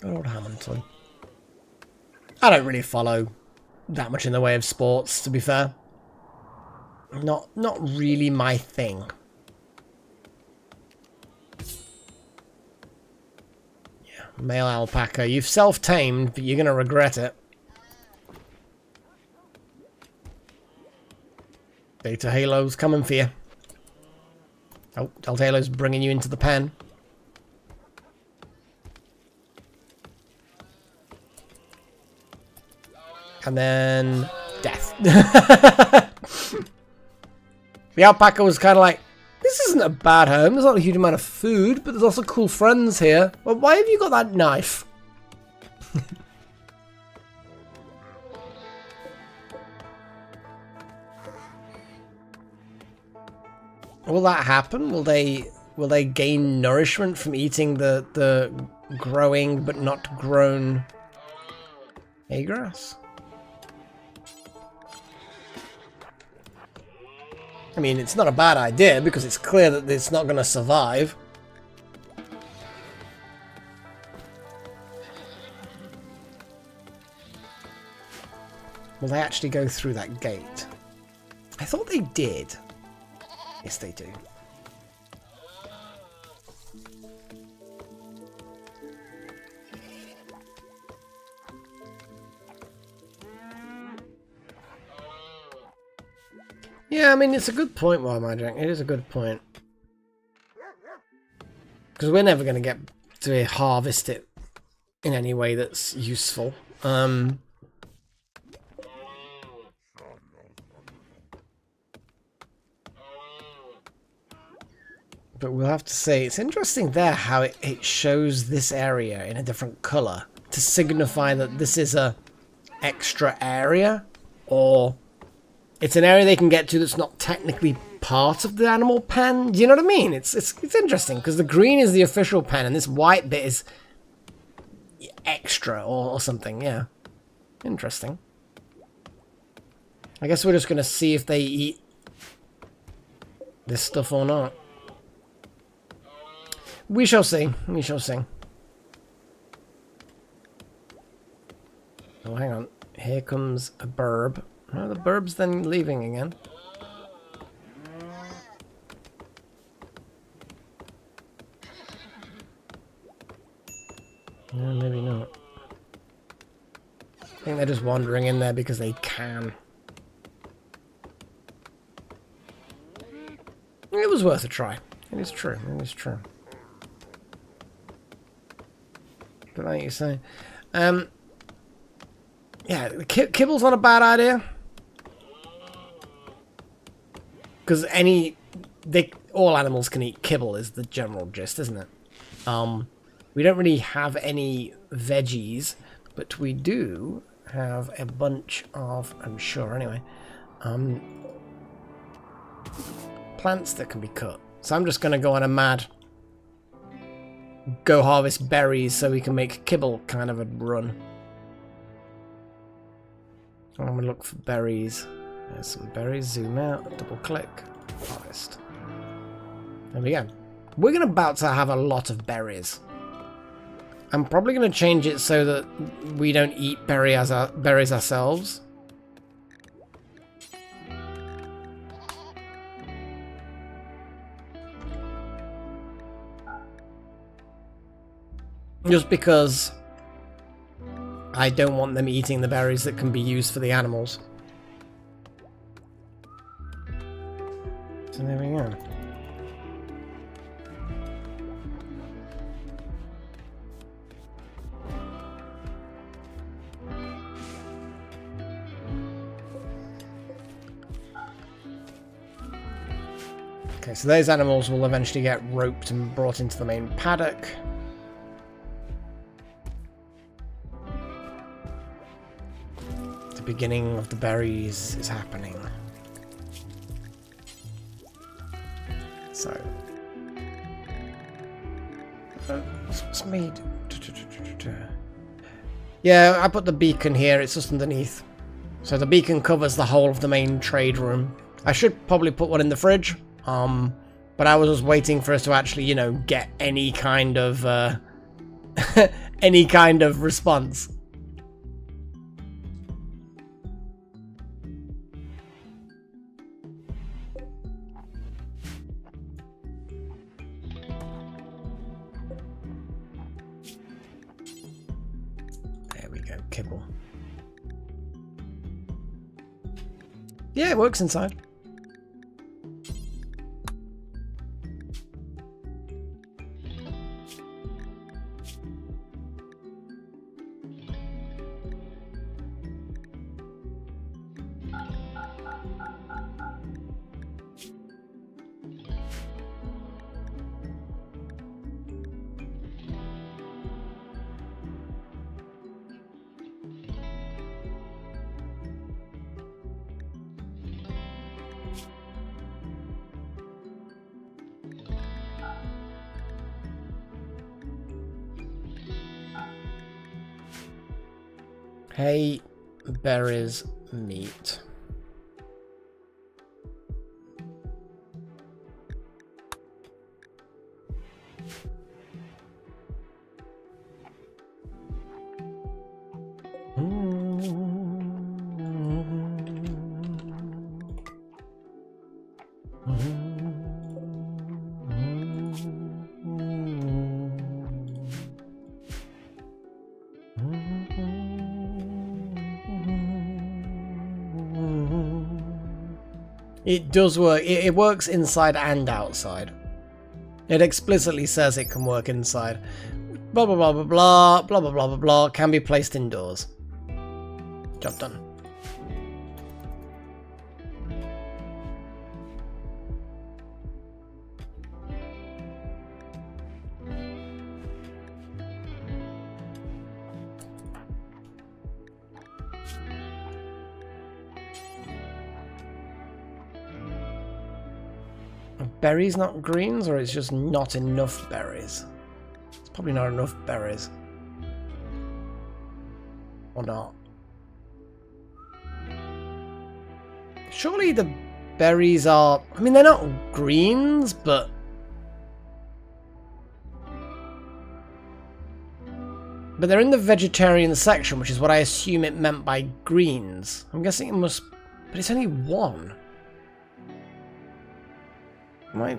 A: Good old Hamilton. I don't really follow that much in the way of sports, to be fair. Not really my thing. Yeah, male alpaca. You've self-tamed, but you're gonna regret it. Delta Halo's coming for you. Oh, Delta Halo's bringing you into the pen. And then death. The alpaca was kind of like, this isn't a bad home. There's not a huge amount of food, but there's also cool friends here. Well, why have you got that knife? Will that happen? Will they gain nourishment from eating the growing but not grown hay grass? I mean, it's not a bad idea because it's clear that it's not going to survive. Will they actually go through that gate? I thought they did. Yes, they do. Yeah, I mean, it's a good point, Wild Magic. It is a good point. Because we're never going to get to harvest it in any way that's useful. But we'll have to say, it's interesting there how it shows this area in a different colour to signify that this is a extra area, or it's an area they can get to that's not technically part of the animal pen. Do you know what I mean? It's interesting because the green is the official pen and this white bit is extra or something. Yeah, interesting. I guess we're just gonna see if they eat this stuff or not. We shall see. We shall see. Oh, hang on. Here comes a burb. Oh, the burb's then leaving again. No, maybe not. I think they're just wandering in there because they can. It was worth a try. It is true. It is true. But like you say, yeah, kibble's not a bad idea. Because all animals can eat kibble is the general gist, isn't it? We don't really have any veggies, but we do have a bunch of, I'm sure anyway, plants that can be cut. So I'm just going to go on a mad go harvest berries so we can make kibble kind of a run. I'm going to look for berries. There's some berries, zoom out, double click, harvest. There we go. We're about to have a lot of berries. I'm probably going to change it so that we don't eat berries ourselves. Just because I don't want them eating the berries that can be used for the animals. So there we go. Okay, so those animals will eventually get roped and brought into the main paddock. The beginning of the berries is happening. So, what's made? Yeah, I put the beacon here. It's just underneath. So the beacon covers the whole of the main trade room. I should probably put one in the fridge. But I was just waiting for us to actually, you know, get any kind of any kind of response. There we go, kibble. Yeah, it works inside. Hay, berries, meat. It does work. It works inside and outside. It explicitly says it can work inside. Blah blah blah blah blah blah blah blah blah blah. Can be placed indoors. Job done. Are berries not greens, or it's just not enough berries? It's probably not enough berries. Or not. Surely the berries are... I mean, they're not greens, but... But they're in the vegetarian section, which is what I assume it meant by greens. I'm guessing it must... But it's only one. Might...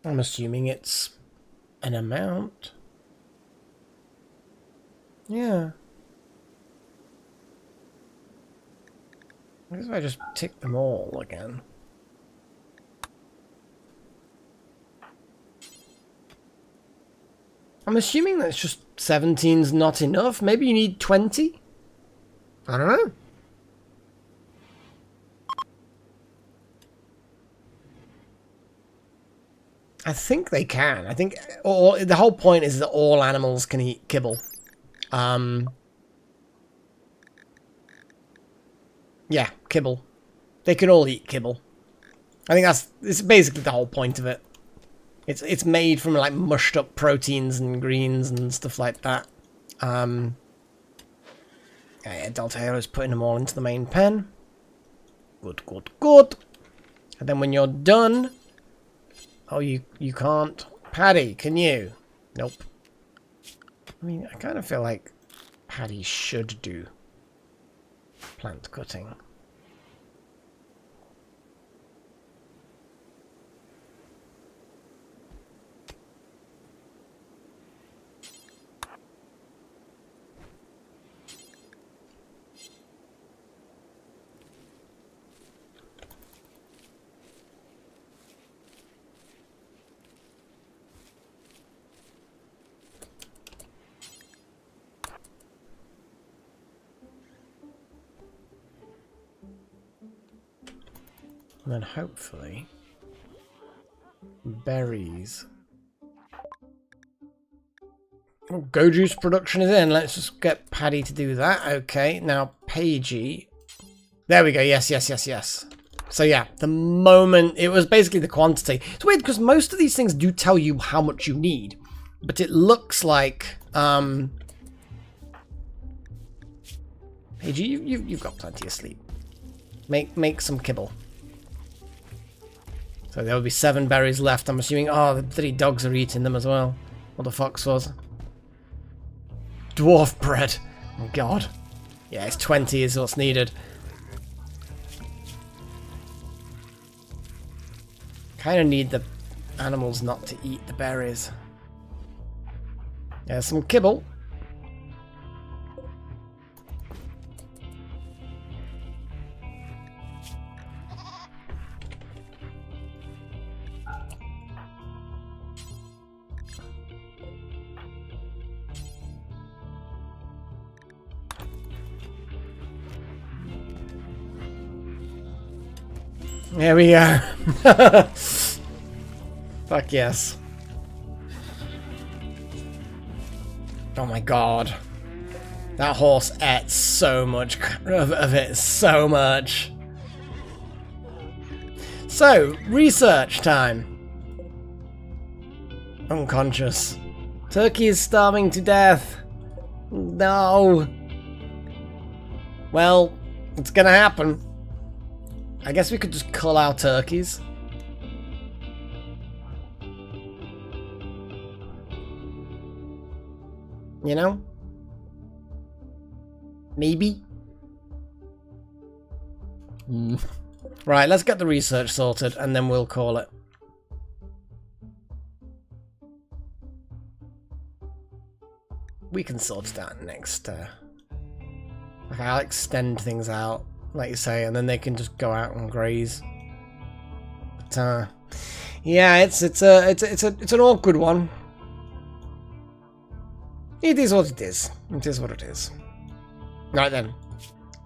A: I'm assuming it's an amount. Yeah. I guess if I just tick them all again. I'm assuming that's just 17's not enough. Maybe you need 20? I don't know. I think they can. I think the whole point is that all animals can eat kibble. Yeah, kibble. They can all eat kibble. I think it's basically the whole point of it. It's made from like mushed up proteins and greens and stuff like that. Yeah, Delta Hero's putting them all into the main pen. Good, good, good. And then when you're done... Oh, you can't. Paddy, can you? Nope. I mean, I kind of feel like Paddy should do plant cutting. And then hopefully berries. Oh, go juice production is in. Let's just get Paddy to do that. Okay, now Pagey. There we go. Yes, yes, yes, yes. So yeah, the moment it was basically the quantity. It's weird because most of these things do tell you how much you need, but it looks like Pagey, you've got plenty of sleep. Make some kibble. So there will be 7 berries left. I'm assuming. Oh, the 3 dogs are eating them as well. What the fox was. Dwarf bread. Oh god. Yeah, it's 20 is what's needed. Kind of need the animals not to eat the berries. Yeah, some kibble. Here we go. Fuck yes. Oh my god. That horse ate so much of it, so much. So, research time. Unconscious. Turkey is starving to death. No. Well, it's gonna happen. I guess we could just cull our turkeys. You know? Maybe. Right, let's get the research sorted and then we'll call it. We can sort it out next. Like I'll extend things out, like you say, and then they can just go out and graze. But yeah, it's an awkward one. It is what it is. It is what it is. Right then,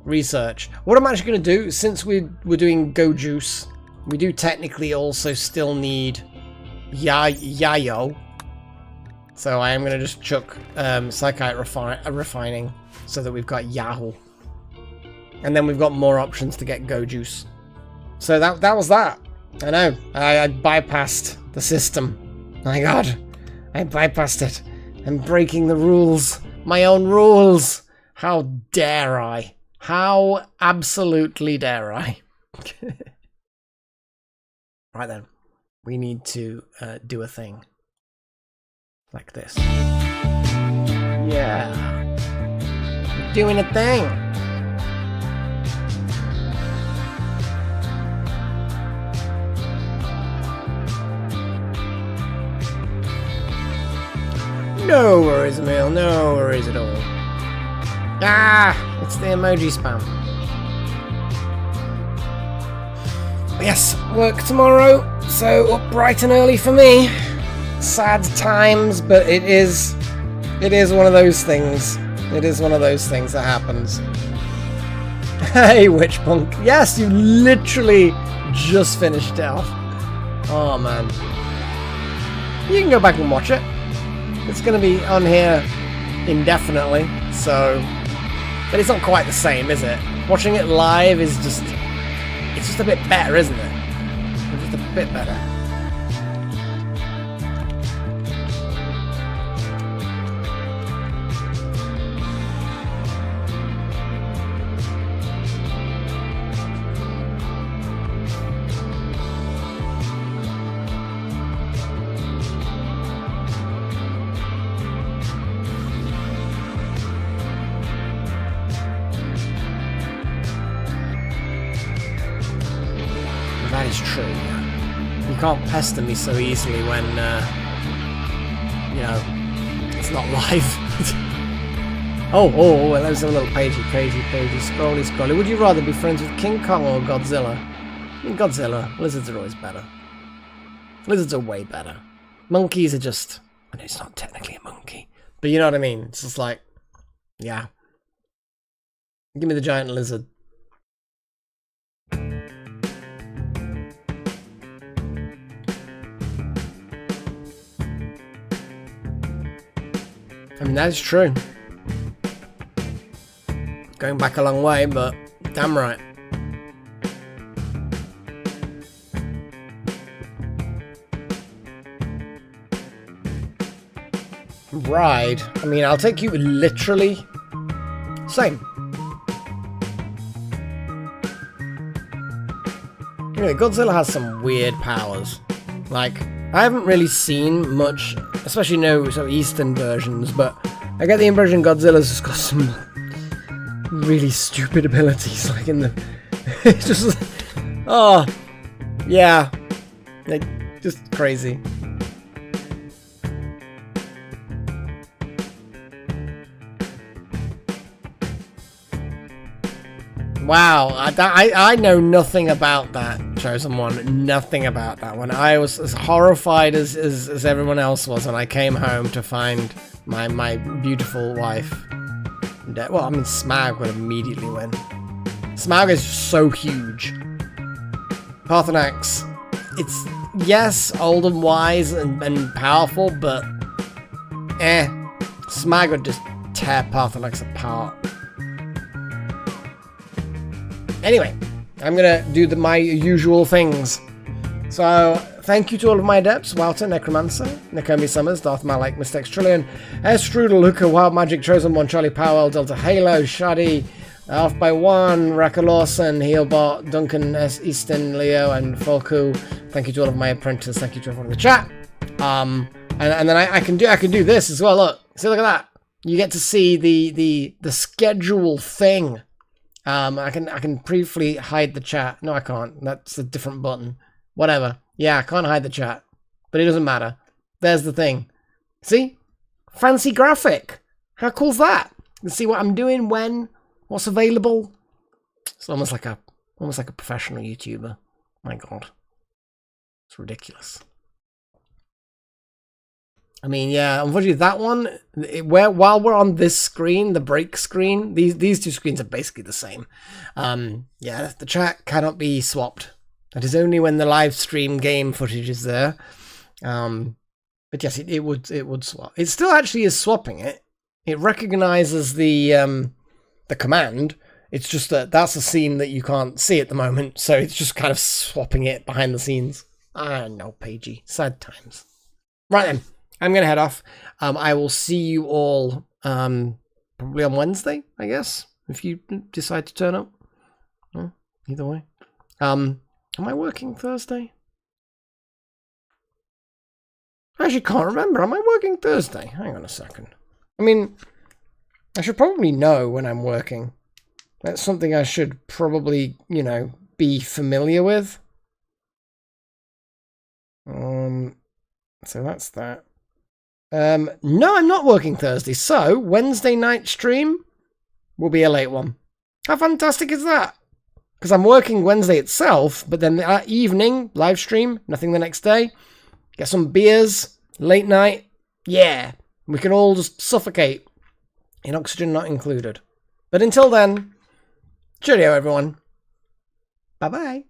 A: research. What I'm actually going to do, since we're doing Go Juice, we do technically also still need Yayo. So I am going to just chuck Psychite refining so that we've got Yahoo. And then we've got more options to get Go Juice. So that was that. I know. I bypassed the system. My god. I bypassed it. I'm breaking the rules. My own rules. How dare I? How absolutely dare I? Right then. We need to do a thing. Like this. Yeah. We're doing a thing. No worries, Emil. No worries at all. Ah! It's the emoji spam. Yes, work tomorrow, so up bright and early for me. Sad times, but it is one of those things. It is one of those things that happens. Hey, Witch Punk. Yes, you literally just finished it off. Oh, man. You can go back and watch it. It's going to be on here indefinitely, so... But it's not quite the same, is it? Watching it live is just... It's just a bit better, isn't it? It's just a bit better. That is true. You can't pester me so easily when, you know, it's not live. oh, there's a little pagey, scrolly. Would you rather be friends with King Kong or Godzilla? I mean, Godzilla. Lizards are always better. Lizards are way better. Monkeys are just... I know it's not technically a monkey, but you know what I mean? It's just like, yeah. Give me the giant lizard. I mean, that's true. Going back a long way, but damn right. Ride? I mean, I'll take you literally. Same. Anyway, Godzilla has some weird powers. Like, I haven't really seen much, especially no sort of Eastern versions, but I get the impression Godzilla's just got some really stupid abilities, like in the... It's just... Oh, yeah. Like, just crazy. Wow, I know nothing about that Chosen One. Nothing about that one. I was as horrified as everyone else was when I came home to find my beautiful wife dead. Well, I mean, Smaug would immediately win. Smaug is so huge. Parthenax. It's, yes, old and wise and powerful, but Smag would just tear Parthenax apart. Anyway, I'm gonna do my usual things. So, thank you to all of my adepts: Wouter, Necromancer, Nakomi Summers, Darth Malak, Mystex Trillion, Strudel, Luca, Wild Magic, Chosen One, Charlie Powell, Delta Halo, Shadi, Off by One, Raka Lawson, Healbot, Duncan S. Easton, Leo, and Folku. Thank you to all of my apprentices. Thank you to everyone in the chat. And then I can do this as well. Look, see, look at that. You get to see the schedule thing. I can briefly hide the chat. No, I can't. That's a different button. Whatever. Yeah, I can't hide the chat, but it doesn't matter. There's the thing. See? Fancy graphic. How cool's that? You can see what I'm doing, when, what's available. It's almost like a professional YouTuber. My God. It's ridiculous. I mean, yeah, unfortunately that one, while we're on this screen, the break screen, these two screens are basically the same. Yeah, the chat cannot be swapped. That is only when the live stream game footage is there. But yes, it would swap. It still actually is swapping it. It recognizes the command. It's just that that's a scene that you can't see at the moment, so it's just kind of swapping it behind the scenes. I know, Pagey. Sad times. Right then, I'm gonna head off. I will see you all probably on Wednesday, I guess, if you decide to turn up. Well, either way. Am I working Thursday? I actually can't remember. Am I working Thursday? Hang on a second. I mean, I should probably know when I'm working. That's something I should probably, you know, be familiar with. So that's that. No, I'm not working Thursday. So, Wednesday night stream will be a late one. How fantastic is that? Because I'm working Wednesday itself, but then that evening, live stream, nothing the next day. Get some beers, late night. Yeah, we can all just suffocate. In oxygen not included. But until then, cheerio everyone. Bye-bye.